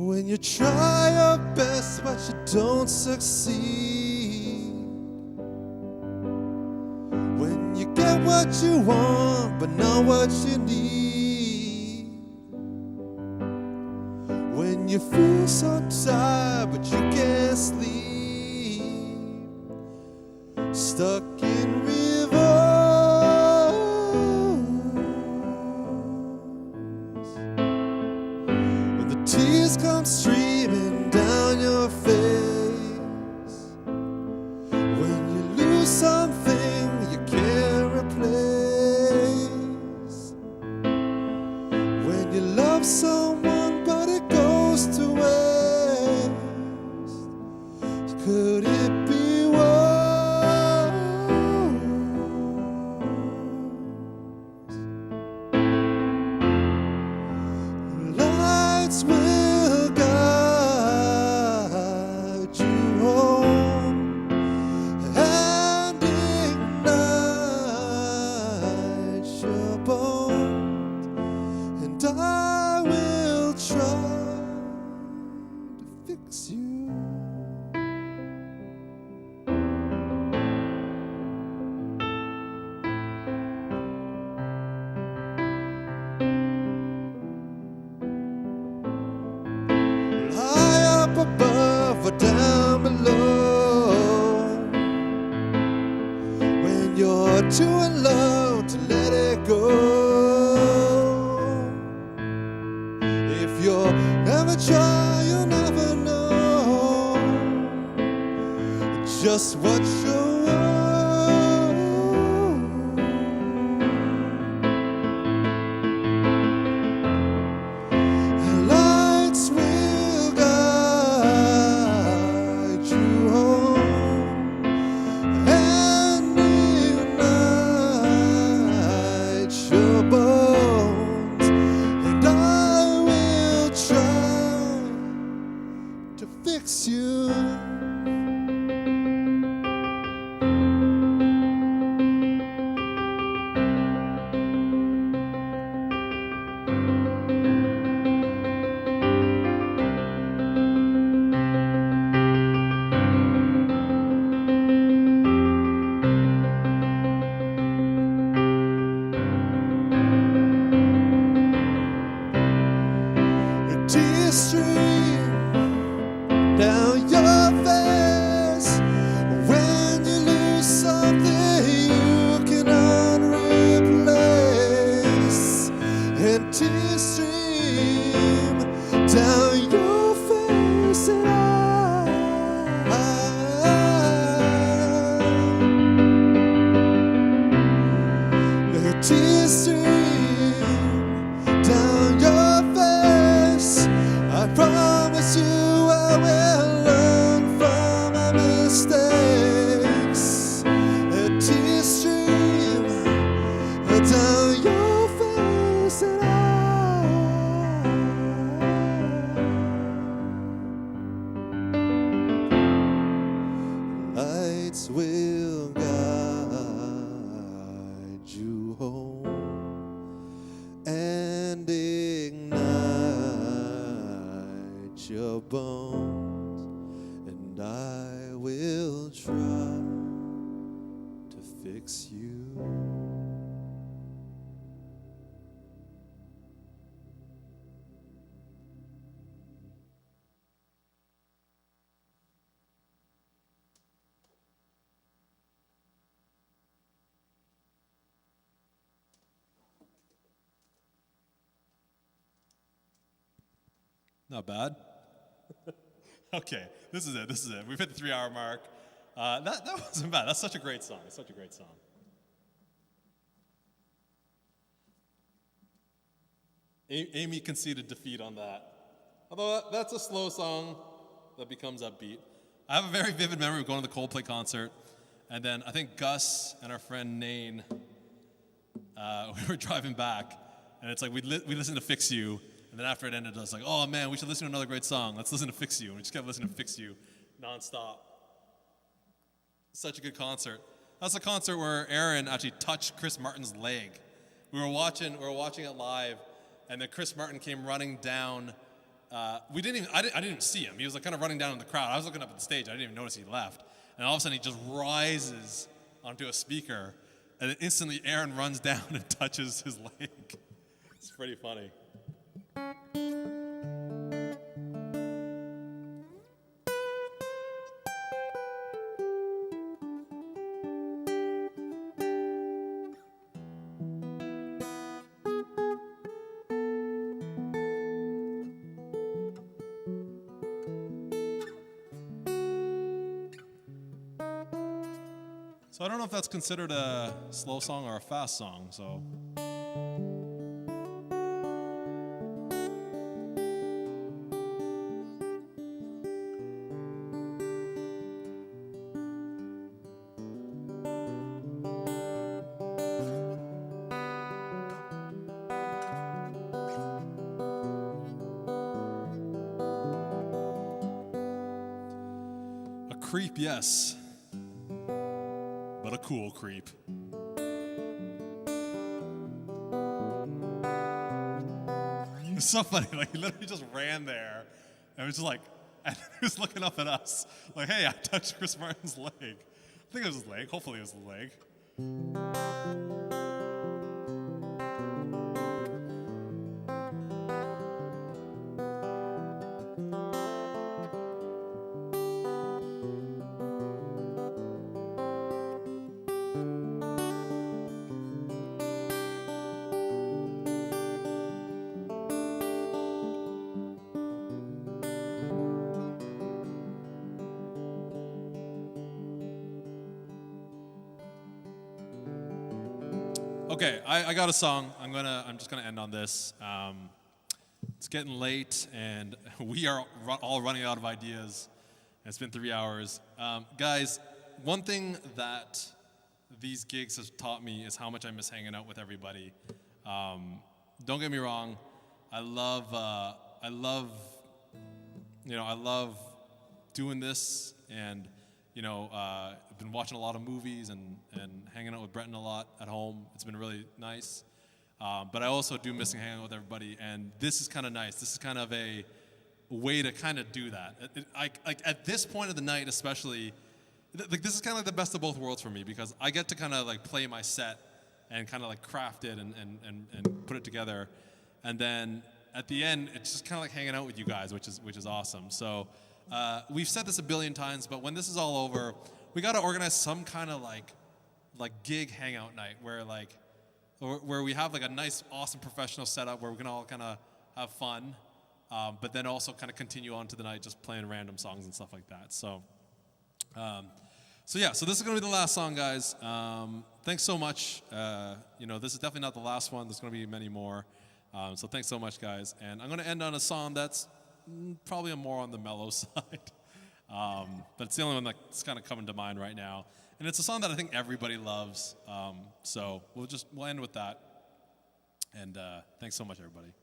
When you try your best but you don't succeed, when you get what you want but not what you need, when you feel so tired but you can't sleep, stuck in reverse, when the tears come streaming down your face, when you lose something you can't replace, when you love someone but it goes to waste, could it be worse? Lights will guide you home and ignite your bones, and I will try to fix you. High up above or down below, when you're too in love to let it go, if you'll never try you'll never know just what you're worth. Lights will guide you home and ignite your bones, and I will try to fix you. Tears stream down your face when you lose something you cannot replace, and tears stream down your face, and tears stream down your face. I promise you I will learn from my mistakes. A tear stream down your face, and lights will guide you home and ignite your bones, and I will try to fix you. Not bad. Okay, this is it. We've hit the 3-hour mark. That wasn't bad. That's such a great song. It's such a great song. Amy conceded defeat on that. Although that's a slow song that becomes upbeat. I have a very vivid memory of going to the Coldplay concert, and then I think Gus and our friend Nain, we were driving back, and it's like we listened to Fix You, and then after it ended, I was like, oh man, we should listen to another great song. Let's listen to Fix You. And we just kept listening to Fix You nonstop. Such a good concert. That's a concert where Aaron actually touched Chris Martin's leg. We were watching it live, and then Chris Martin came running down. I didn't even see him. He was like kind of running down in the crowd. I was looking up at the stage. I didn't even notice he left. And all of a sudden, he just rises onto a speaker, and then instantly Aaron runs down and touches his leg. It's pretty funny. So I don't know if that's considered a slow song or a fast song, so. A creep, yes. But a cool creep. It's so funny, like he literally just ran there and was just like, and he was looking up at us, like, hey, I touched Chris Martin's leg. I think it was his leg, hopefully it was his leg. Okay, I got a song. I'm just gonna end on this. It's getting late, and we are all running out of ideas. It's been 3 hours, guys. One thing that these gigs have taught me is how much I miss hanging out with everybody. Don't get me wrong, I love doing this, and I've been watching a lot of movies and hanging out with Brenton a lot at home. It's been really nice. But I also do miss hanging out with everybody, and this is kind of nice. This is kind of a way to kind of do that. Like at this point of the night especially, this is kind of like the best of both worlds for me, because I get to kind of like play my set and kind of like craft it and put it together. And then at the end, it's just kind of like hanging out with you guys, which is awesome. So we've said this a billion times, but when this is all over, we got to organize some kind of like gig hangout night where we have like a nice, awesome professional setup where we can all kind of have fun, but then also kind of continue on to the night just playing random songs and stuff like that. So this is going to be the last song, guys. Thanks so much. This is definitely not the last one. There's going to be many more. So thanks so much, guys. And I'm going to end on a song that's probably more on the mellow side. But it's the only one that's kind of coming to mind right now. And it's a song that I think everybody loves. So we'll end with that. And thanks so much, everybody.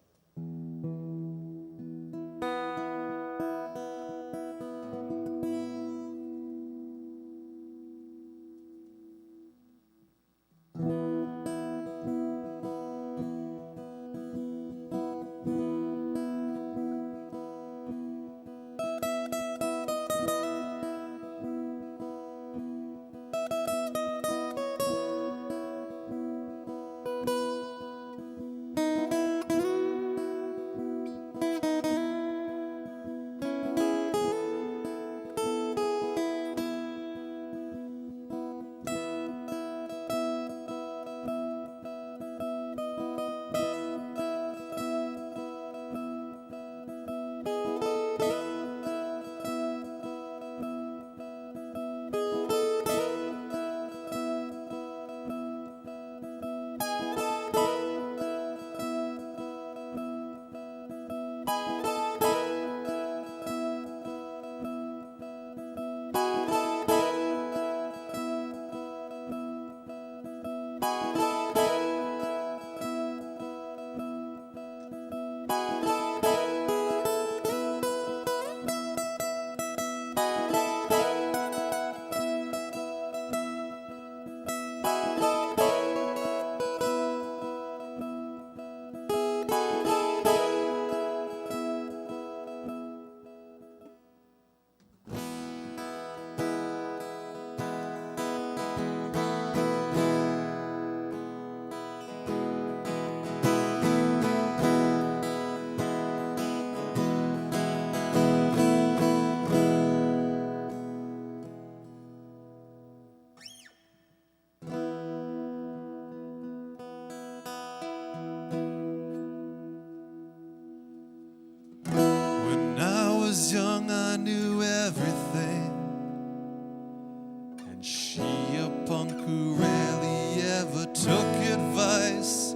She a punk who rarely ever took advice,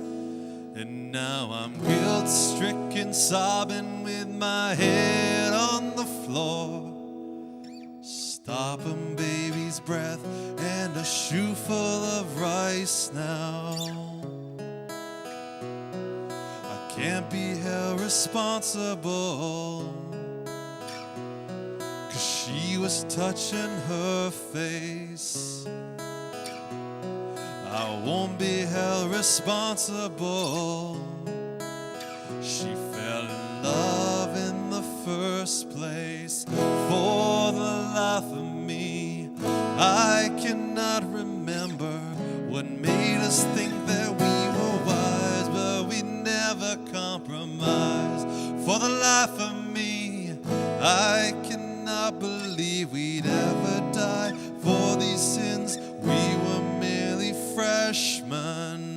and now I'm guilt-stricken, sobbing with my head on the floor. Stopping baby's breath and a shoe full of rice now. I can't be held responsible, 'cause she was touching her face. I won't be held responsible. She fell in love in the first place. For the life of me, I cannot remember what made us think that we were wise, but we never compromised. For the life of me, I cannot believe we'd ever die for these sins. We were merely freshmen.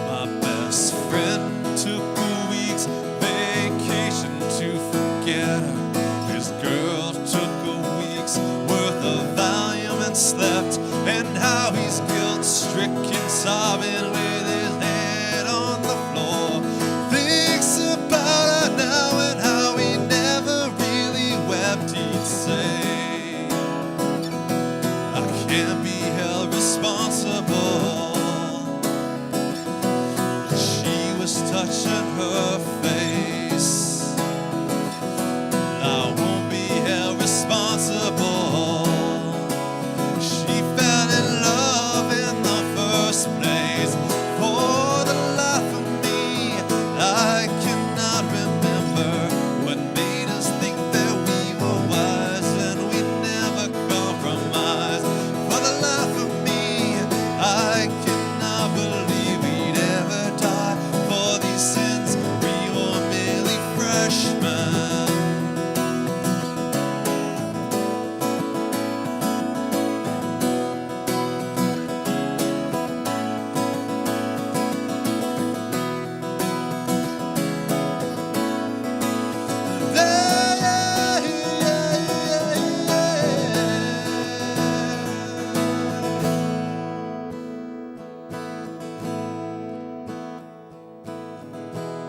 My best friend took a week's vacation to forget her. His girl took a week's worth of Valium and slept. And how he's guilt-stricken, sobbing with his head on the floor. Thinks about her now and how he never really wept, he'd say. I can't be held responsible. She was touching her face. I won't be held responsible. She fell in love in the first place. For the life of me, I cannot remember what made us think that we were wise and we never compromised. For the life of me, I cannot believe we'd ever die for these sins. We were merely freshmen.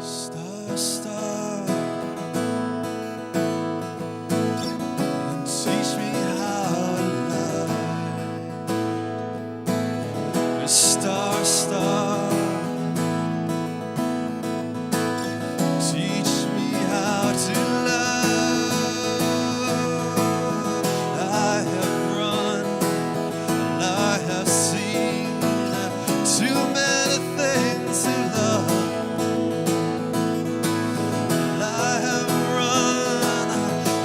Star, star, and teach me how to lie. Star, star, teach me how to love. I have run and I have seen too many things to love. I have run,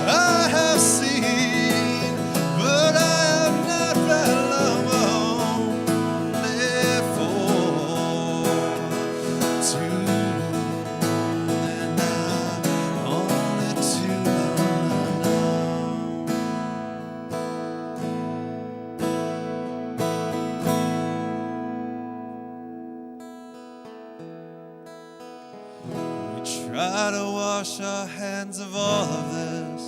I have seen, but I have not felt love only for two, and I'm only too alone. We try to wash our hands of all of this.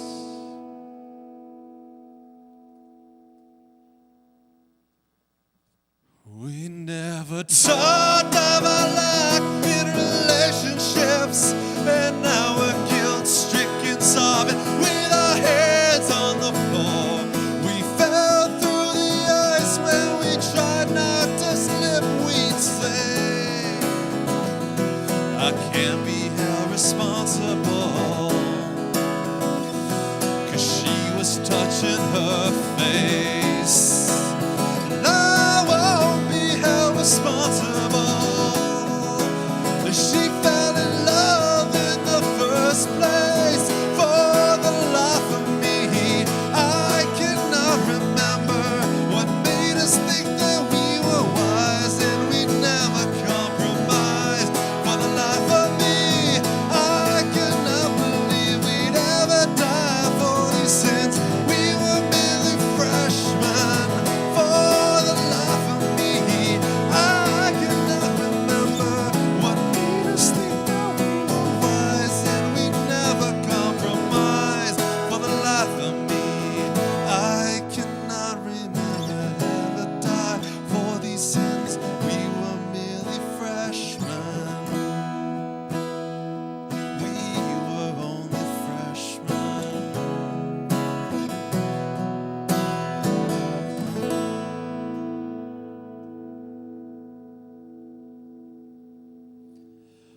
We never talked about life in relationships, and now we're guilt-stricken, sobbing with our heads on the floor. We fell through the ice when we tried not to slip, we'd say. I can't be held responsible, 'cause she was touching her face. And I won't be held responsible. She fell in love in the first place. For the life of me, I cannot remember what made us think that we were wise and we never compromised. For the life of me,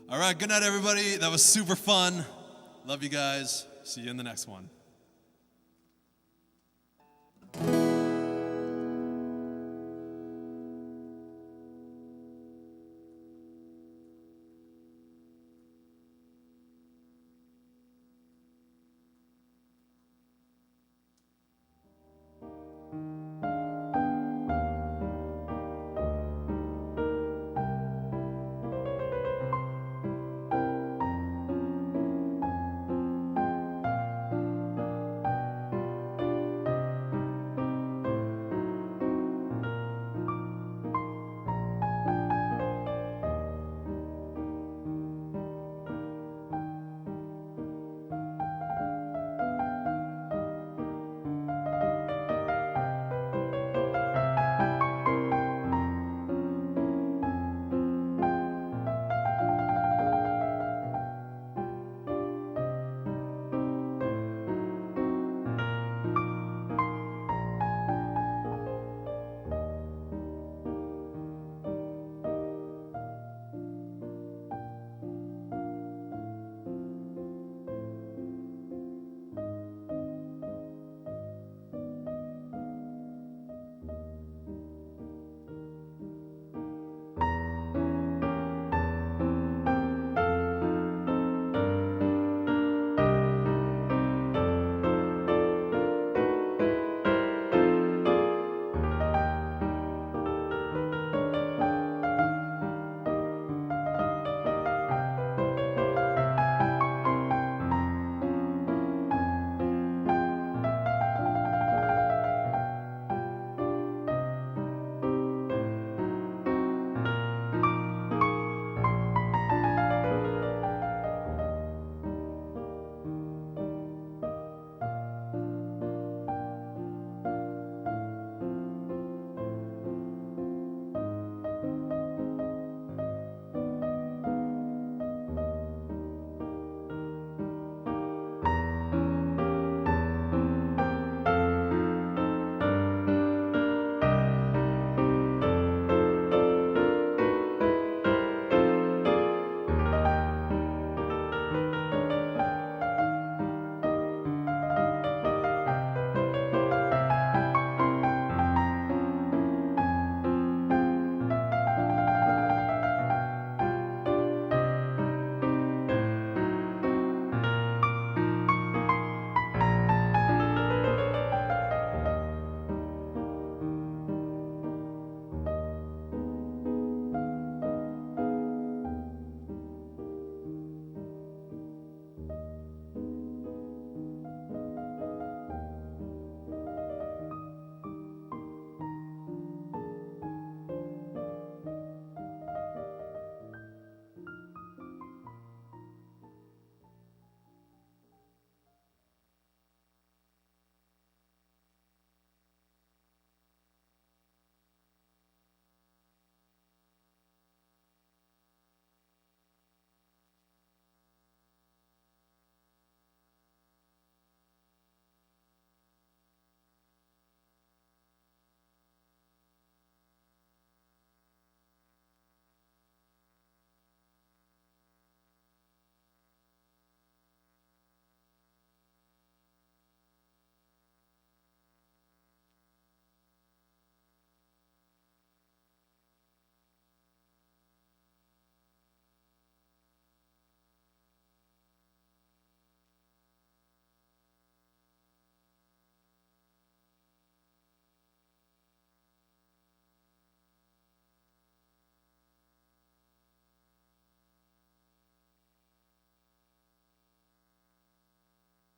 All right, good night, everybody. That was super fun. Love you guys. See you in the next one.